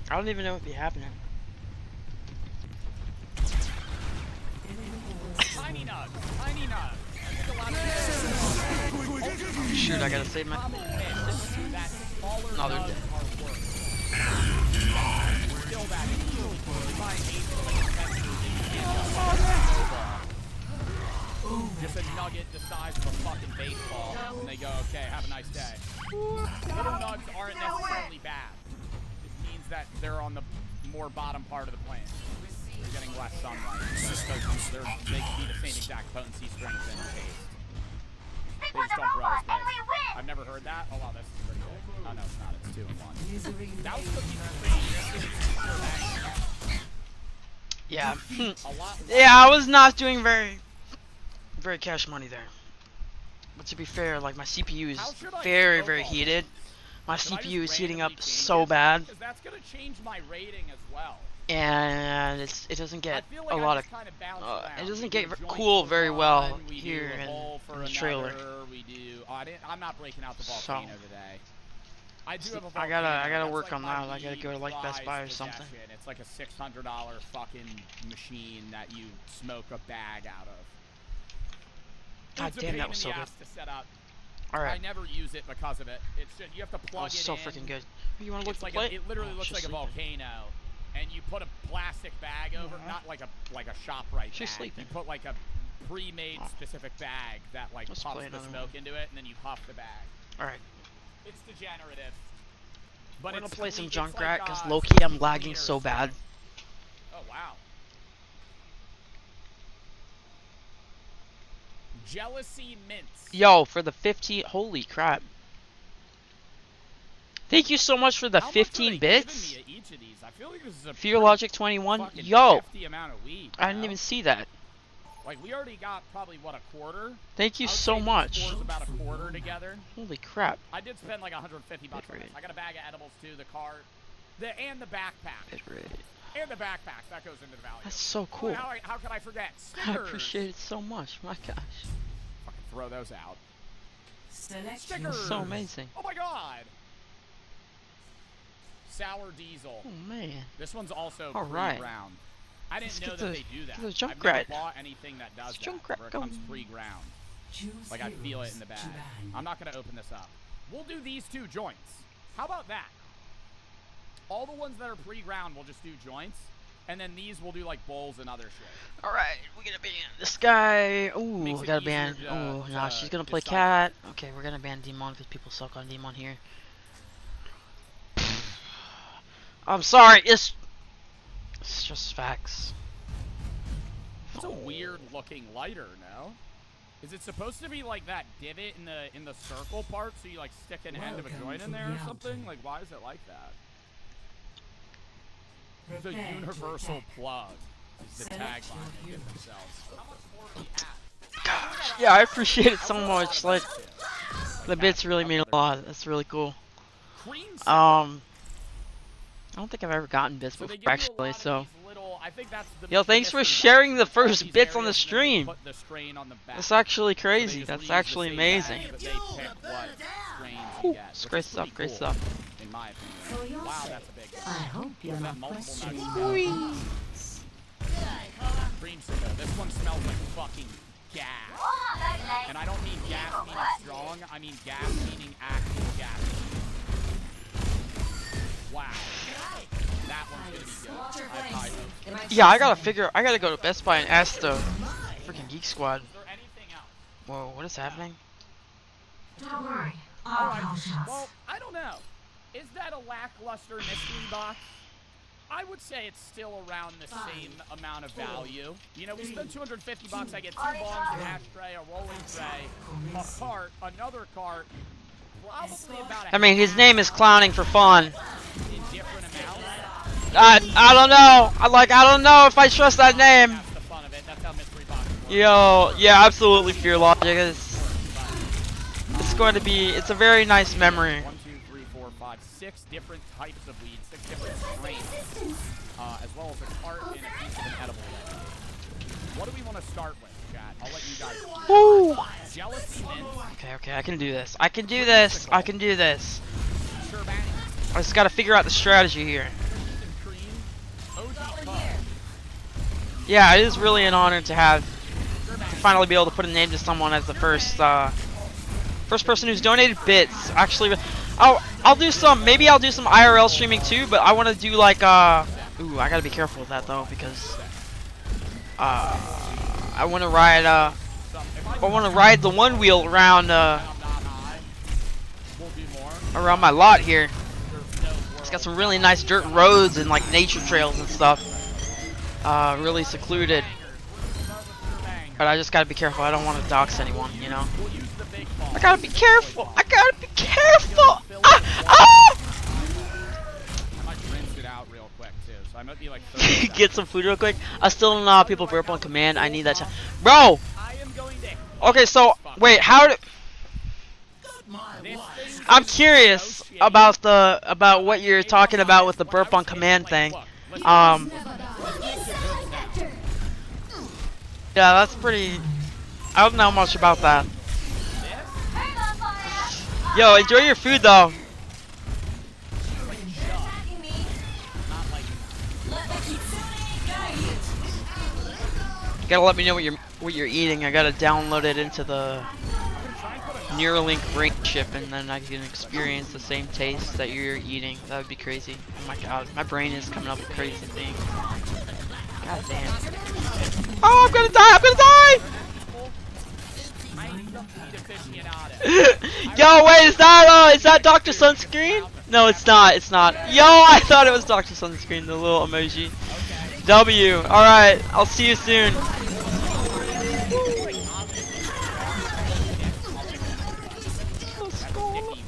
I don't even know what be happening. Tiny nug. Tiny nug. Shoot, I gotta save my. No, they're dead. Just a nugget the size of a fucking baseball, and they go, okay, have a nice day. Little nugs aren't necessarily bad. It means that they're on the more bottom part of the plant. They're getting less sunlight. So they can be the same exact potency, strength, and taste. They just don't grow as big. I've never heard that. Oh wow, this is pretty big. Oh no, it's not. It's 2 in 1. That was cookie. Yeah. Yeah, I was not doing very cash money there. But to be fair, like my CPU is very heated. My CPU is heating up so bad. Because that's gonna change my rating as well. And it doesn't get a lot of it doesn't get cool very well here in the trailer. I'm not breaking out the volcano today. I do have a I gotta work on that. I gotta go to like Best Buy or something. It's like a $600 fucking machine that you smoke a bag out of. God damn, that was so good. Alright. I never use it because of it. It's just you have to plug it in. So freaking good. You wanna look at the like plate? It literally looks like a volcano. And you put a plastic bag over, not like a ShopRite bag. She's sleeping. You put like a pre-made specific bag that like pumps the smoke into it, and then you puff the bag. All right. It's degenerative. But I'm gonna it's play some it's Junkrat because like, low-key I'm lagging so bad. Oh wow. Jealousy mints. Yo, for the 15, holy crap. Thank you so much for the 15 bits. Each of these? I feel like this is a Fear Logic 21. Yo, amount of weed, I didn't even see that. Like we already got probably what, a quarter. Thank you so much. About a quarter together. Holy crap. I did spend like 150 bucks on this. I got a bag of edibles too, the cart, and the backpack. And the backpack that goes into the value. That's so cool. How could I forget? I appreciate it so much. My gosh. Fucking throw those out. Stickers. That's so amazing. Oh my god. Sour Diesel. Oh man. This one's also pre-ground. I didn't know that they do that. I've never bought anything that does that, where it comes going. pre-ground. Like I feel it in the bag. I'm not gonna open this up. We'll do these 2 joints. How about that? All the ones that are pre-ground, we'll just do joints, and then these we'll do like bowls and other shit. All right, we're gonna ban this guy. Ooh, we gotta ban. Oh, no, she's gonna play cat. Okay, we're gonna ban Demon because people suck on Demon here. I'm sorry, it's just facts. It's a weird looking lighter, no? Is it supposed to be like that divot in the circle part, so you like stick an end of a joint in there or something? Like why is it like that? The universal plug is the tagline they give themselves. Gosh, yeah, I appreciate it so much. Like the bits really mean a lot. That's really cool. I don't think I've ever gotten bits before, actually, so. Yo, thanks for sharing the first bits on the stream. That's actually crazy. That's actually amazing. Whew, it's great stuff, great stuff. In my opinion. Wow, that's a big one. I hope you're not questioning. Creamsicle. This one smells like fucking gas. And I don't mean gas meaning strong, I mean gas meaning actual gas. Wow. That one's gonna be good. Yeah, I gotta go to Best Buy and ask the freaking Geek Squad. Whoa, what is happening? Don't worry, I'll call shots. Well, I don't know. Is that a lackluster mystery box? I would say it's still around the same amount of value. You know, we spend 250 bucks, I get 2 bongs, an ashtray, a rolling tray, a cart, another cart, probably about I mean, his name is Clowning for Fun. in different amounts. I don't know. I don't know if I trust that name. Yo, yeah, absolutely. Fear Logic. It's going to be. It's a very nice memory. 1, 2, 3, 4, 5, 6 different types of weed, 6 different strains, as well as a cart and a piece of an edible. What do we want to start with, chat? I'll let you guys. Woo! Jealousy mint. Okay, I can do this. I can do this. I can do this. I just gotta figure out the strategy here. Yeah, it is really an honor to finally be able to put a name to someone as the first person who's donated bits. Actually, I'll do some. Maybe I'll do some IRL streaming too. But I want to do like ooh, I gotta be careful with that though because I want to ride the one wheel around around my lot here. It's got some really nice dirt roads and like nature trails and stuff. Really secluded. But I just gotta be careful. I don't want to dox anyone, you know. I gotta be careful. I gotta be careful. Ah! Ah! I might rinse it out real quick too, so I might be like 30 Get some food real quick. I still don't know how people burp on command. I need that time. Bro! Okay, so, wait, how do... I'm curious about what you're talking about with the burp on command thing. Yeah, that's pretty... I don't know much about that. Yo, enjoy your food though. Gotta let me know what you're eating. I gotta download it into the Neuralink brain chip, and then I can experience the same taste that you're eating. That would be crazy. Oh my god, my brain is coming up with crazy things. God damn. Oh, I'm gonna die! I'm gonna die! Yo, wait, is that Dr. Sunscreen? No, it's not. It's not. Yo, I thought it was Dr. Sunscreen, the little emoji. W. All right, I'll see you soon.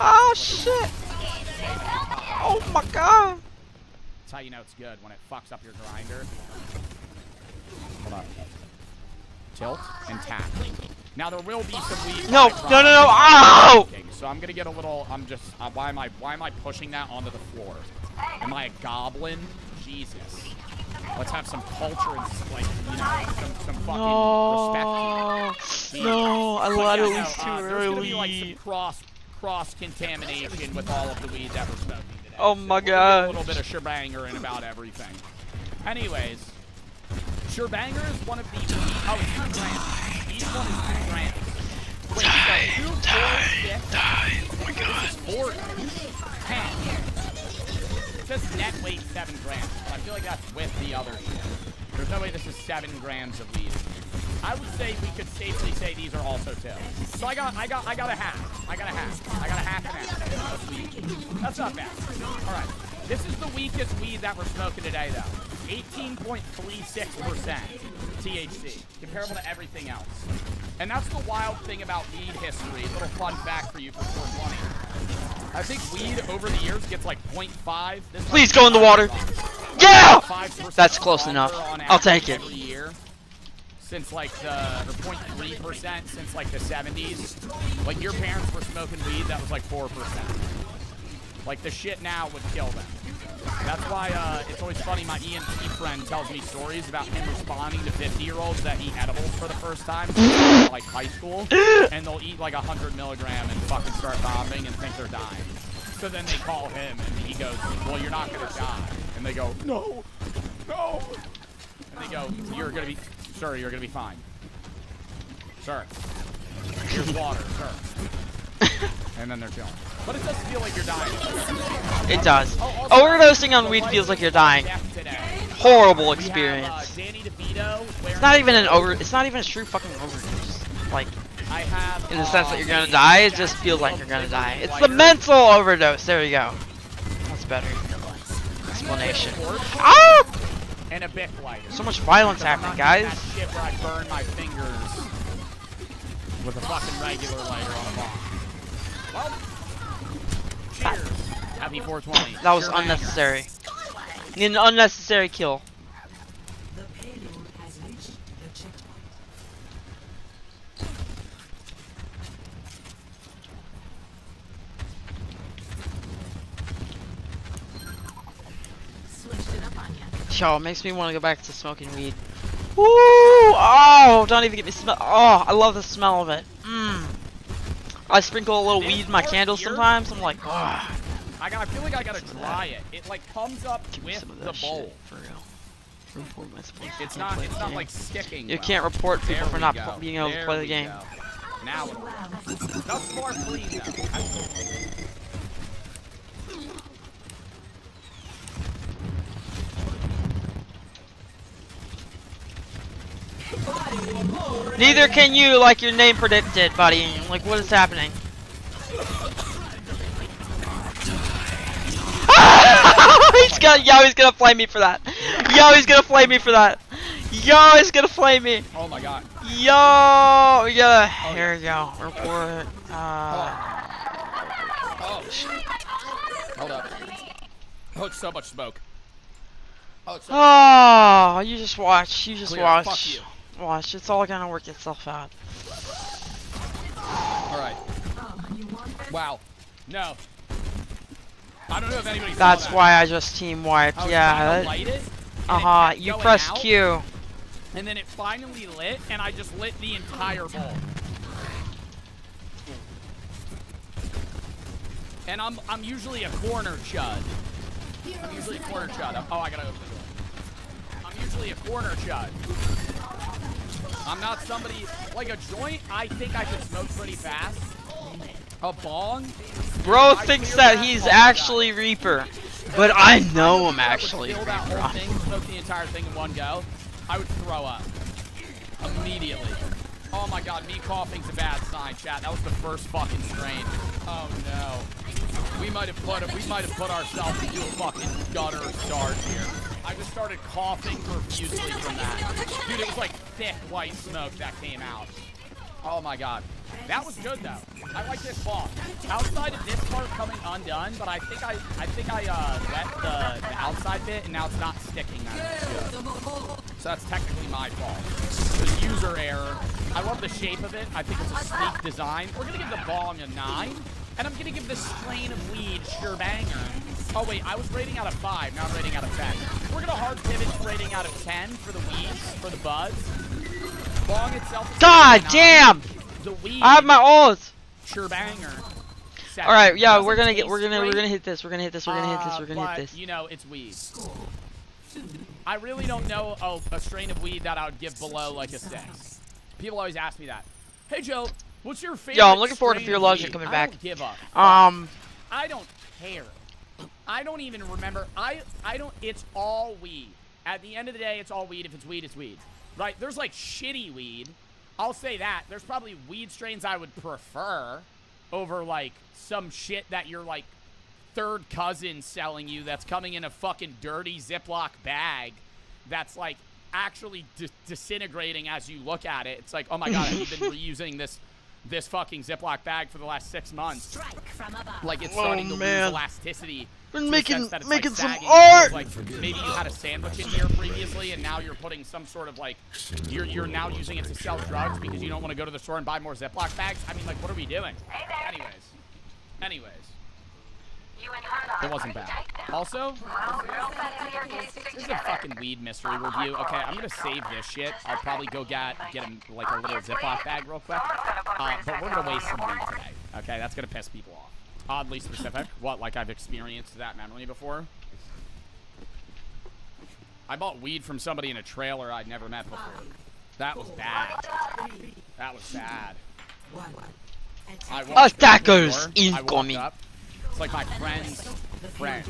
Oh shit! Oh my god! That's how you know it's good, when it fucks up your grinder. Hold on. Tilt and tap. Now there will be some weed. No! Ow! So I'm gonna get a little. I'm just. Why am I pushing that onto the floor? Am I a goblin? Jesus. Let's have some culture and like some fucking respect. No, I let it loose too There's early. gonna be like some cross contamination with all of the weed that we're smoking today. Oh my god. A little bit of shebanger in about everything. Anyways, shebanger is one of the. Oh, it's 2 grams. Each one is 2 grams. Wait, die. Oh my god. This is 4. 10. It says net weight 7 grams, but I feel like that's with the other shit. There's no way this is 7 grams of weed. I would say we could safely say these are also 2. So I got a half. I got a half and half. That's weed. That's not bad. All right. This is the weakest weed that we're smoking today, though. 18.36% THC, comparable to everything else. And that's the wild thing about weed history. A little fun fact for you for 420. I think weed over the years gets like 0.5. Please go in the water. Yeah! That's close enough. I'll take it. Every year. Since like the, or 0.3% since like the 70s. Like your parents were smoking weed that was like 4%. Like the shit now would kill them. That's why it's always funny, my EMT friend tells me stories about him responding to 50-year-olds that eat edibles for the first time, like high school, and they'll eat like 100 milligram and fucking start vomiting and think they're dying. So then they call him and he goes, well, you're not gonna die. And they go, no. And they go, sir, you're gonna be fine. Sir, here's water, sir. And then they're chilling. But it does feel like you're dying. It does. Overdosing on weed feels like you're dying. Horrible experience. It's not even a true fucking overdose. Like, in the sense that you're gonna die, it just feels like you're gonna die. It's the mental overdose. There you go. That's better explanation. Ah! And a Bic lighter. So much violence happening, guys. That shit where I burn my fingers with a fucking regular lighter on a bomb. Well, cheers. Happy 420. That was unnecessary. An unnecessary kill. The payload has reached the checkpoint. Switched it up on ya. Yo, it makes me want to go back to smoking weed. Woo! Oh, don't even get me smell. Oh, I love the smell of it. Mmm. I sprinkle a little weed in my candles sometimes. I'm like, oh. I feel like I gotta dry it. It like comes up with the bowl. For real. Report my supposed It's not like sticking. You well. can't report people There for we not go. being able to There play the we game. go. Now it'll work. Thus far, please though. Neither can you, like your name predicted, buddy. Like, what is happening? He's gonna flame me for that. Yo, he's gonna flame me for that. Yo, he's gonna flame me. Oh my god. Yo, yeah. Here we go. Report. Oh shit. Hold up. Oh, it's so much smoke. Oh, it's so Oh, you just watch. You just Clear. watch. Fuck you. Watch. It's all gonna work itself out. Alright. Wow. No. I don't know if anybody saw That's that. why I just team wiped. I was Yeah. trying to light it, and it kept You going press out, Q. And then it finally lit, and I just lit the entire bowl. And I'm usually a corner chud. I'm usually a corner chud. Oh, I gotta open the door. I'm usually a corner chud. I'm not somebody like a joint. I think I could smoke pretty fast. A bong. Bro thinks that he's actually Reaper, but I know I'm actually Fill that whole Reaper. thing, smoke the entire thing in one go. I would throw up immediately. Oh my god, me coughing's a bad sign, chat. That was the first fucking strain. Oh no. We might have put ourselves into a fucking gutter start here. I just started coughing profusely from that. Dude, it was like thick white smoke that came out. Oh my god. That was good though. I like this ball. Outside of this part coming undone, but I think I wet the outside bit and now it's not sticking that good. So that's technically my fault. The user error. I love the shape of it. I think it's a sleek design. We're gonna give the bong a 9, and I'm gonna give the strain of weed sure banger. Oh wait, I was rating out of 5, now I'm rating out of 10. We're gonna hard pivot to rating out of 10 for the weeds, for the buds. Bong itself is God damn! The weed. I have my ult. Sure banger. All right, yeah, we're gonna Doesn't hit this. We're gonna hit but, this. You know, it's weed. I really don't know a strain of weed that I would give below like a 6. People always ask me that. Hey Joe, what's your favorite? Yo, I'm looking forward to strain Fear of Logic weed? coming I back. don't give up. I don't care. I don't even remember. I don't. It's all weed. At the end of the day, it's all weed. If it's weed, it's weed. Right? There's like shitty weed. I'll say that. There's probably weed strains I would prefer over like some shit that your like third cousin selling you that's coming in a fucking dirty Ziploc bag that's like actually disintegrating as you look at it. It's like, oh my god, have you been reusing this fucking Ziploc bag for the last 6 months? Like it's starting to lose elasticity. Been to the making sense that it's, like, some sagging. art. Like maybe you had a sandwich in here previously, and now you're putting some sort of like you're now using it to sell drugs because you don't want to go to the store and buy more Ziploc bags. I mean, like, what are we doing? Anyways. It wasn't bad. Also, this is a fucking weed mystery review. Okay, I'm gonna save this shit. I'll probably go get like a little Ziploc bag real quick. But we're gonna waste some weed today. Okay, that's gonna piss people off. Oddly specific. What, like I've experienced that memory before? I bought weed from somebody in a trailer I'd never met before. That was bad. That was sad. Attackers incoming. It's like my friend's friend's